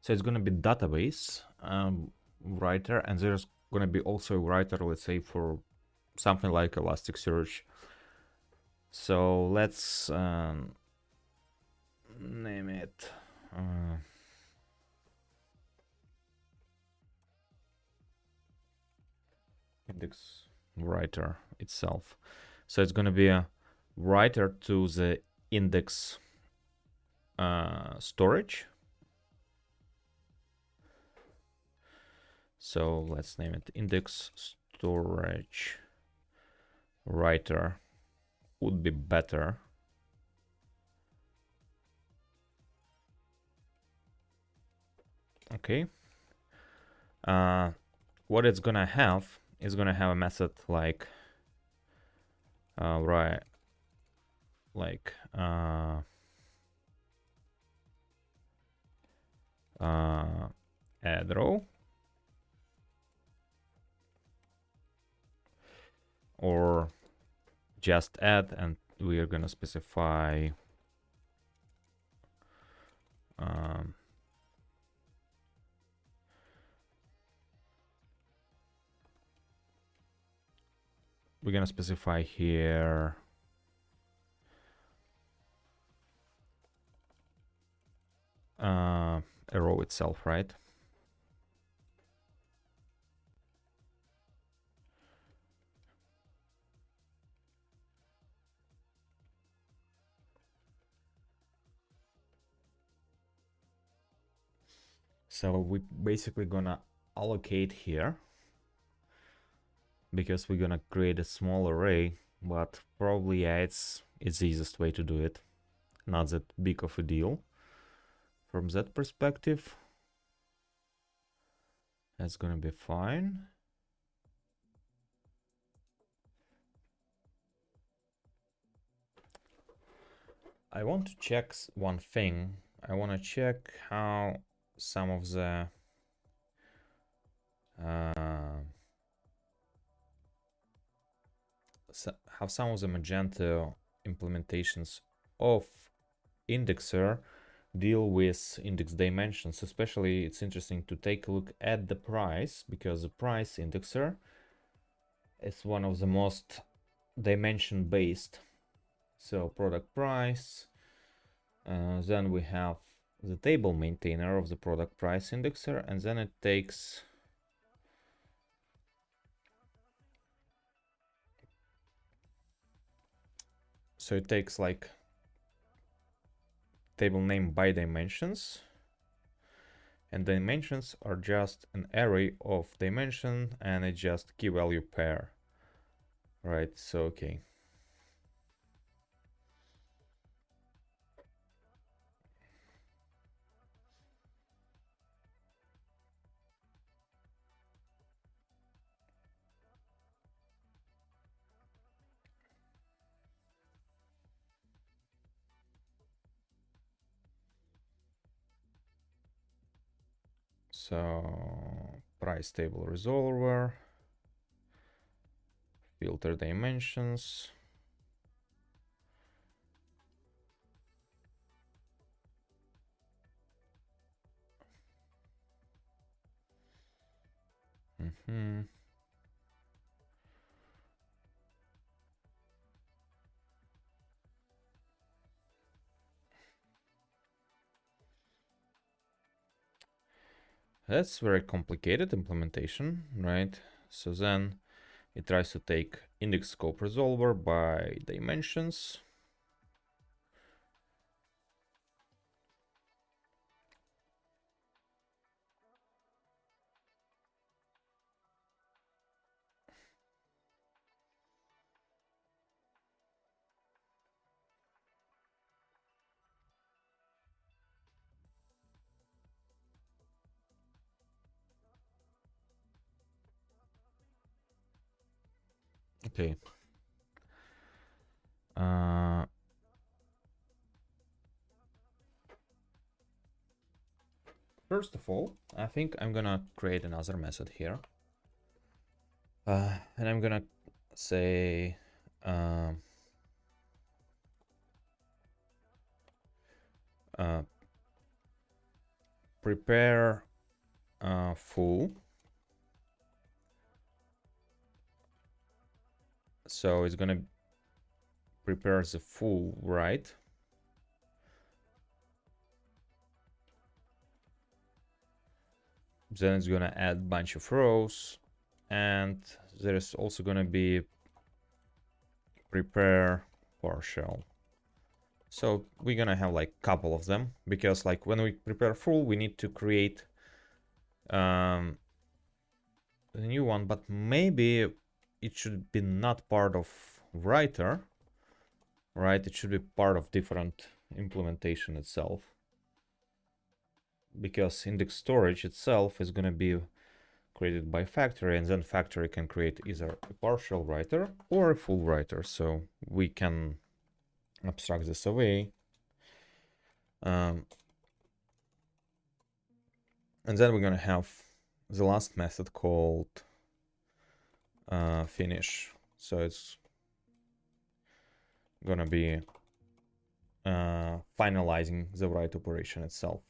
So it's gonna be database writer, and there's gonna be also a writer, let's say, for something like Elasticsearch. So let's name it index writer itself. So it's going to be a writer to the index storage. So let's name it index storage writer would be better. Okay. What it's gonna have is gonna have a method like right, like add row, or just add, and we are gonna specify we're gonna specify here a row itself, right? So we basically gonna allocate here, because we're gonna create a small array, but probably, yeah, it's the easiest way to do it. Not that big of a deal from that perspective. That's gonna be fine. I want to check one thing. I want to check how some of the Magento implementations of indexer deal with index dimensions. Especially, it's interesting to take a look at the price, because the price indexer is one of the most dimension based. So product price, then we have the table maintainer of the product price indexer, and then it takes like table name by dimensions, and dimensions are just an array of dimension, and it's just key value pair, right? So okay, so price table resolver, filter dimensions, That's very complicated implementation, right? So then it tries to take index scope resolver by dimensions. Okay. First of all, I think I'm gonna create another method here. And I'm gonna say prepare full. So it's gonna prepare the full, right? Then it's gonna add a bunch of rows, and there's also gonna be prepare partial. So we're gonna have like a couple of them, because like when we prepare full, we need to create a new one, but maybe it should be not part of writer, right? It should be part of different implementation itself, because index storage itself is gonna be created by factory, and then factory can create either a partial writer or a full writer. So we can abstract this away. And then we're gonna have the last method called finish. So it's gonna be finalizing the write operation itself.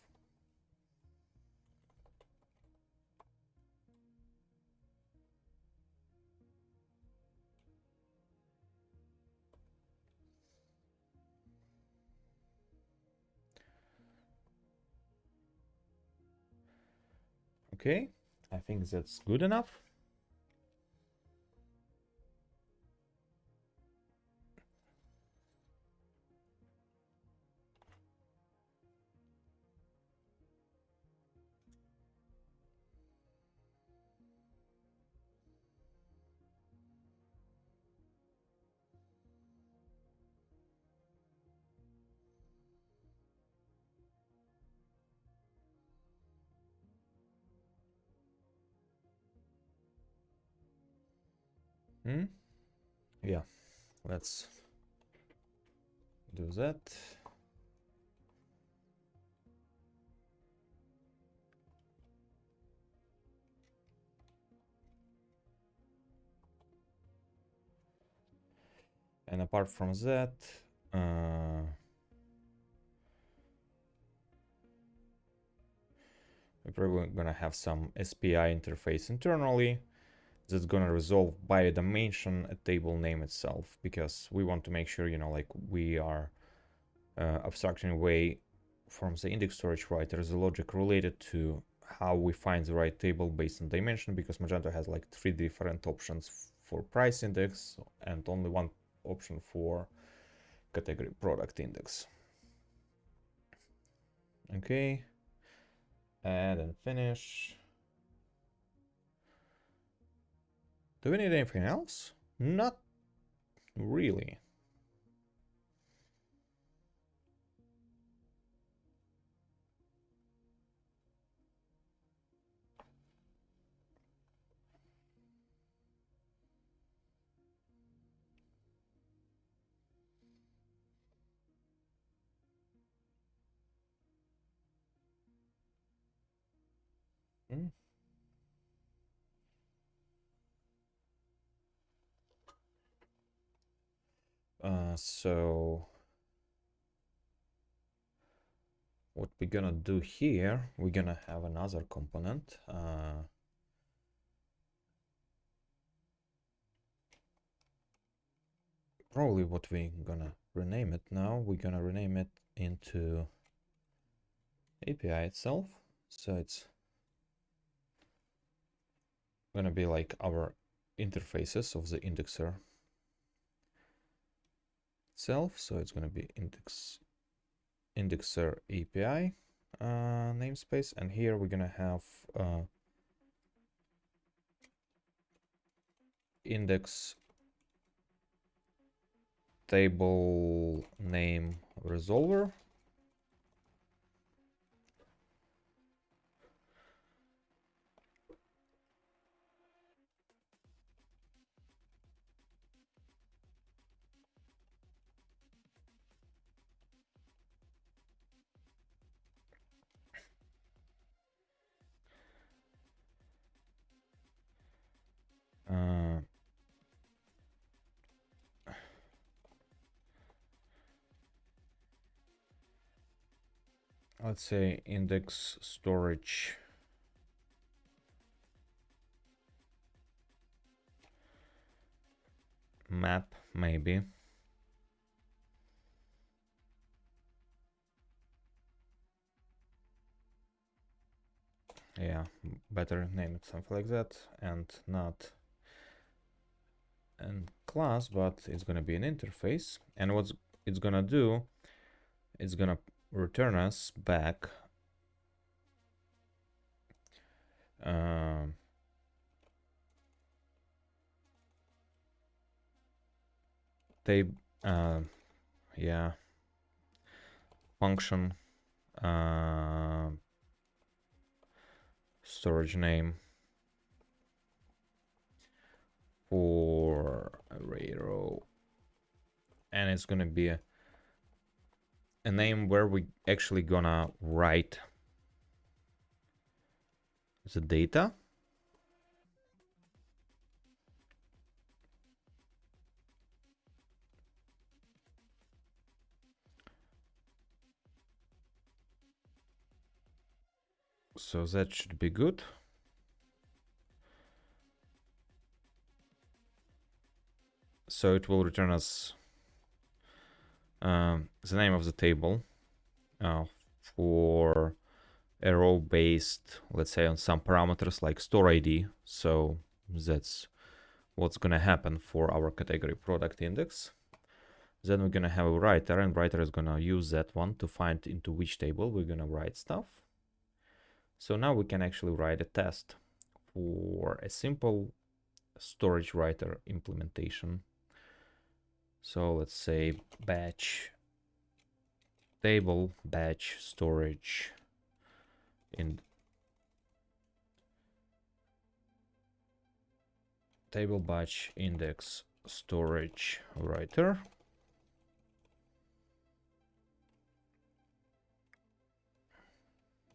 Okay, I think that's good enough. Yeah, let's do that. And apart from that, we're probably gonna have some SPI interface internally that's gonna resolve by a dimension a table name itself, because we want to make sure, you know, like we are abstracting away from the index storage writer the logic related to how we find the right table based on dimension, because Magento has like 3 different options for price index and only one option for category product index. Okay, add and finish. Do we need anything else? Not really. Mm. So what we're gonna do here, we're gonna have another component. Probably what we're gonna rename it now, we're gonna rename it into API itself. So it's gonna be like our interfaces of the indexer itself. So it's gonna be indexer API namespace, and here we're gonna have index table name resolver. Let's say index storage map, maybe. yeah, better name it something like that, and not an class, but it's gonna be an interface. And what's it's gonna do, it's gonna return us back um, table, yeah, function, storage name for array row, and it's gonna be a name where we actually gonna write the data. So that should be good. So it will return us the name of the table for a row based, let's say, on some parameters like store ID. So that's what's gonna happen for our category product index. Then we're gonna have a writer, and writer is gonna use that one to find into which table we're gonna write stuff. So now we can actually write a test for a simple storage writer implementation. So let's say batch table batch storage in table batch index storage writer.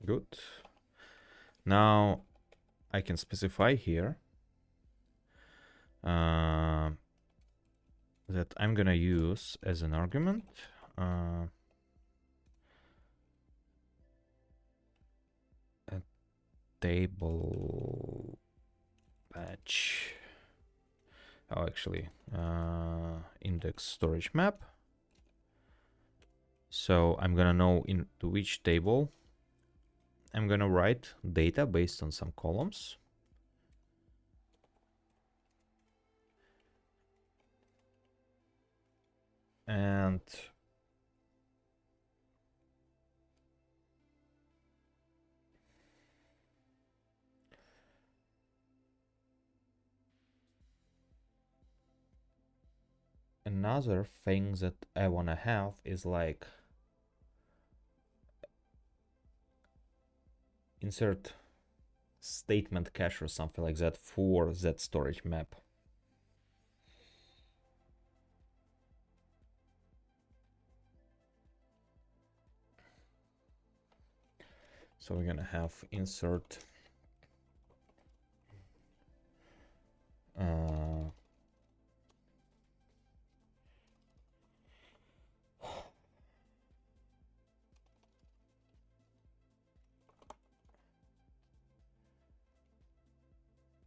Good. Now I can specify here that I'm gonna use as an argument a table batch, index storage map. So I'm gonna know into which table I'm gonna write data based on some columns. And another thing that I wanna have is like insert statement cache or something like that for that storage map. So we're gonna have insert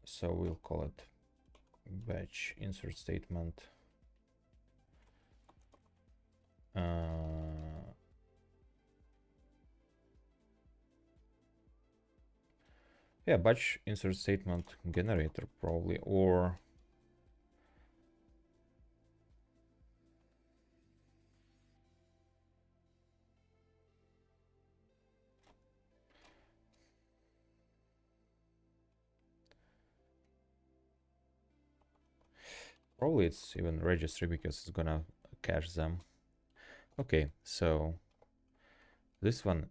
so we'll call it batch insert statement yeah, batch insert statement generator probably, or probably it's even registry because it's gonna cache them. Okay, so this one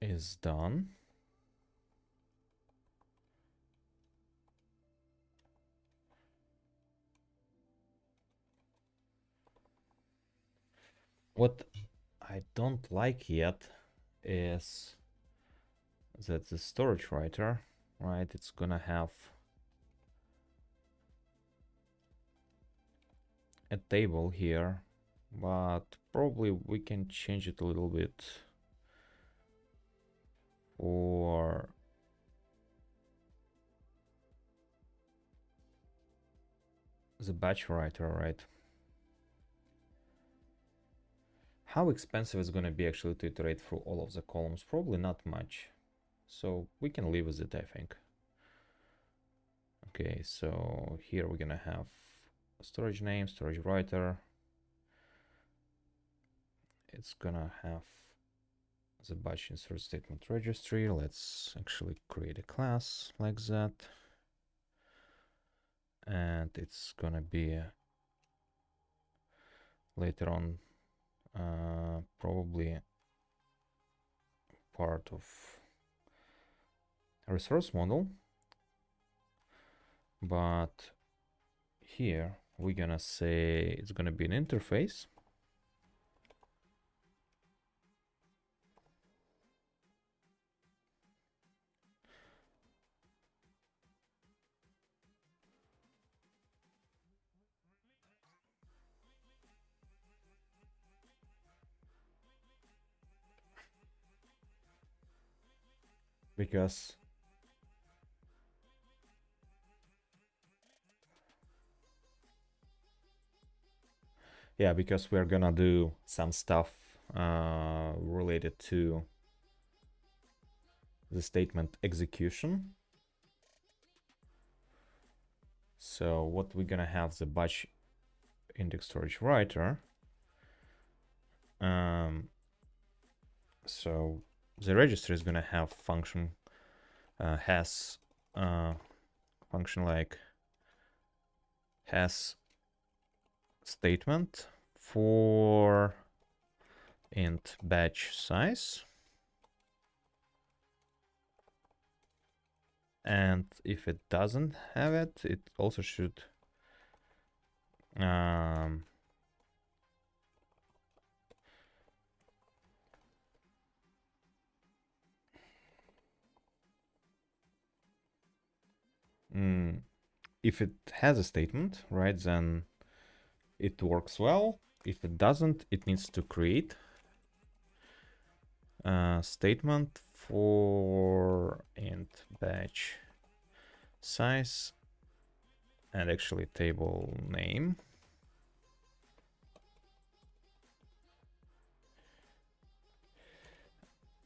is done. What I don't like yet is that the storage writer, right, it's gonna have a table here, but probably we can change it a little bit for the batch writer, right? How expensive is going to be actually to iterate through all of the columns? Probably not much. So we can live with it, I think. Okay, so here we're gonna have storage name, storage writer. It's gonna have the batch insert statement registry. Let's actually create a class like that. And it's gonna be later on probably part of a resource model. But here we're gonna say it's gonna be an interface. Because because we're gonna do some stuff related to the statement execution. So what we're gonna have the batch index storage writer. So the register is gonna have function has function like has statement for int batch size, and if it doesn't have it, it also should if it has a statement, right, then it works well. If it doesn't, it needs to create a statement for int batch size and actually table name.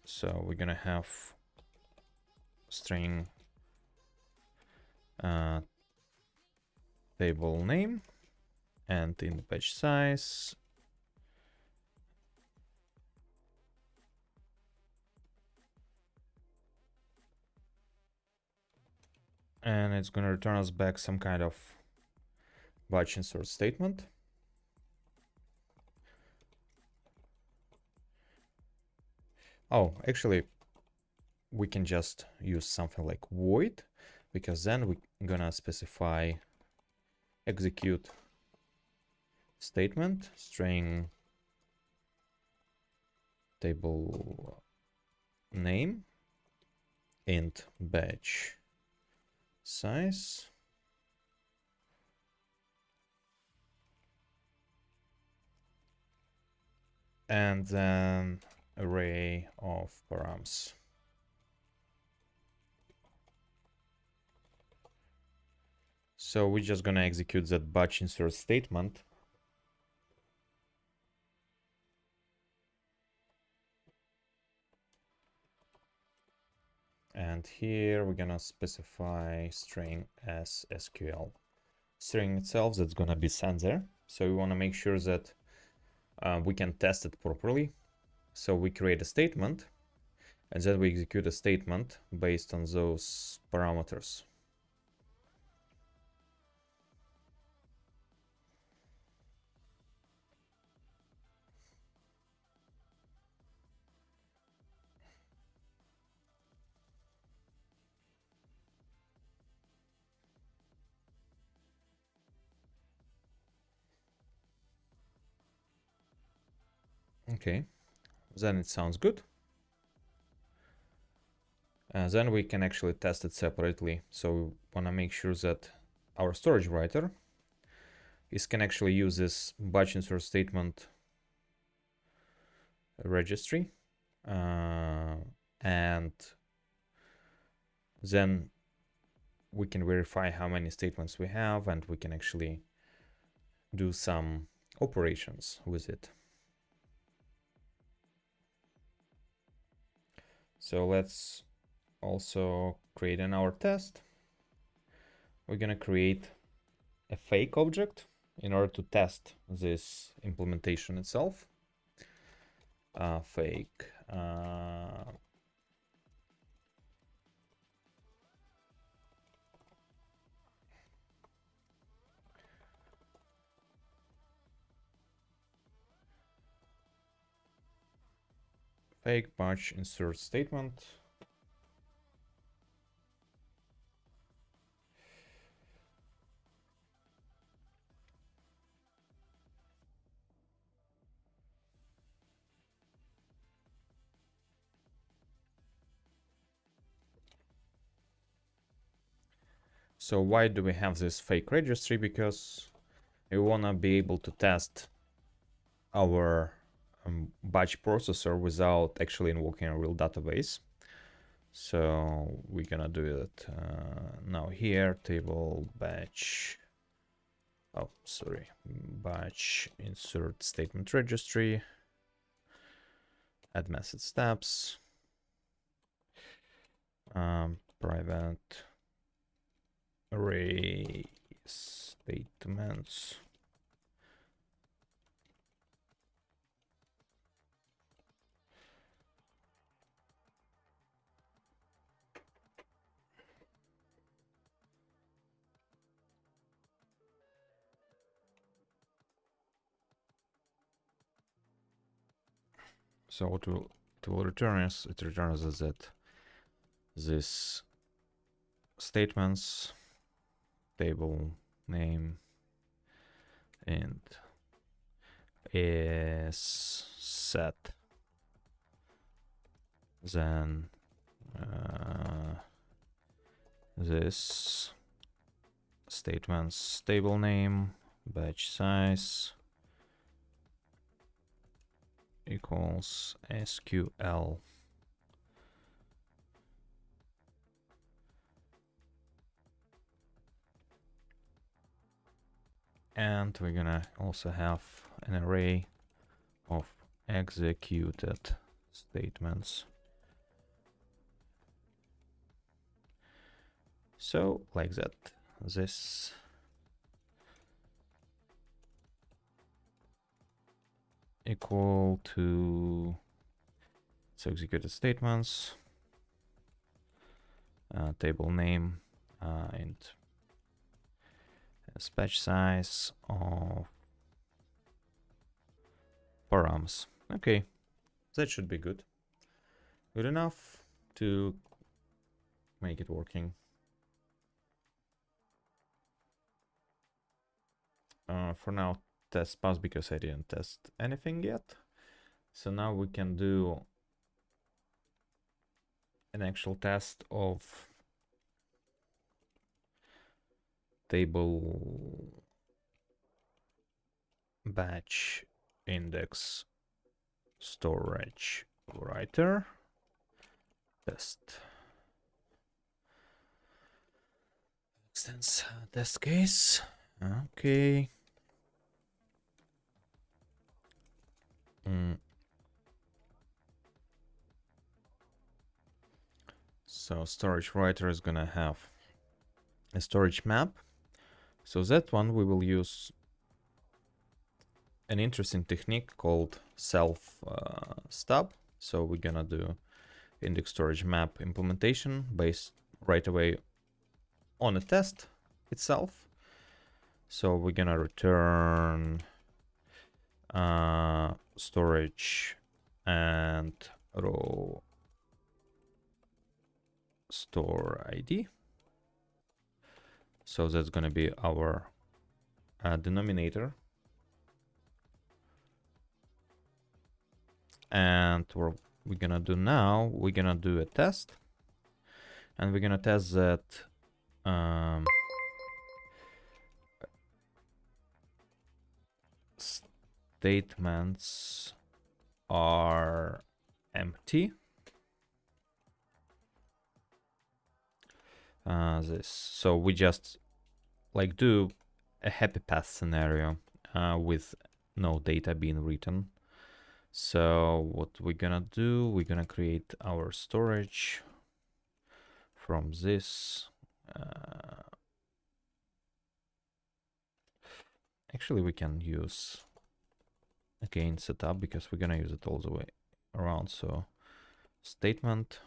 So we're gonna have string table name and in the batch size. And it's gonna return us back some kind of batch insert statement. Oh, actually, we can just use something like void, because then we're gonna specify execute statement string table name int batch size and then array of params. So we're just gonna execute that batch insert statement. And here we're gonna specify string as SQL. String itself, that's gonna be sent there. So we wanna make sure that we can test it properly. So we create a statement and then we execute a statement based on those parameters. Okay, then it sounds good. Then we can actually test it separately. So we want to make sure that our storage writer can actually use this batch insert statement registry. And then we can verify how many statements we have, and we can actually do some operations with it. So let's also create in our test. We're gonna create a fake object in order to test this implementation itself. Fake fake match insert statement. So why do we have this fake registry? Because we want to be able to test our batch processor without actually invoking a real database. So we're gonna do it now here, table batch. Oh, sorry, batch insert statement registry, add method steps, private array statements. So what will return is, it returns is that this statements table name and is set, then this statements table name batch size equals SQL. And we're gonna also have an array of executed statements. So like that, this equal to executed statements, table name, and batch size of params. Okay, that should be good. Good enough to make it working. For now, test pass because I didn't test anything yet. So now we can do an actual test of table batch index storage writer test. Extends test case. Okay. So storage writer is gonna have a storage map. So that one we will use an interesting technique called self stub. So we're gonna do index storage map implementation based right away on a test itself. So we're gonna return storage and row store ID. So that's gonna be our denominator. And what we're gonna do now, we're gonna do a test, and we're gonna test that statements are empty. So we just like do a happy path scenario with no data being written. So what we're gonna do, we're gonna create our storage from this. Actually, we can use again setup because we're gonna use it all the way around. So statement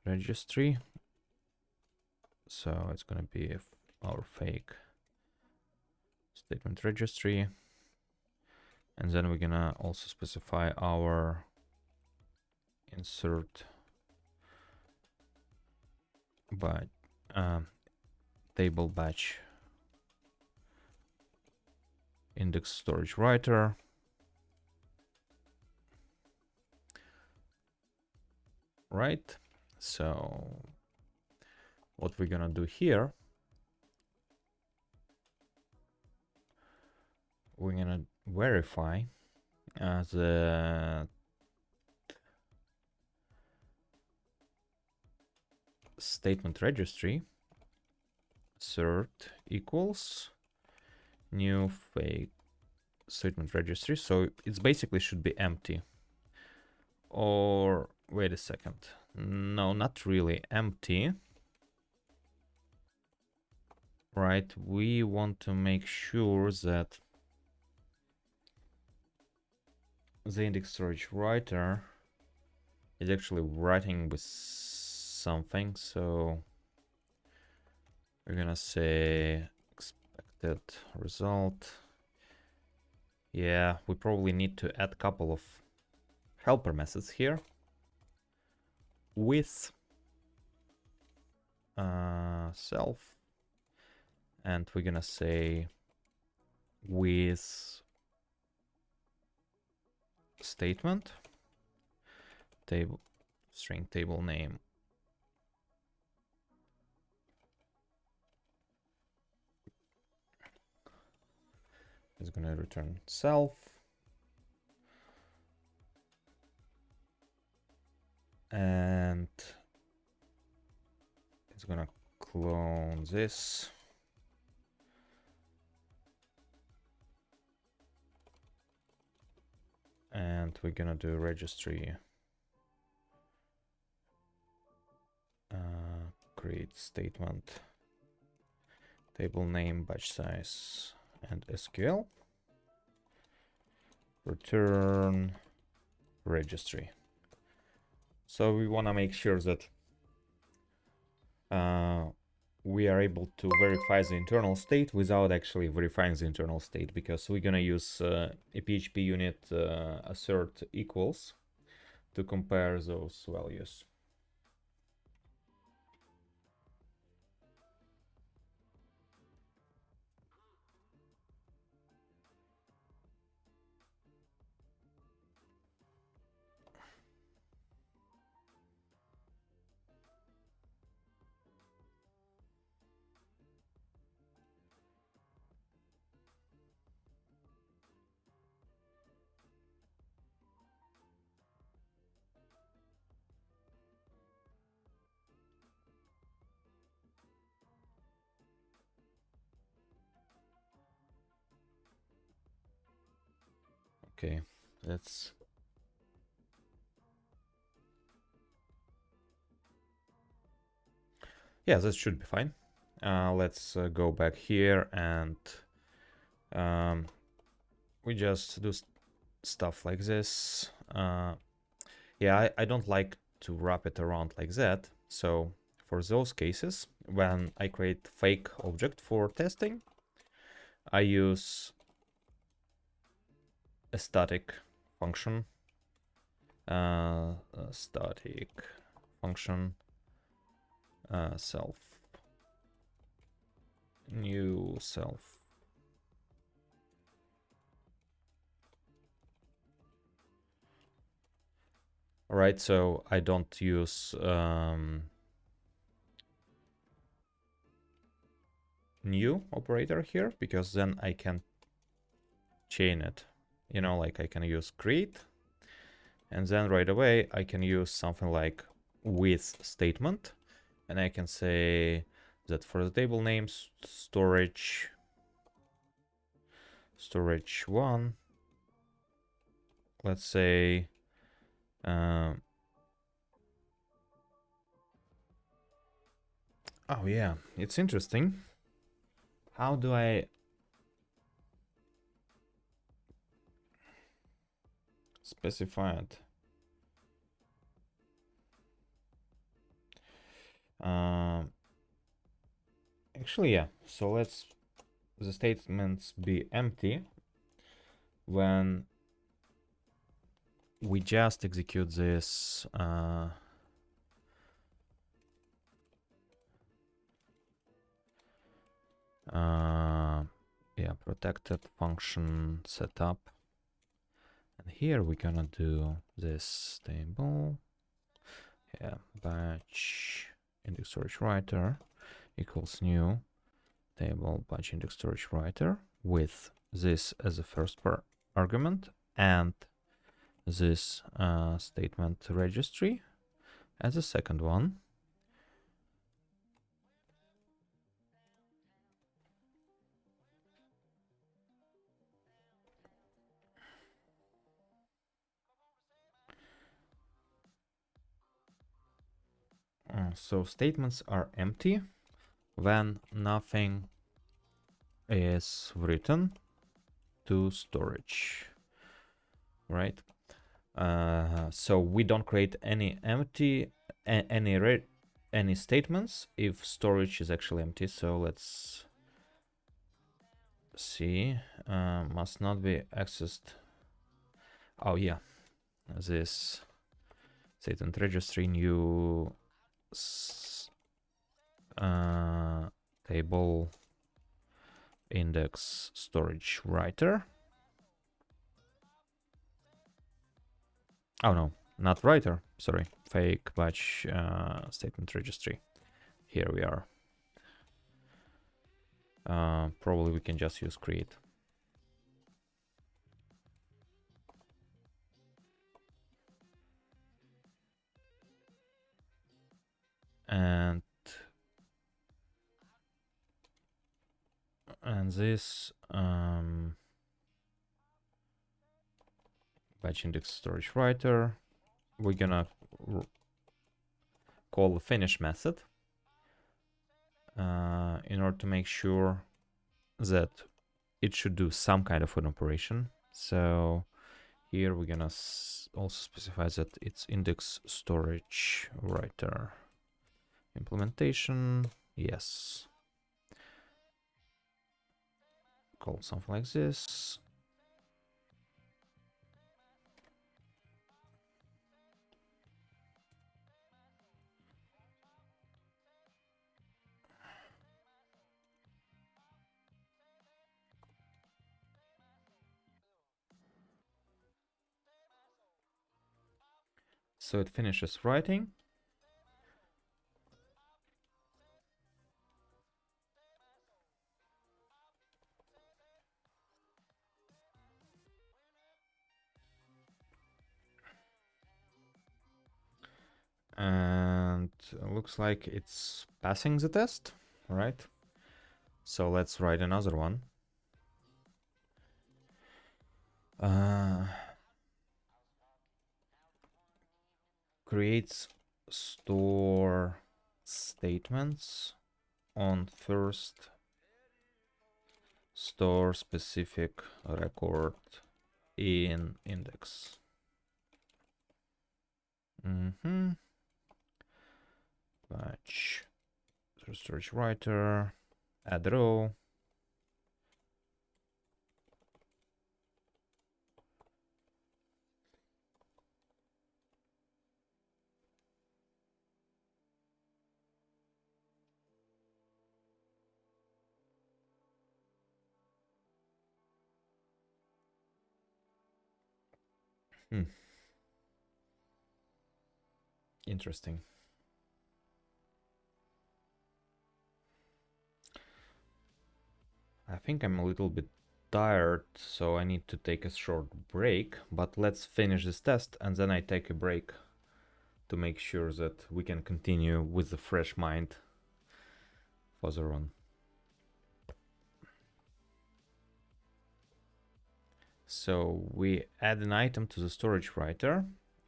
registry. So it's gonna be our fake statement registry, and then we're gonna also specify our insert by table batch index storage writer. Right. So what we're gonna do here, we're gonna verify the statement registry cert equals new fake statement registry. So it's basically should be empty. Or wait a second. No, not really empty. Right, we want to make sure that the index storage writer is actually writing with something. So we're gonna say expected result. Yeah, we probably need to add a couple of helper methods here with self, and we're gonna say with statement table string table name is gonna return self, and it's gonna clone this. And we're gonna do registry create statement table name batch size and SQL return registry. So we want to make sure that we are able to verify the internal state without actually verifying the internal state, because we're gonna use a PHP unit assert equals to compare those values. Okay, that's yeah, that should be fine. Let's go back here and we just do stuff like this. Yeah, I don't like to wrap it around like that. So for those cases, when I create fake object for testing, I use a static function, static function self, new self. All right, so I don't use new operator here, because then I can chain it. You know, like I can use create, and then right away I can use something like with statement, and I can say that for the table names storage 1 let's say oh yeah, it's interesting. How do I specify it? Actually, yeah. So let's the statements be empty when we just execute this yeah, protected function setup. And here we're gonna do this table. Yeah, batch index storage writer equals new table batch index storage writer with this as a first argument and this statement registry as a second one. So statements are empty when nothing is written to storage, right? So we don't create any empty any statements if storage is actually empty. So let's see. Must not be accessed. Oh yeah, this statement registry new table index storage writer. Oh no, not writer. Sorry, fake batch statement registry. Here we are. Probably we can just use create. And this batch index storage writer, we're gonna call the finish method in order to make sure that it should do some kind of an operation. So here we're gonna also specify that it's index storage writer implementation. Yes. Call something like this. So it finishes writing. And looks like it's passing the test, right? So let's write another one. Creates store statements on first store specific record in index. Batch storage writer, add row. Interesting. I think I'm a little bit tired, so I need to take a short break, but let's finish this test and then I take a break to make sure that we can continue with a fresh mind further on. So we add an item to the storage writer,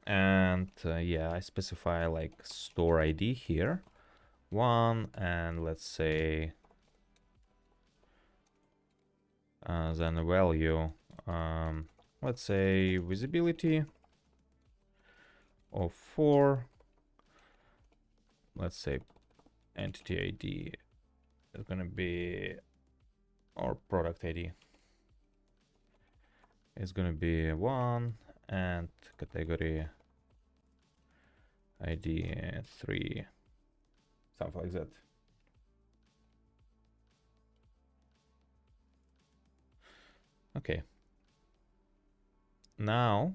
and yeah, I specify like store ID here, 1, and let's say then a value, let's say visibility of 4, let's say entity ID is gonna be, or product ID is gonna be 1, and category ID 3, something like that. Okay. Now,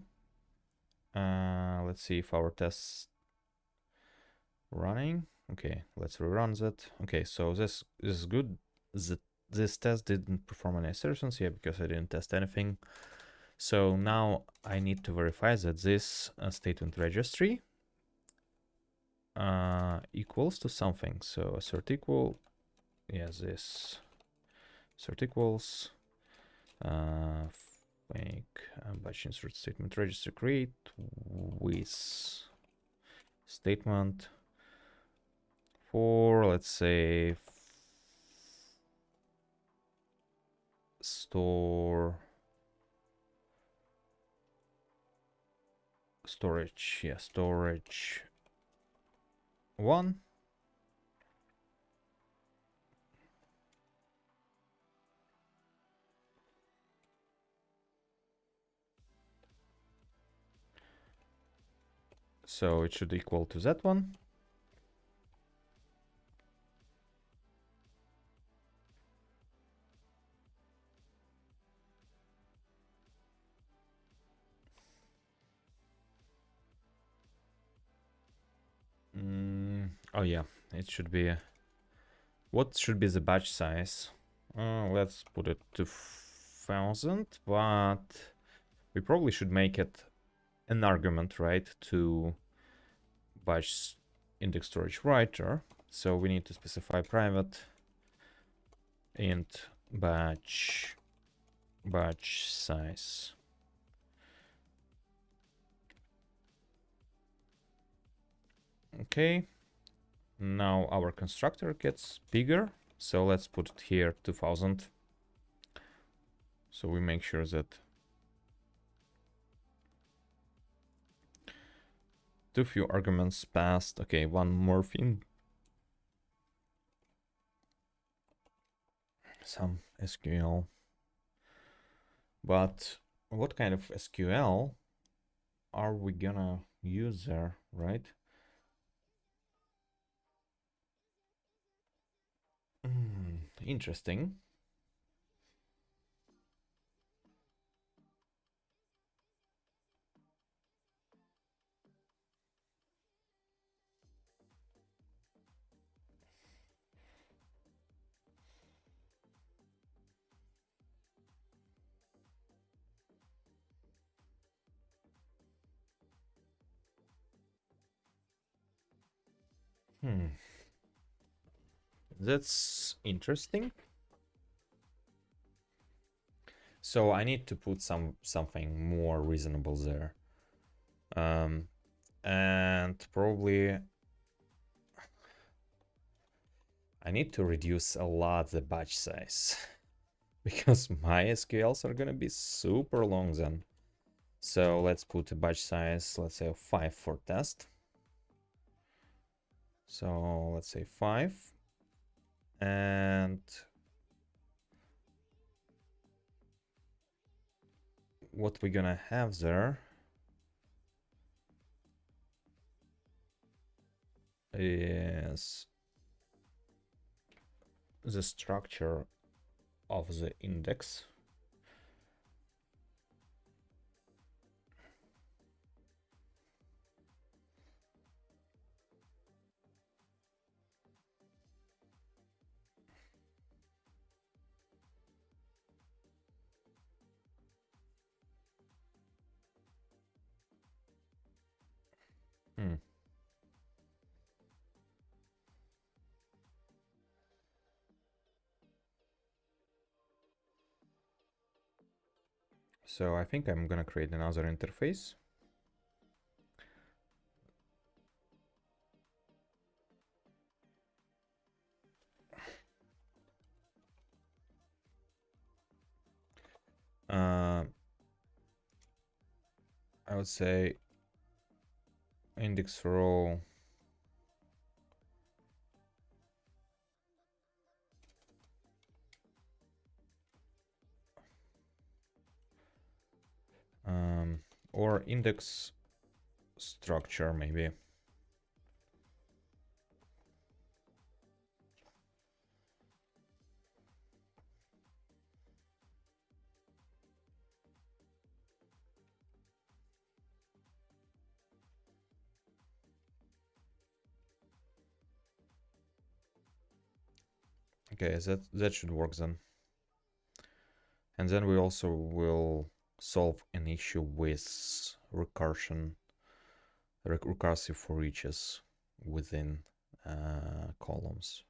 let's see if our test's running. Okay, let's rerun that. Okay, so this is good. This test didn't perform any assertions here because I didn't test anything. So now I need to verify that this statement registry equals to something. So assert equal, yes, this assert equals make batch insert statement registry create with statement for, let's say, storage, yeah, storage 1. So it should equal to that one. Oh yeah, it should be, what should be the batch size? Let's put it to 1000, but we probably should make it an argument, right, to batch index storage writer. So we need to specify private int batch size. Okay, now our constructor gets bigger, so let's put it here 2000. So we make sure that too few arguments passed. Okay, one more thing. Some SQL. But what kind of SQL are we gonna use there, right? Interesting. That's interesting. So I need to put something more reasonable there. And probably I need to reduce a lot the batch size because my SQLs are gonna be super long then. So let's put a batch size, let's say 5 for test. So let's say 5. And what we're gonna have there is the structure of the index. So I think I'm gonna create another interface. I would say index row or index structure maybe. Okay, that should work then. And then we also will solve an issue with recursion, recursive for eaches within columns.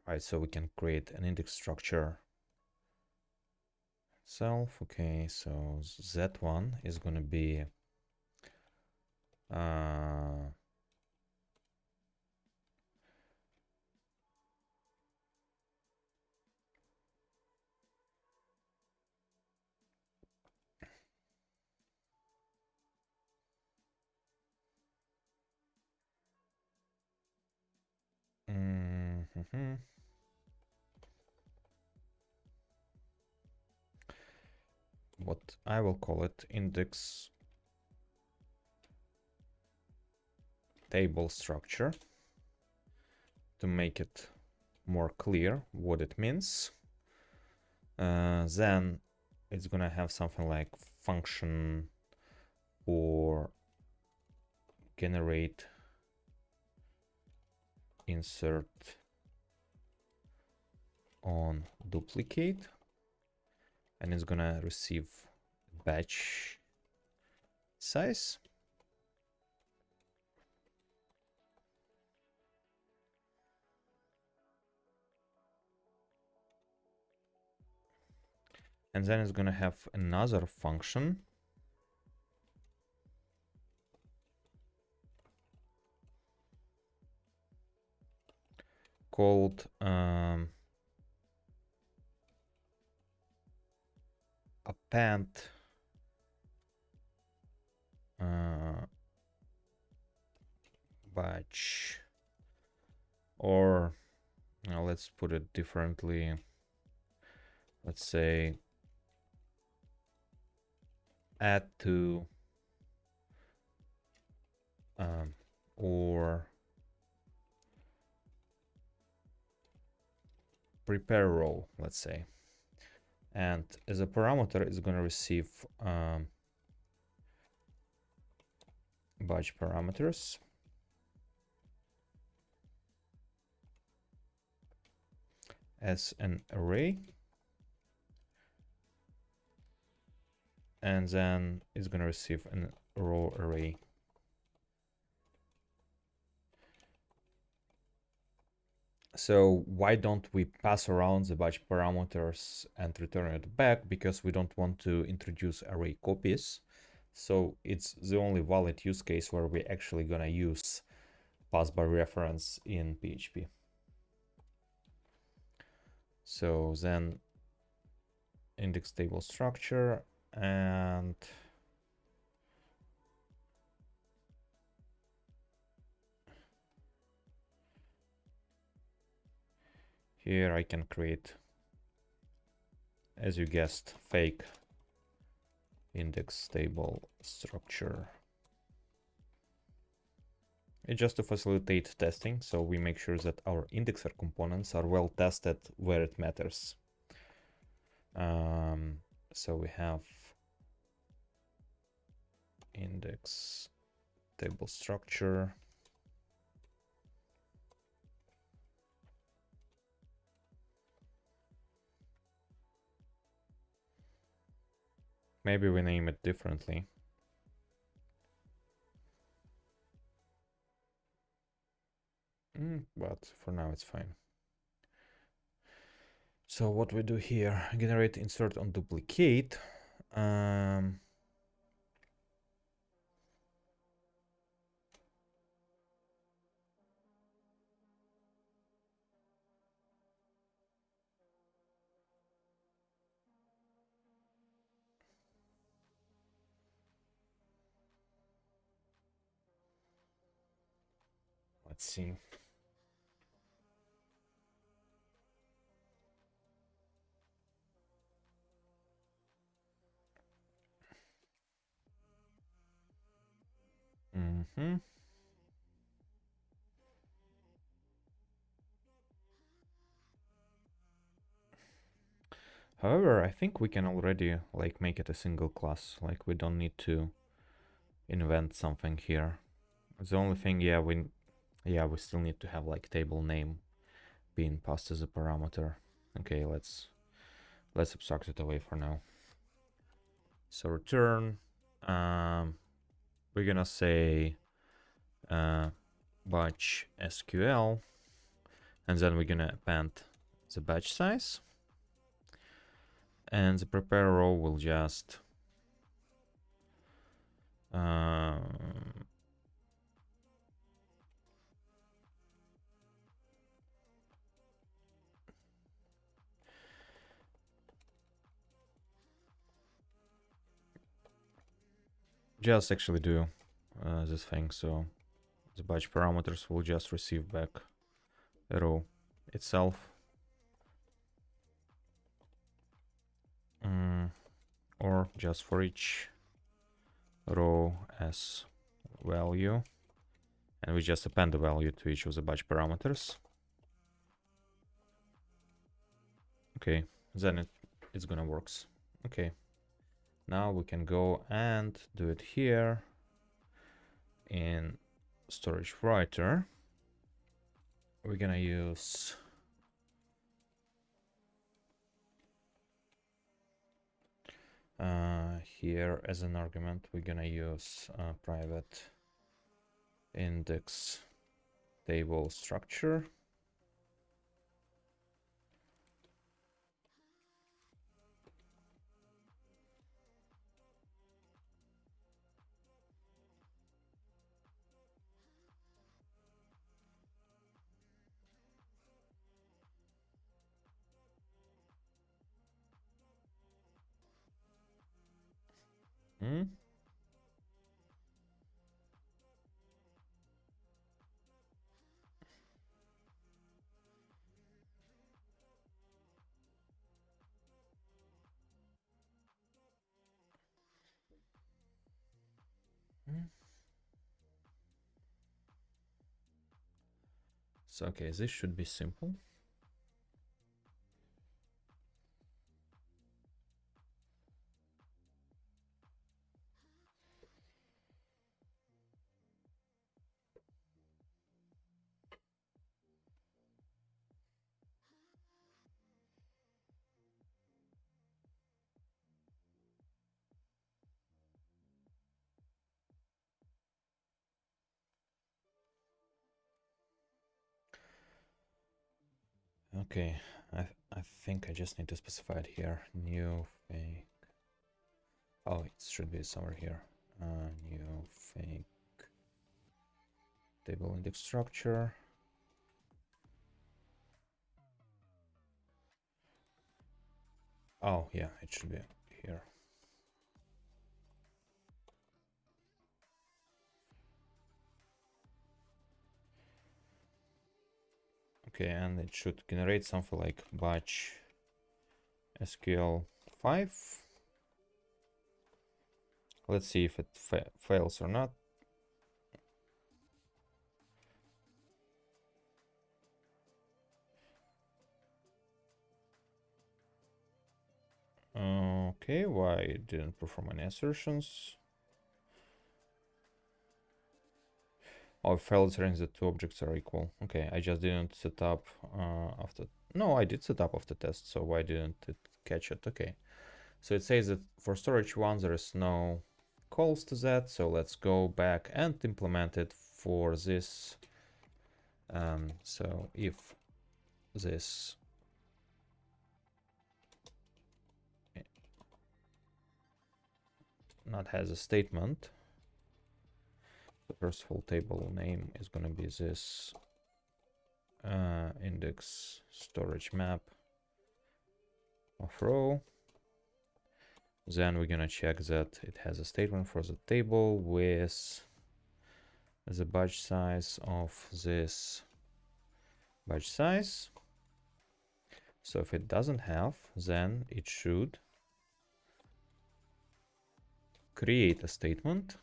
Right, so we can create an index structure itself. Okay, so that one is going to be what I will call it index table structure to make it more clear what it means. Then it's gonna have something like function or generate insert on duplicate, and it's gonna receive batch size. And then it's gonna have another function called append batch, or let's put it differently. Let's say add to or prepare row, let's say. And as a parameter, it's going to receive batch parameters. As an array. And then it's going to receive an row array. So why don't we pass around the batch parameters and return it back? Because we don't want to introduce array copies. So it's the only valid use case where we're actually gonna use pass by reference in PHP. So then index table structure, and here I can create, as you guessed, fake index table structure. It's just to facilitate testing, so we make sure that our indexer components are well tested where it matters. So we have index table structure. Maybe we name it differently. But for now it's fine. So what we do here, generate insert on duplicate. Um, let's see. Mm-hmm. However, I think we can already like make it a single class. Like we don't need to invent something here. The only thing, we still need to have like table name being passed as a parameter. Okay, let's abstract it away for now. So return, we're gonna say batch SQL, and then we're gonna append the batch size, and the prepare row will just just actually do this thing. So the batch parameters will just receive back the row itself. Or just for each row as value, and we just append the value to each of the batch parameters. Okay, then it's gonna works. Okay, now we can go and do it here in storage writer. We're gonna use here as an argument, we're gonna use private index table structure. So okay, this should be simple. Okay, I think I just need to specify it here. New fake. Oh, it should be somewhere here. New fake table index structure. Oh yeah, it should be here. Okay, and it should generate something like batch SQL 5. Let's see if it fails or not. Okay, why it didn't perform any assertions? Oh, filtering the two objects are equal. Okay, I just didn't set up after. No, I did set up after test, so why didn't it catch it? Okay, so it says that for storage one there is no calls to that, so let's go back and implement it for this. So if this not has a statement. The first of all, table name is going to be this index storage map of row. Then we're going to check that it has a statement for the table with the batch size of this batch size. So if it doesn't have, then it should create a statement,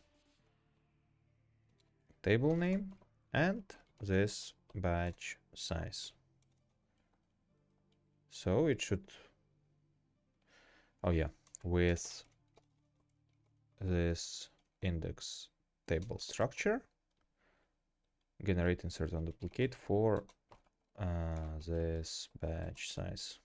table name, and this batch size. So it should, oh yeah, with this index table structure, generate insert on duplicate for this batch size.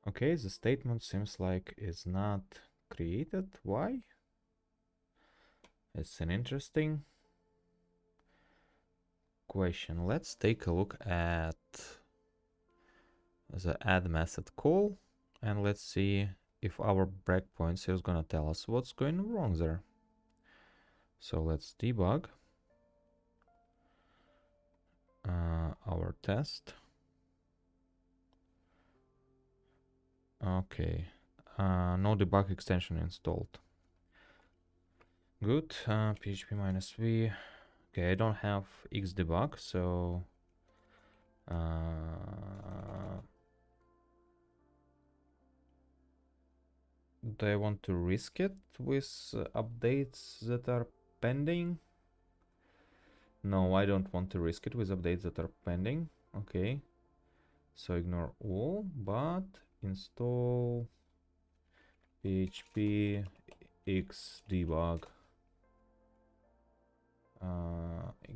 Okay, the statement seems like it's not created. Why? It's an interesting question. Let's take a look at the add method call, and let's see if our breakpoints is gonna tell us what's going wrong there. So let's debug our test. Okay, no debug extension installed. Good. PHP -v. Okay, I don't have xdebug, so do I want to risk it with updates that are pending? No, I don't want to risk it with updates that are pending. Okay, so ignore all, but install PHP xdebug.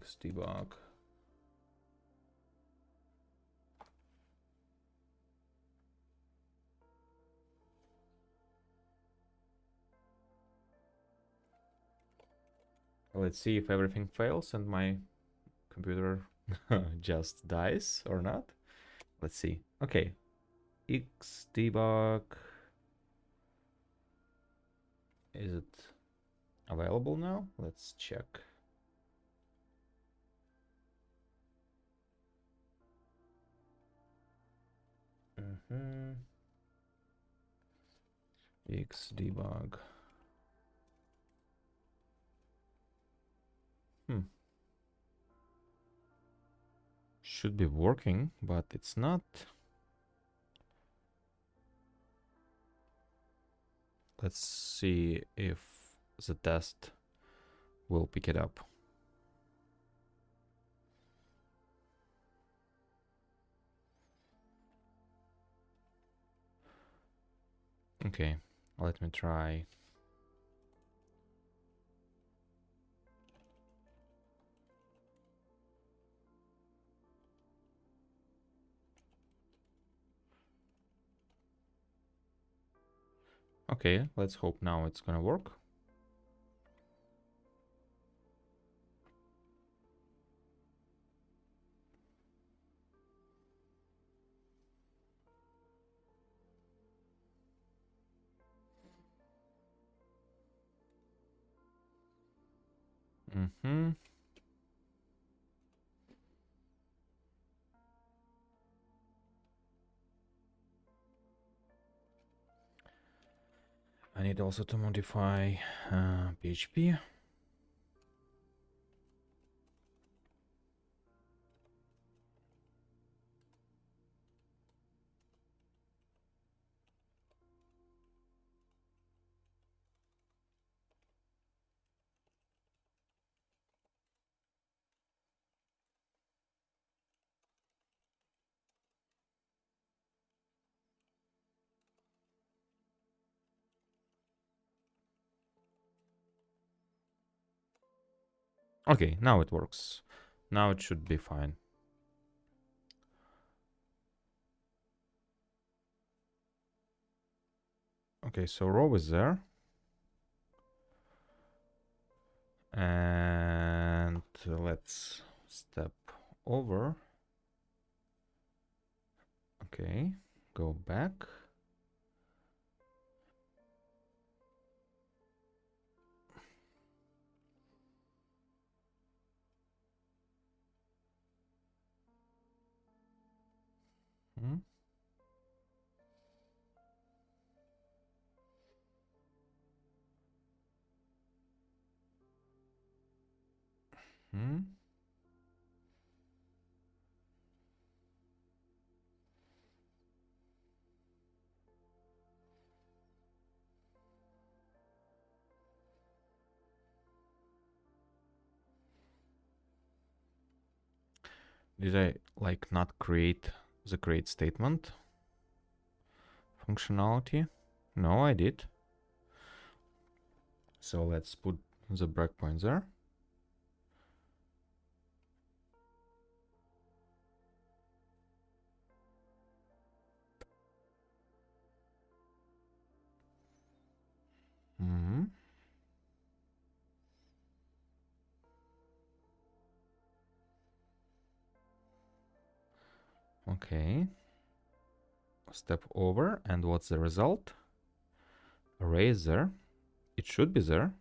Xdebug. Let's see if everything fails and my computer just dies or not. Let's see. Okay, xdebug. Is it available now? Let's check. Xdebug. Should be working, but it's not. Let's see if the test will pick it up. Okay, let me try. Okay, let's hope now it's gonna work. I need also to modify PHP. Okay, now it works. Now it should be fine. Okay, so row is there. And let's step over. Okay, go back. Hmm. Hmm. Did I like not create the create statement functionality? No, I did. So let's put the breakpoint there. Hmm. Okay. Step over, and what's the result? Array is there. It should be there.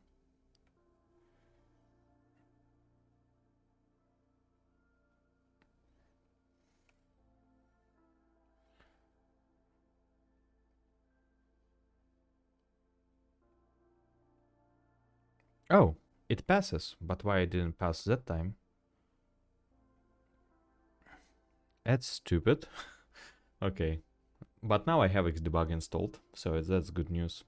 Oh, it passes, but why it didn't pass that time? That's stupid. Okay, but now I have Xdebug installed, so that's good news.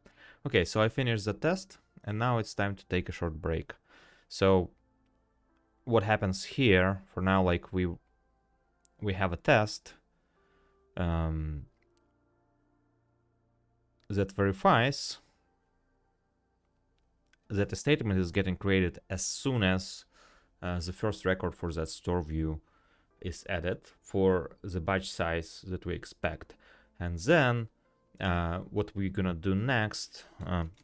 Okay, so I finished the test, and now it's time to take a short break. So what happens here, for now, like we have a test that verifies that a statement is getting created as soon as the first record for that store view is added for the batch size that we expect. And then what we're gonna do next,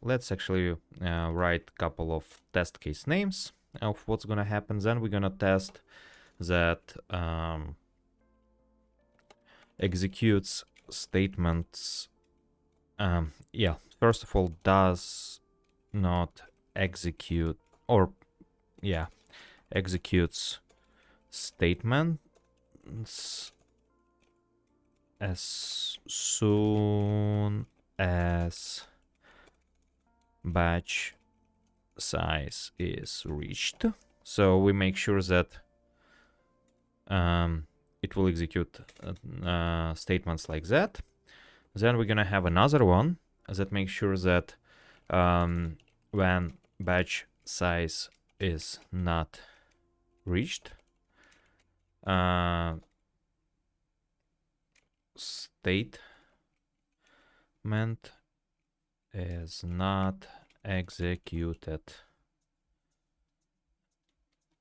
let's actually write a couple of test case names of what's gonna happen. Then we're gonna test that executes statements. Yeah, first of all, does not execute, or yeah, executes statements as soon as batch size is reached. So we make sure that it will execute statements like that. Then we're gonna have another one that makes sure that when batch size is not reached, statement is not executed.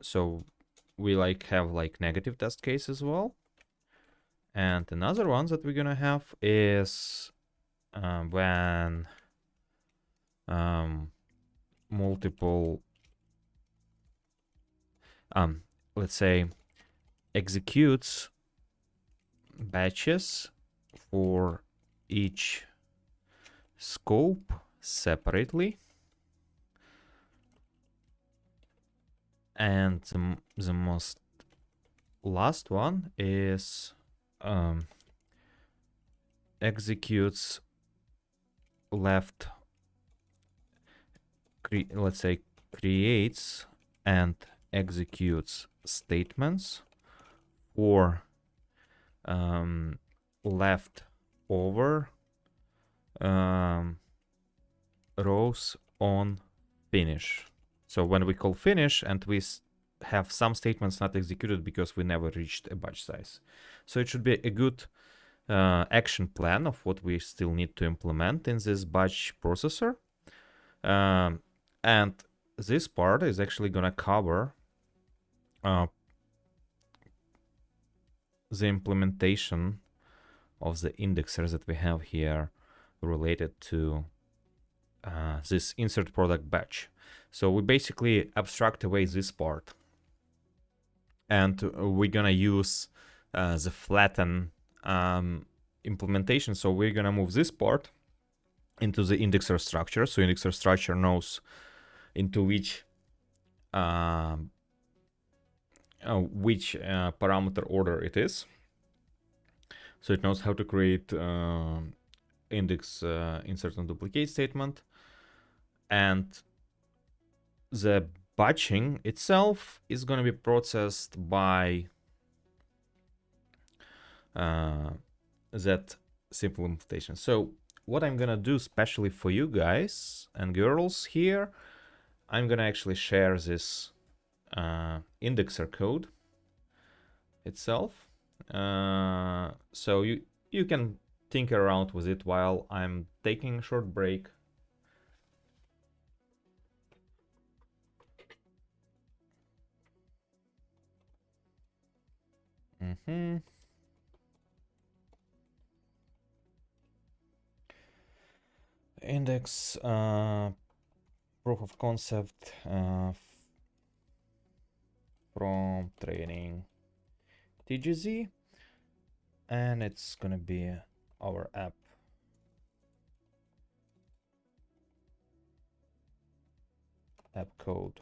So we like have like negative test case as well. And another one that we're gonna have is when multiple let's say executes batches for each scope separately, and the most last one is executes left, let's say creates and executes statements for left over rows on finish. So when we call finish and we have some statements not executed because we never reached a batch size. So it should be a good action plan of what we still need to implement in this batch processor. And this part is actually gonna cover the implementation of the indexers that we have here related to this insert product batch. So we basically abstract away this part, and we're gonna use the flatten implementation. So we're gonna move this part into the indexer structure. So indexer structure knows into which parameter order it is. So it knows how to create index insert and duplicate statement, and the batching itself is going to be processed by that simple implementation. So what I'm going to do specially for you guys and girls here, I'm going to actually share this indexer code itself. So you can tinker around with it while I'm taking a short break. Index proof of concept from training TGZ, and it's gonna be our app code.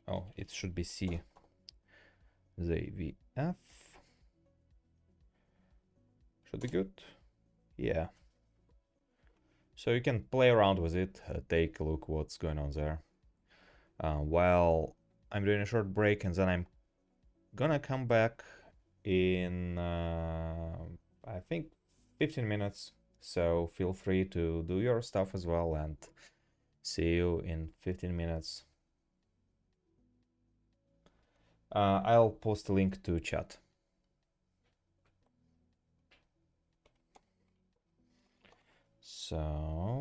Oh, it should be C. ZVF should be good. Yeah. So you can play around with it, take a look what's going on there. While I'm doing a short break, and then I'm gonna come back in I think 15 minutes. So feel free to do your stuff as well, and see you in 15 minutes. I'll post a link to chat. So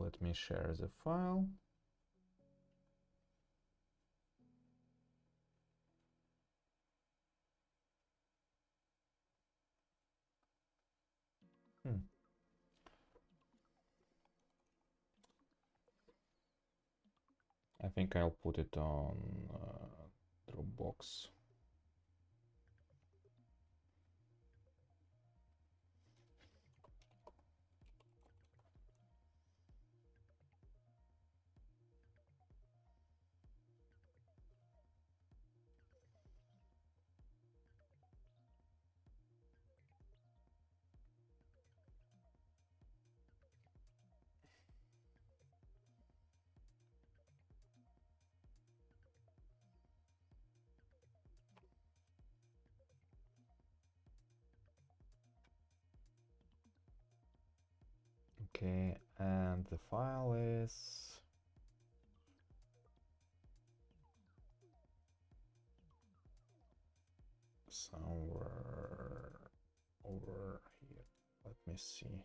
let me share the file. I think I'll put it on Dropbox. Okay, and the file is somewhere over here. Let me see.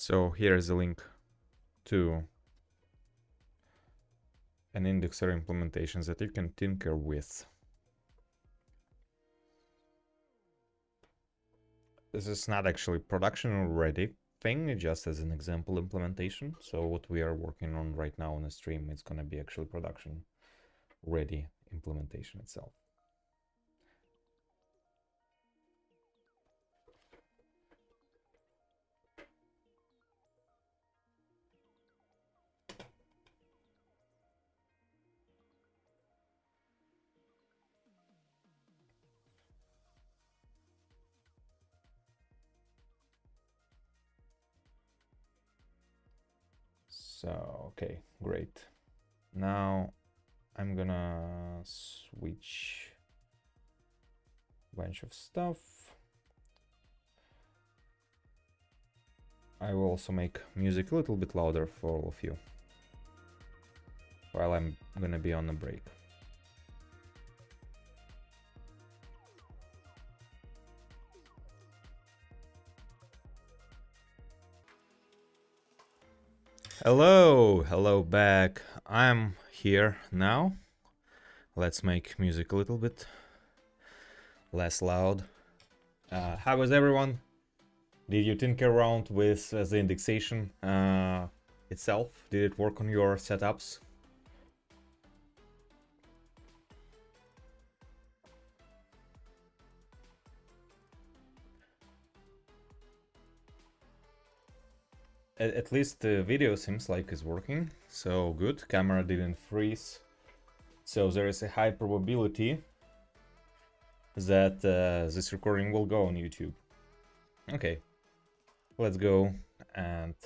So here is a link to an indexer implementation that you can tinker with. This is not actually production ready, thing just as an example implementation. So what we are working on right now on the stream is going to be actually production ready implementation itself. So, okay, great. Now I'm gonna switch a bunch of stuff. I will also make music a little bit louder for all of you while I'm gonna be on a break. Hello back. I'm here now. Let's make music a little bit less loud. How was everyone? Did you tinker around with the indexation itself? Did it work on your setups? At least the video seems like it's working, so good. Camera didn't freeze, so there is a high probability that this recording will go on YouTube. Okay, let's go and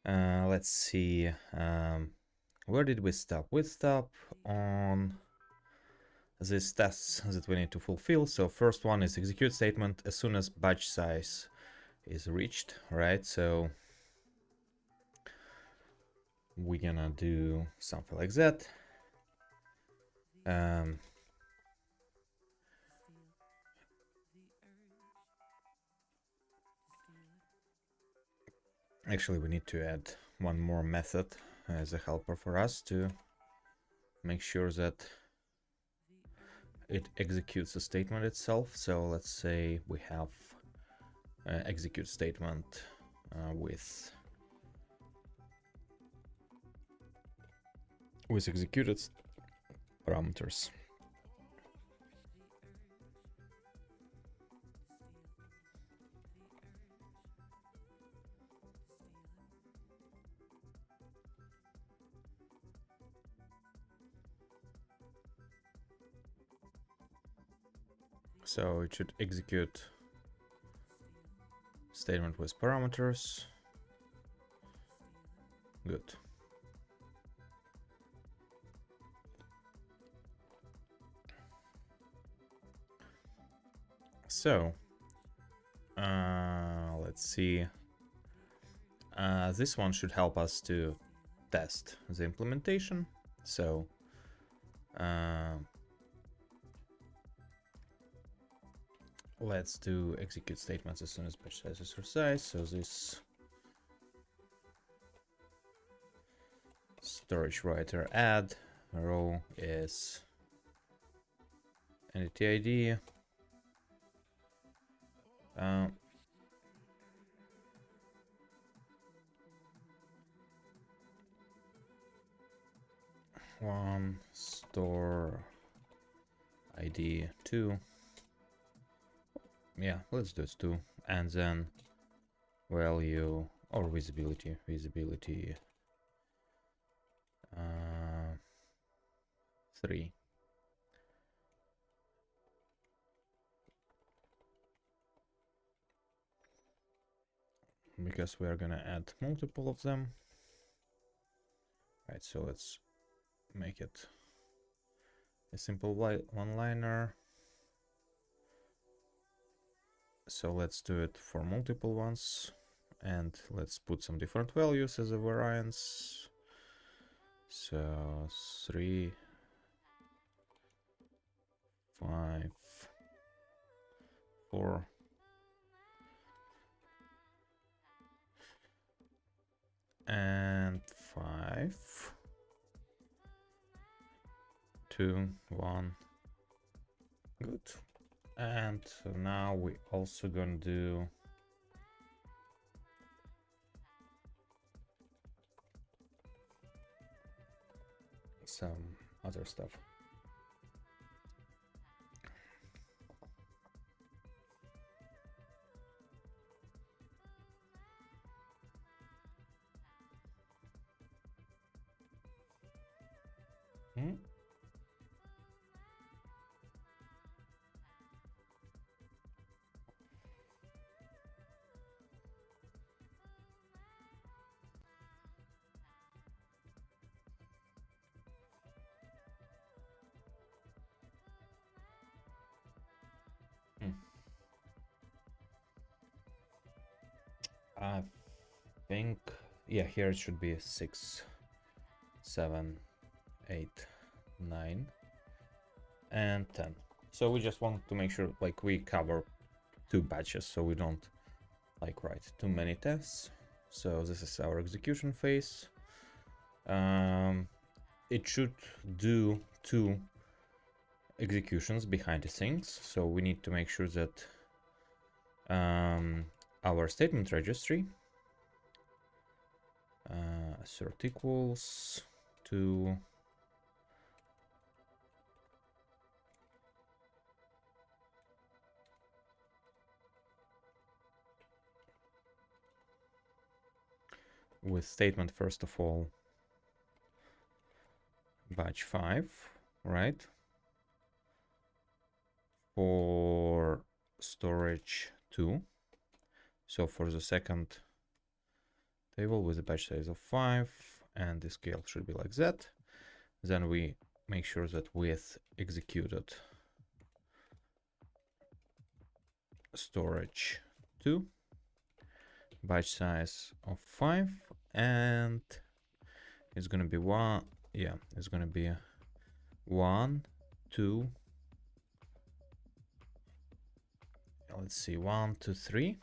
let's see. Where did we stop? We stopped on these tasks that we need to fulfill. So first one is execute statement as soon as batch size is reached, right? So we're gonna do something like that. Actually, we need to add one more method as a helper for us to make sure that it executes the statement itself. So let's say we have execute statement with executed parameters. So it should execute statement with parameters. Good. So let's see. This one should help us to test the implementation. So let's do execute statements as soon as batch size is resized. So this storage writer add row is entity ID. One store ID 2. Yeah, let's do 2, and then value or visibility 3. Because we are gonna add multiple of them. Right, so let's make it a simple one-liner. So let's do it for multiple ones, and let's put some different values as a variance. So 3, 5, 4, and 5, 2, 1. Good. And now we also gonna do some other stuff. Hmm? Hmm. I think, yeah, here it should be 6, 7, 8, 9, and 10. So we just want to make sure like we cover 2 batches so we don't like write too many tests. So this is our execution phase. It should do 2 executions behind the scenes, so we need to make sure that our statement registry assert equals to with statement first of all batch 5, right, for storage 2. So for the second table with a batch size of 5 and the scale should be like that. Then we make sure that with executed storage 2, batch size of 5, and it's gonna be 1, yeah, it's gonna be 1, 2, let's see, 1, 2, 3.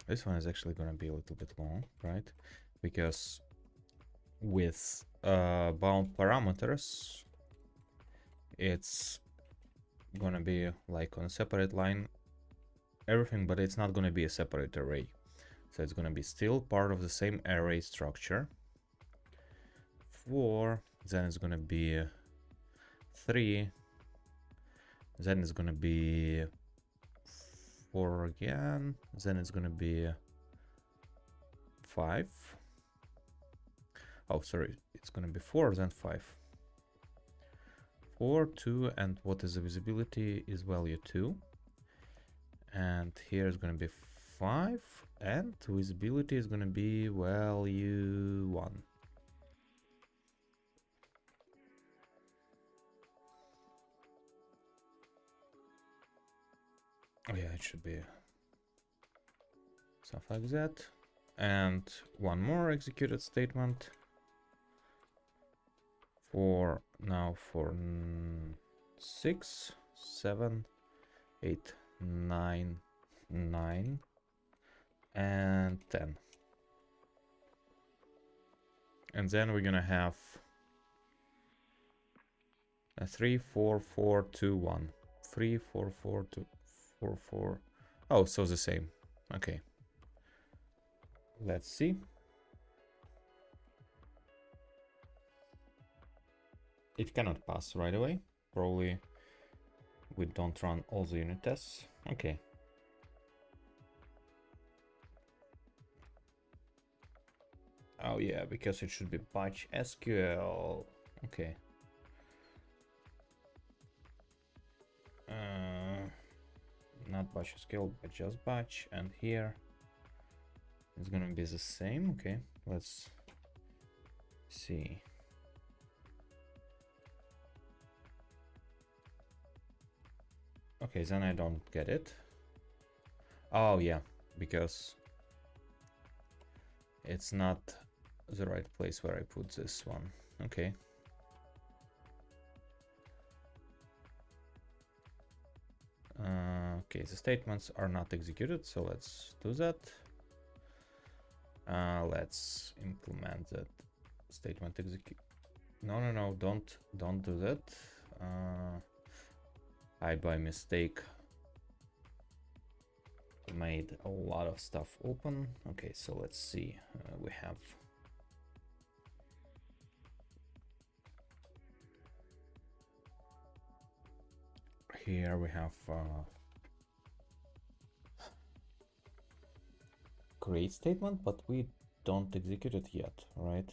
This one is actually gonna be a little bit long, right? Because with bound parameters, it's gonna be like on a separate line everything, but it's not gonna be a separate array. So it's gonna be still part of the same array structure. 4, then it's gonna be 3, then it's gonna be 4 again, then it's gonna be 5. Oh, sorry, it's gonna be 4, then 5. 4, 2, and what is the visibility is value 2. And here is gonna be 5, and visibility is gonna be value 1. Oh yeah, it should be stuff like that. And one more executed statement for now for 6, 7, 8, 9, 9, and 10. And then we're gonna have a 3, 4, 4, 2, 1. 3, 4, 4, 2, 4, 4. Oh, so the same. Okay. Let's see. It cannot pass right away. Probably we don't run all the unit tests. Okay. Oh yeah, because it should be batch SQL. Okay. Not batch SQL, but just batch. And here it's gonna be the same. Okay, let's see. Okay, then I don't get it. Oh yeah, because it's not the right place where I put this one. Okay. Okay, the statements are not executed, so let's do that. Let's implement that statement execute. No, don't do that. I by mistake made a lot of stuff open. Okay, so let's see. We have here we have create statement, but we don't execute it yet, right?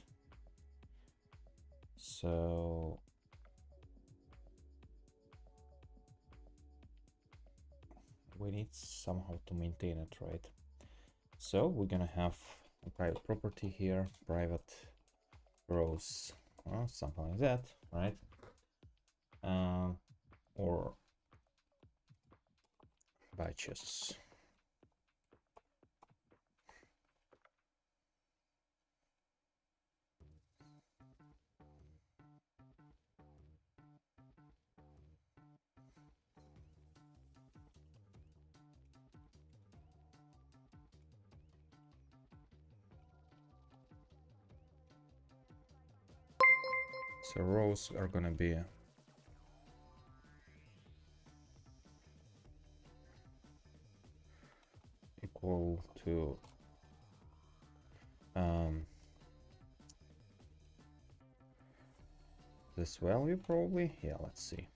So we need somehow to maintain it, right? So we're gonna have a private property here, private rows, something like that, right? Or batches. So rows are gonna be equal to this value probably. Yeah, let's see.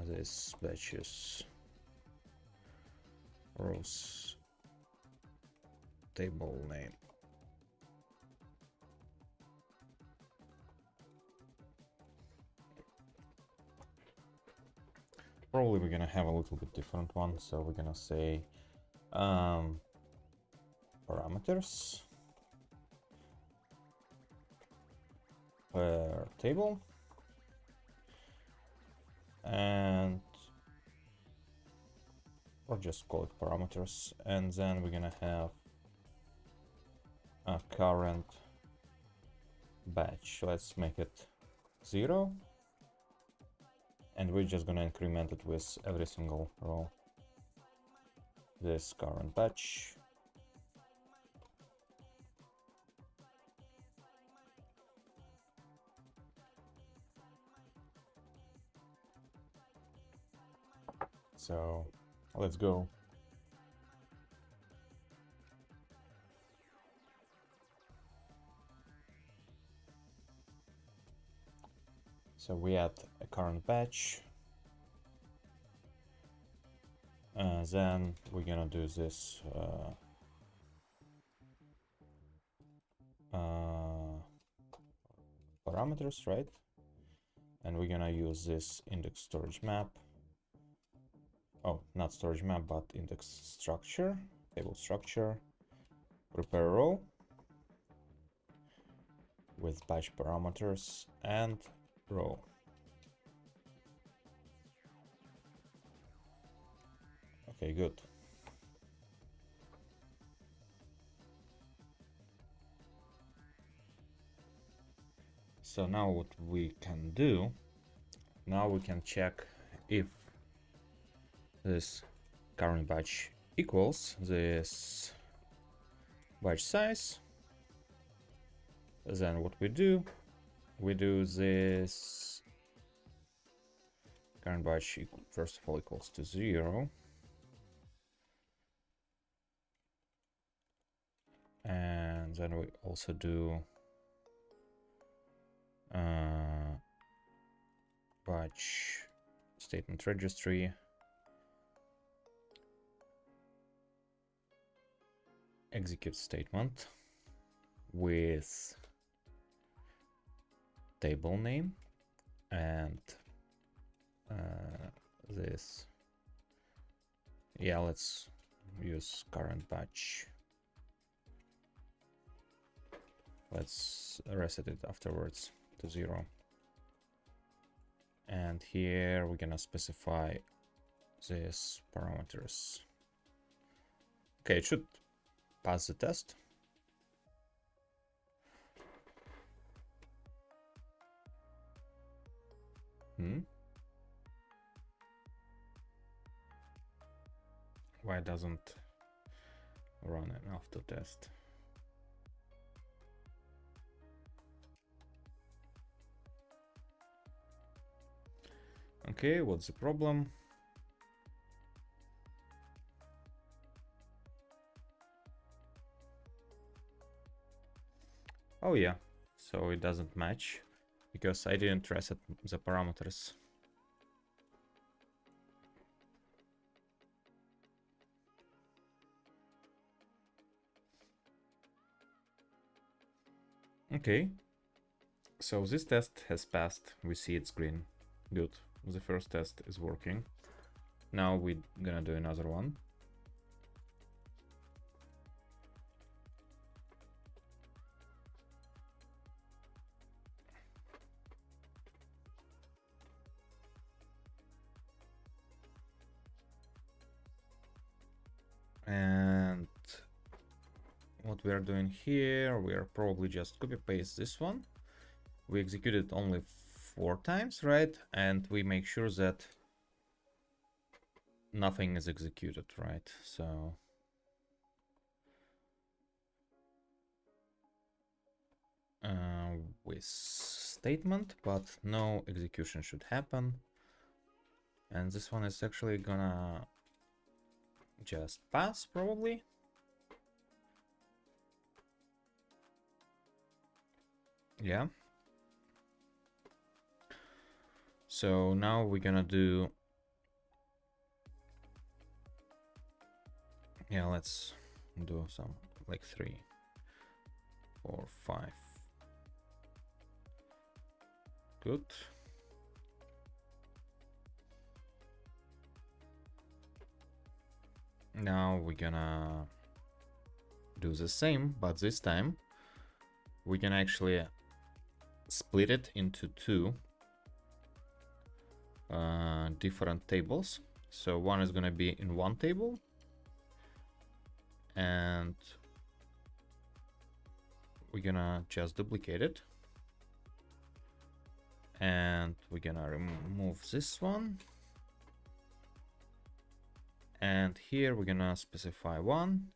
This batches rows table name. Probably we're gonna have a little bit different one, so we're gonna say parameters per table, and or just call it parameters, and then we're gonna have a current batch. Let's make it 0, and we're just gonna increment it with every single row. This current batch. So let's go. So we add a current batch. Then we're gonna do this parameters, right? And we're gonna use this index storage map. Oh, not storage map, but index structure, table structure, prepare row with batch parameters and row. Okay, good. So now what we can do, now we can check if this current batch equals this batch size. Then what we do this current batch first of all equals to 0. And then we also do batch statement registry execute statement with table name and this. Yeah, let's use current batch. Let's reset it afterwards to 0. And here we're gonna specify these parameters. Okay, it should pass the test. Why doesn't run an auto test? Okay, what's the problem? Oh yeah, so it doesn't match because I didn't reset the parameters. Okay, so this test has passed. We see it's green. Good. The first test is working. Now we're gonna do another one. And what we are doing here, we are probably just copy paste this one. We execute it only 4 times, right? And we make sure that nothing is executed, right? So with statement, but no execution should happen. And this one is actually gonna just pass probably. Yeah. So now we're gonna do, yeah, let's do some like 3, 4, 5. Good. Now we're gonna do the same, but this time we can actually split it into 2 different tables. So one is gonna be in one table, and we're gonna just duplicate it, and we're gonna remove this one, and here we're gonna specify 1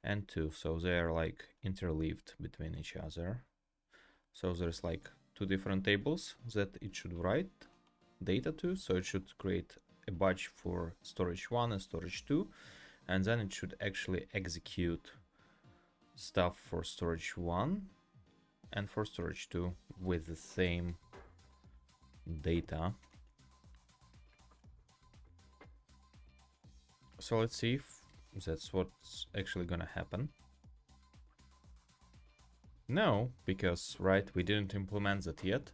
and 2, so they're like interleaved between each other. So there's like 2 different tables that it should write data to, so it should create a batch for storage 1 and storage 2, and then it should actually execute stuff for storage 1 and for storage 2 with the same data. So let's see if that's what's actually gonna happen. No, because right, we didn't implement that yet.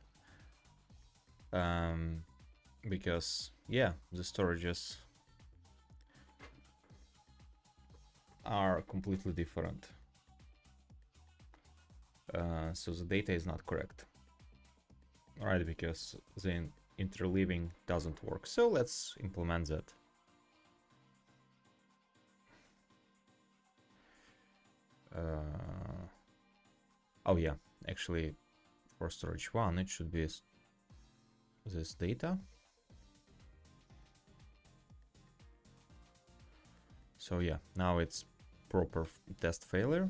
Because yeah, the storages are completely different. So the data is not correct. Right, because the interleaving doesn't work. So let's implement that. Oh yeah, actually for storage 1 it should be this data. So yeah, now it's proper test failure.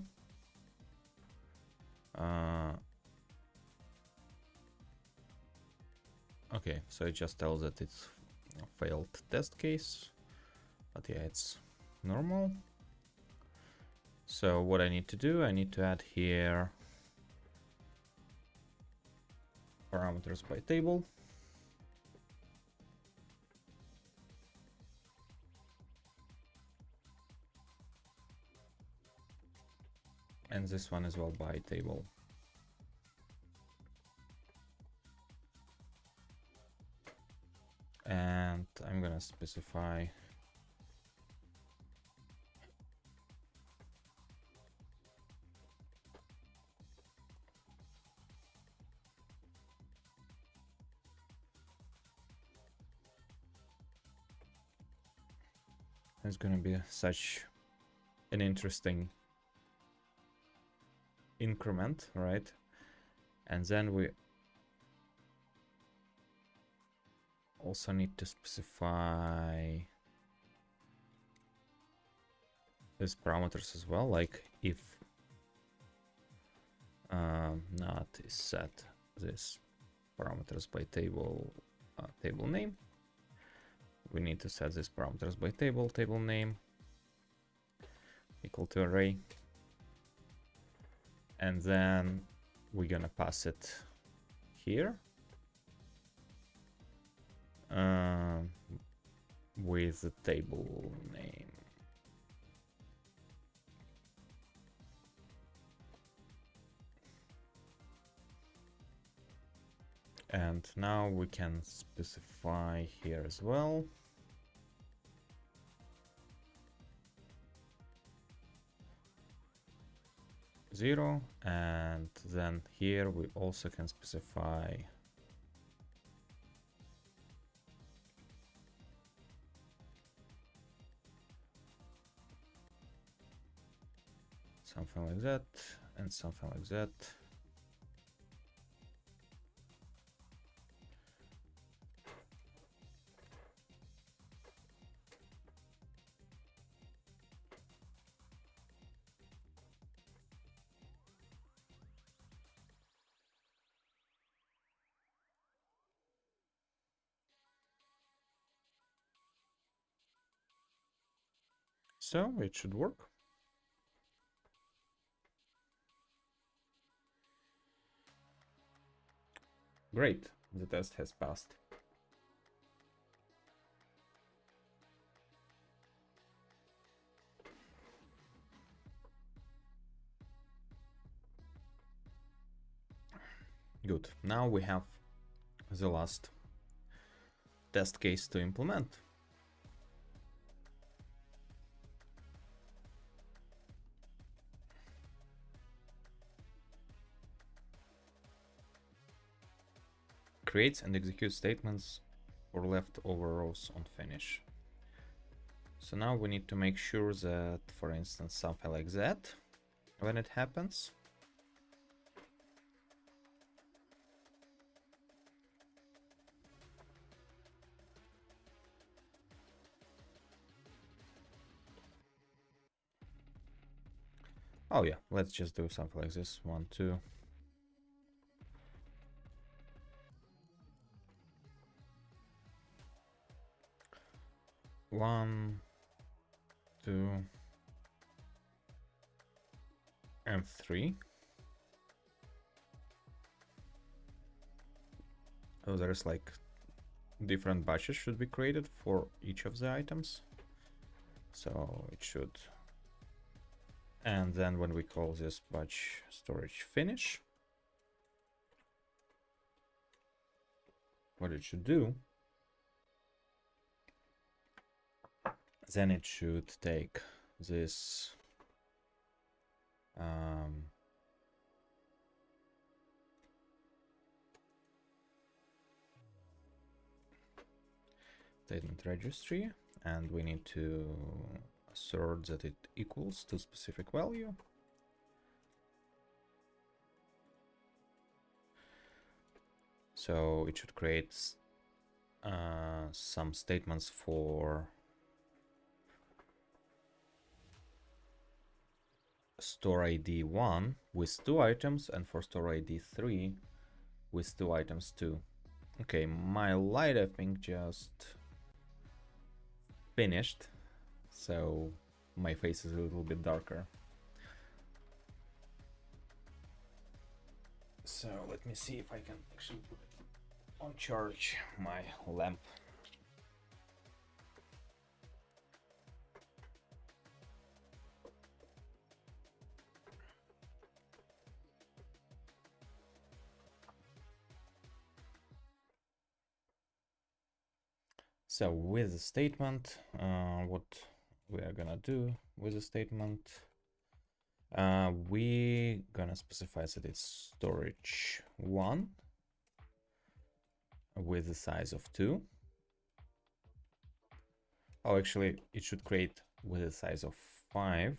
Okay, so it just tells that it's a failed test case, but yeah, it's normal. So what I need to do, I need to add here parameters by table. And this one as well by table. And I'm gonna specify it's gonna be such an interesting increment, right? And then we also need to specify these parameters as well, like if not is set this parameters by table table name. We need to set these parameters by table name equal to array. And then we're gonna pass it here with the table name. And now we can specify here as well. Zero, and then here we also can specify something like that and something like that. So it should work. Great, the test has passed. Good, now we have the last test case to implement. Creates and executes statements for leftover rows on finish. So now we need to make sure that, for instance, something like that, when it happens, oh yeah, let's just do something like this. 1, 2. One, 2, and 3. So there's like different batches should be created for each of the items. So it should. And then when we call this batch storage finish, what it should do, then it should take this statement registry, and we need to assert that it equals to specific value. So it should create some statements for store ID 1 with 2 items and for store ID 3 with 2 items too. Okay, my light I think just finished, so my face is a little bit darker. So let me see if I can actually put it on charge, my lamp. So with the statement, what we are gonna do with the statement, we gonna specify that it's storage 1 with the size of 2. Oh, actually, it should create with a size of 5.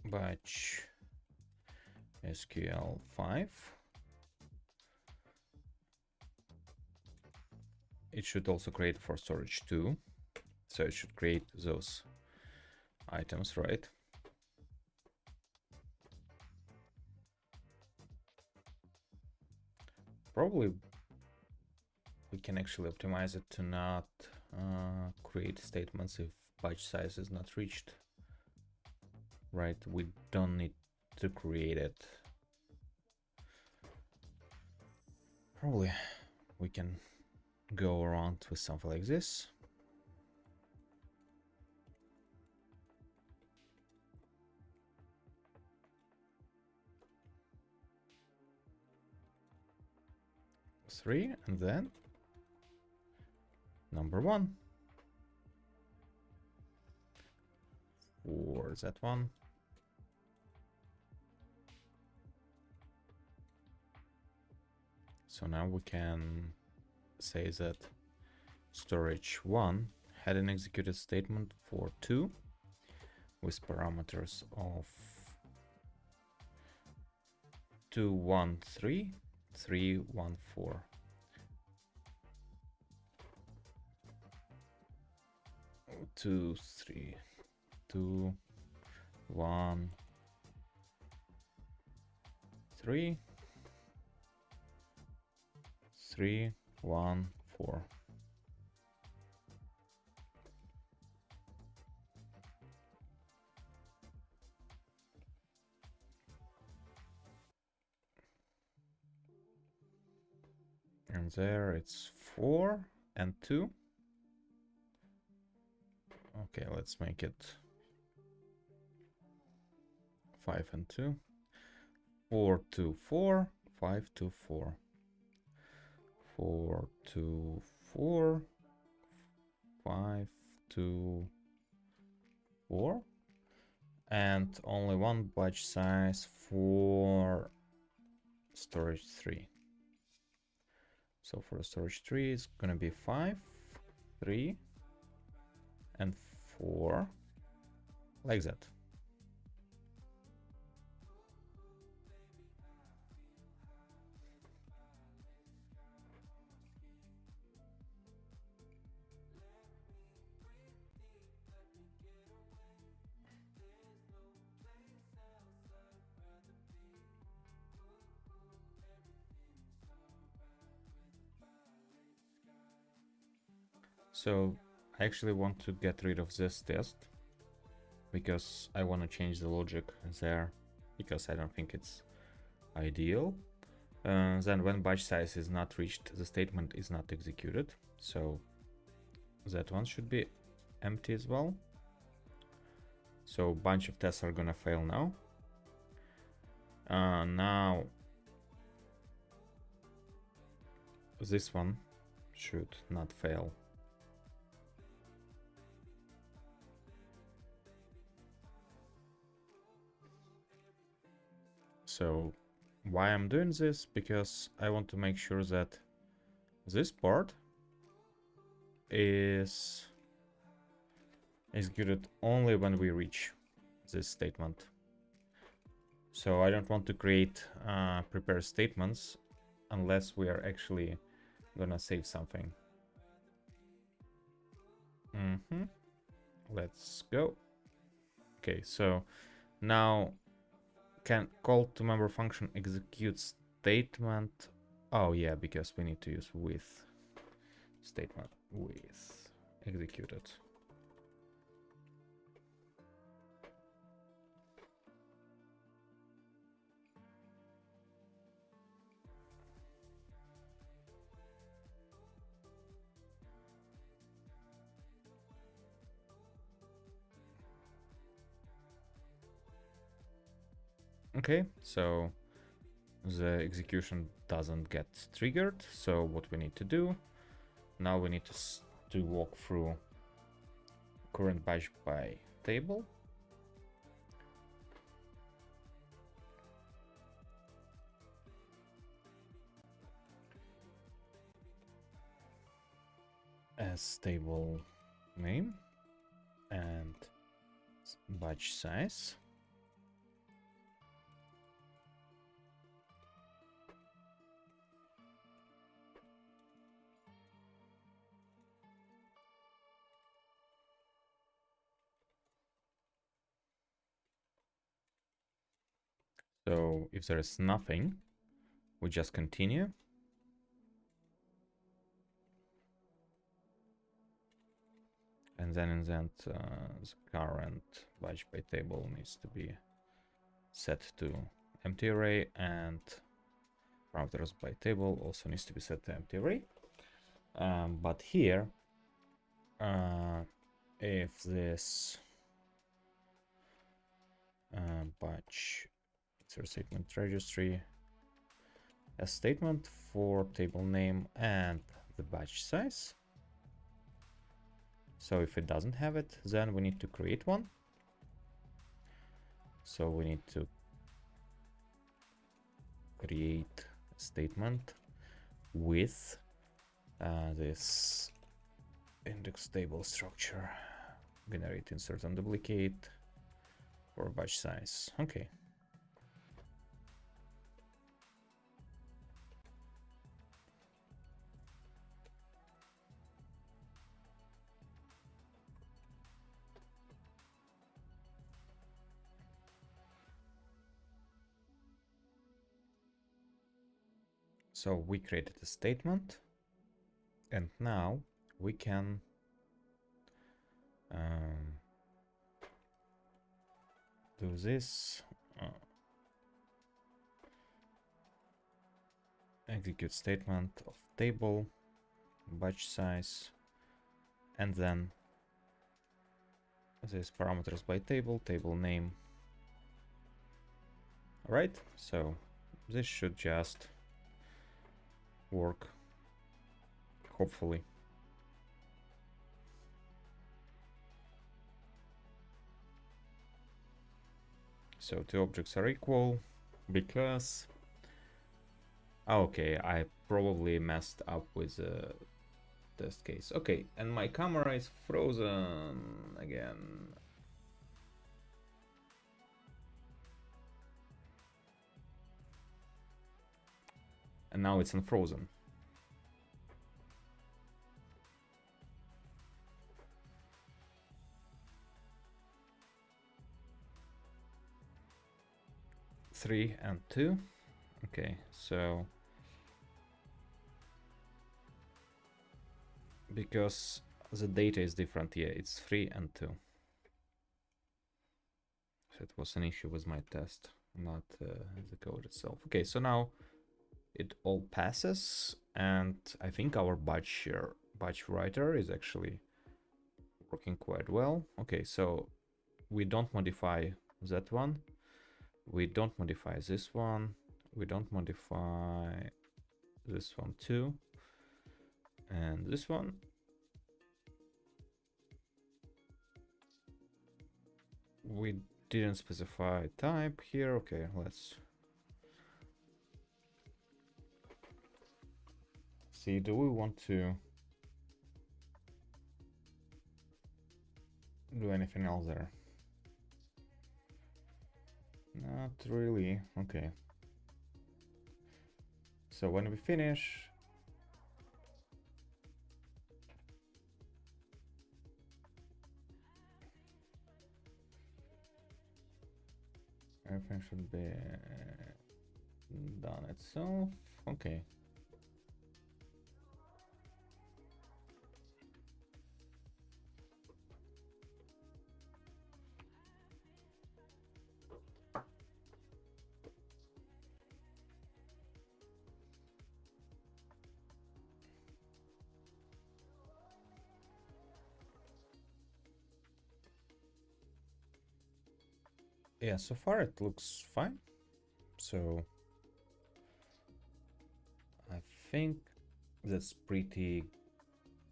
Batch SQL 5. It should also create for storage 2. So it should create those items, right? Probably we can actually optimize it to not create statements if batch size is not reached. Right, we don't need to create it. Probably we can go around with something like this. Three, and then number one for that one. So now we can say that storage 1 had an executed statement for 2 with parameters of 2, 1, 3, 3, 1, 4. Two, 3, 2, 1, 3, 3, 1, 4. And there it's 4 and 2. Okay, let's make it 5 and 2. 4, 2, 4, 5, 2, 4. 4, 2, 4, 5, 2, 4. And only one batch size for storage 3. So for storage 3, it's gonna be 5, 3, and 4, like that. So I actually want to get rid of this test because I want to change the logic there because I don't think it's ideal. Then when batch size is not reached, the statement is not executed. So that one should be empty as well. So a bunch of tests are gonna fail now. Now this one should not fail. So why I'm doing this? Because I want to make sure that this part is executed only when we reach this statement. So I don't want to create prepare statements unless we are actually gonna save something. Let's go. Okay, so now can call to member function execute statement. Oh yeah, because we need to use with statement with executed. Okay, so the execution doesn't get triggered. So what we need to do now, we need to walk through current batch by table. As table name and batch size. So if there is nothing, we just continue. And then in that the current batch by table needs to be set to empty array, and parameters by table also needs to be set to empty array. But here, if this batch insert statement registry a statement for table name and the batch size. So if it doesn't have it, then we need to create one. So we need to create a statement with this index table structure, generate insert and duplicate for batch size. Okay. So we created a statement, and now we can do this. Execute statement of table, batch size, and then this parameters by table, table name. Alright, so this should just work, hopefully. So two objects are equal because... Okay, I probably messed up with the test case. Okay, and my camera is frozen again. And now it's unfrozen. Three and two. Okay, so because the data is different, yeah, it's 3 and 2. So it was an issue with my test, not the code itself. Okay, so now it all passes, and I think our batch writer is actually working quite well. Okay, so we don't modify that one. We don't modify this one. We don't modify this one too. And this one. We didn't specify type here. Okay, let's see. Do we want to do anything else there? Not really. Okay. So when we finish, everything should be done itself. Okay. Yeah, so far it looks fine. So I think that's pretty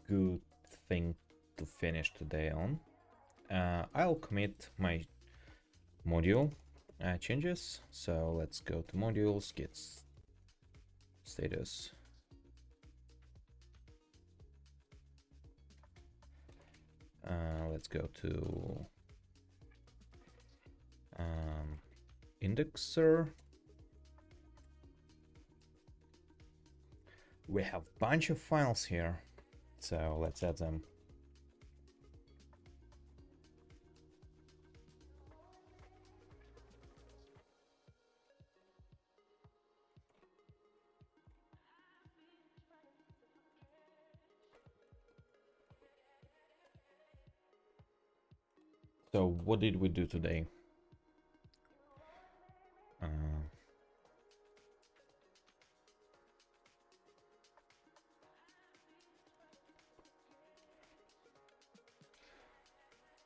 good thing to finish today on. I'll commit my module changes. So let's go to modules, git status. Let's go to indexer. We have a bunch of files here, so let's add them. So what did we do today?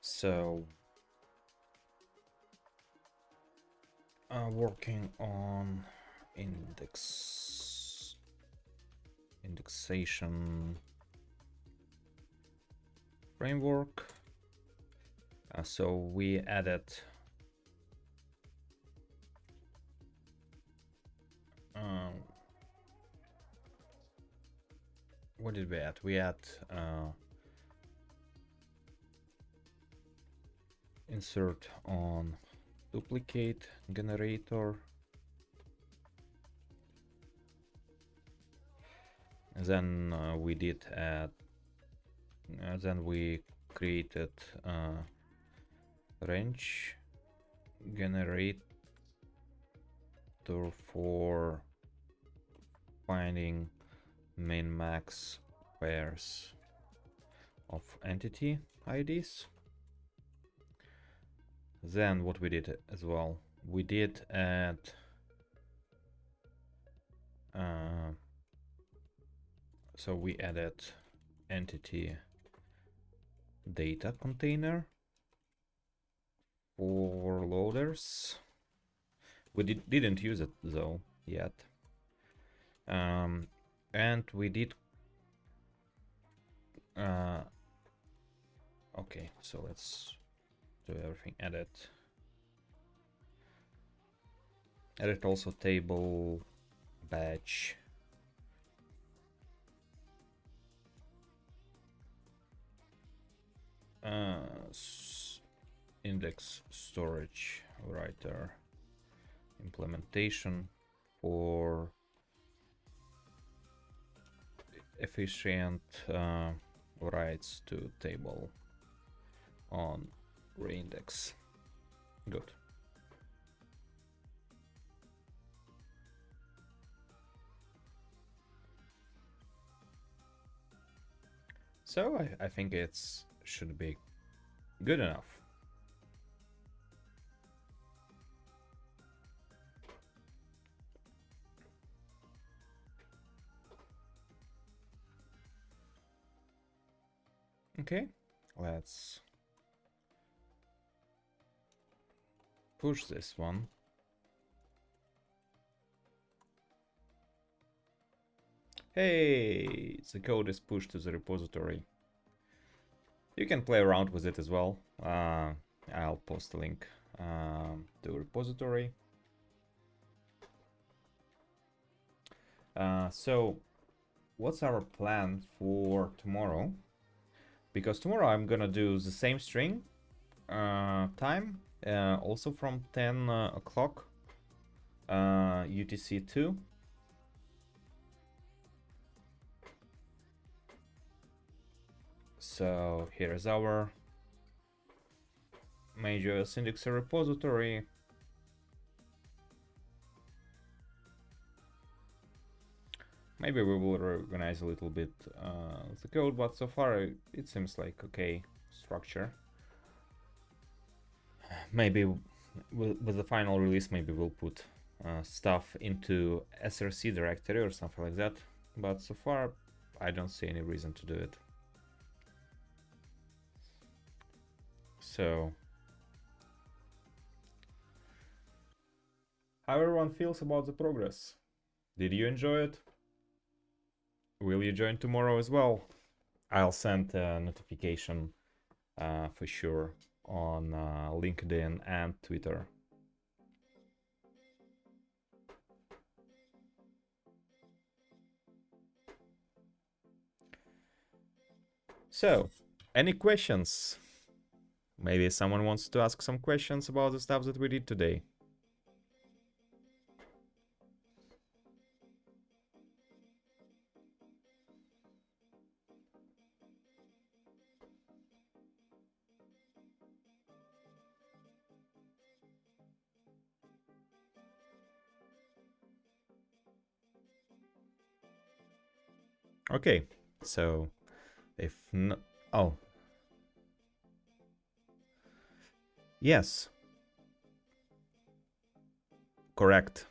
So working on indexation framework. So we added what did we add? We add insert on duplicate generator. And then we did add. Then we created range generator for finding min max pairs of entity IDs. Then what we did as well, we did add so we added entity data container for loaders. We didn't use it though yet. And we did okay, so let's do everything. Edit also table batch index storage writer implementation for efficient writes to table on reindex. Good. So I think it's should be good enough. Okay, let's push this one. Hey, the code is pushed to the repository. You can play around with it as well. I'll post a link to repository. So what's our plan for tomorrow? Because tomorrow I'm gonna do the same string time, also from 10 o'clock UTC2. So here's our Mage-OS indexer repository. Maybe we will reorganize a little bit the code, but so far it seems like okay structure. Maybe with the final release, maybe we'll put stuff into src directory or something like that. But so far, I don't see any reason to do it. So, how everyone feels about the progress? Did you enjoy it? Will you join tomorrow as well? I'll send a notification for sure on LinkedIn and Twitter. So, any questions? Maybe someone wants to ask some questions about the stuff that we did today. Okay, so if no, oh, Yes, correct.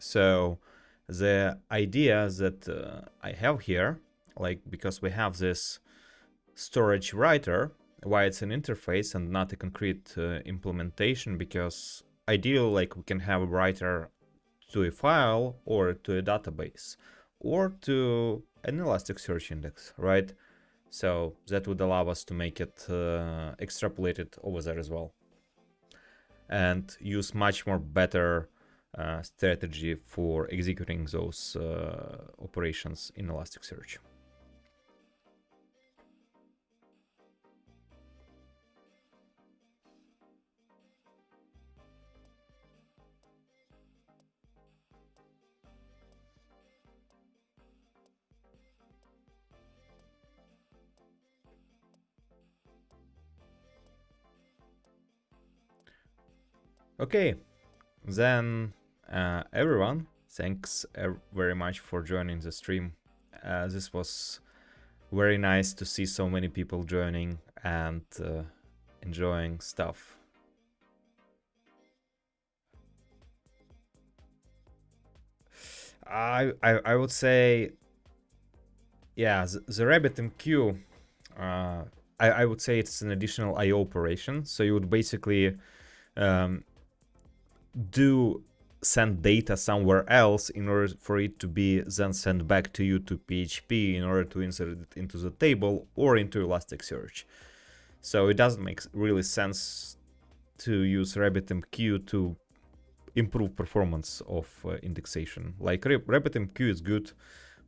So the idea that I have here, like because we have this storage writer, why it's an interface and not a concrete implementation, because ideally like we can have a writer to a file or to a database or to an Elasticsearch index, right? So that would allow us to make it extrapolated over there as well and use much more better strategy for executing those operations in Elasticsearch. Okay, then everyone, thanks very much for joining the stream. This was very nice to see so many people joining and enjoying stuff. I would say, yeah, the RabbitMQ, I would say it's an additional I/O operation. So you would basically do send data somewhere else in order for it to be then sent back to you to PHP in order to insert it into the table or into Elasticsearch. So it doesn't make really sense to use RabbitMQ to improve performance of indexation. Like RabbitMQ is good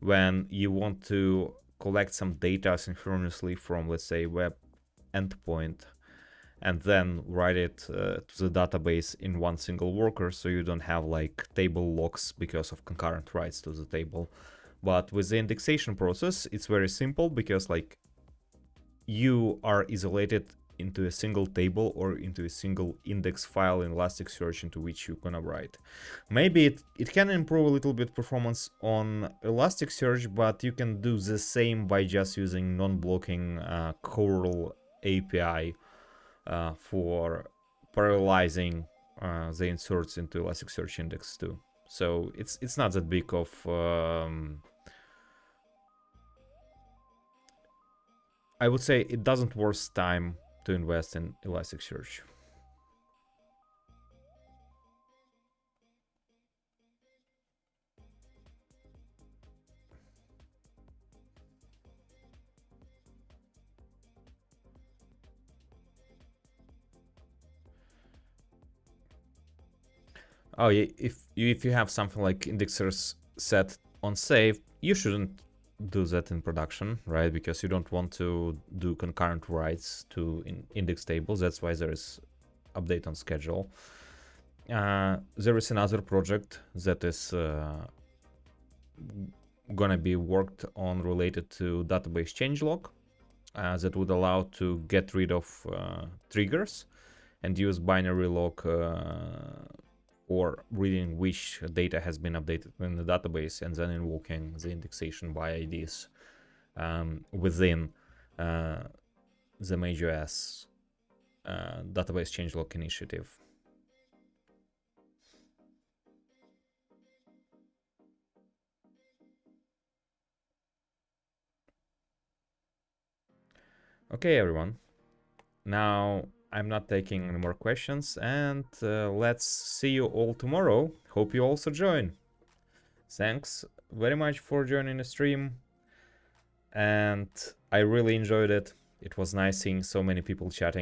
when you want to collect some data synchronously from, let's say, web endpoint and then write it to the database in one single worker, so you don't have like table locks because of concurrent writes to the table. But with the indexation process, it's very simple because like you are isolated into a single table or into a single index file in Elasticsearch into which you're gonna write. Maybe it can improve a little bit performance on Elasticsearch, but you can do the same by just using non-blocking curl API for parallelizing the inserts into Elasticsearch index too. So it's not that big of I would say it doesn't worth time to invest in Elasticsearch. Oh yeah, if you have something like indexers set on save, you shouldn't do that in production, right? Because you don't want to do concurrent writes to index tables. That's why there is update on schedule. There is another project that is gonna be worked on related to database changelog that would allow to get rid of triggers and use binary log for reading which data has been updated in the database and then invoking the indexation by IDs within the Mage-OS database changelog initiative. Okay, everyone. Now I'm not taking any more questions, and let's see you all tomorrow. Hope you also join. Thanks very much for joining the stream, and I really enjoyed it. It was nice seeing so many people chatting.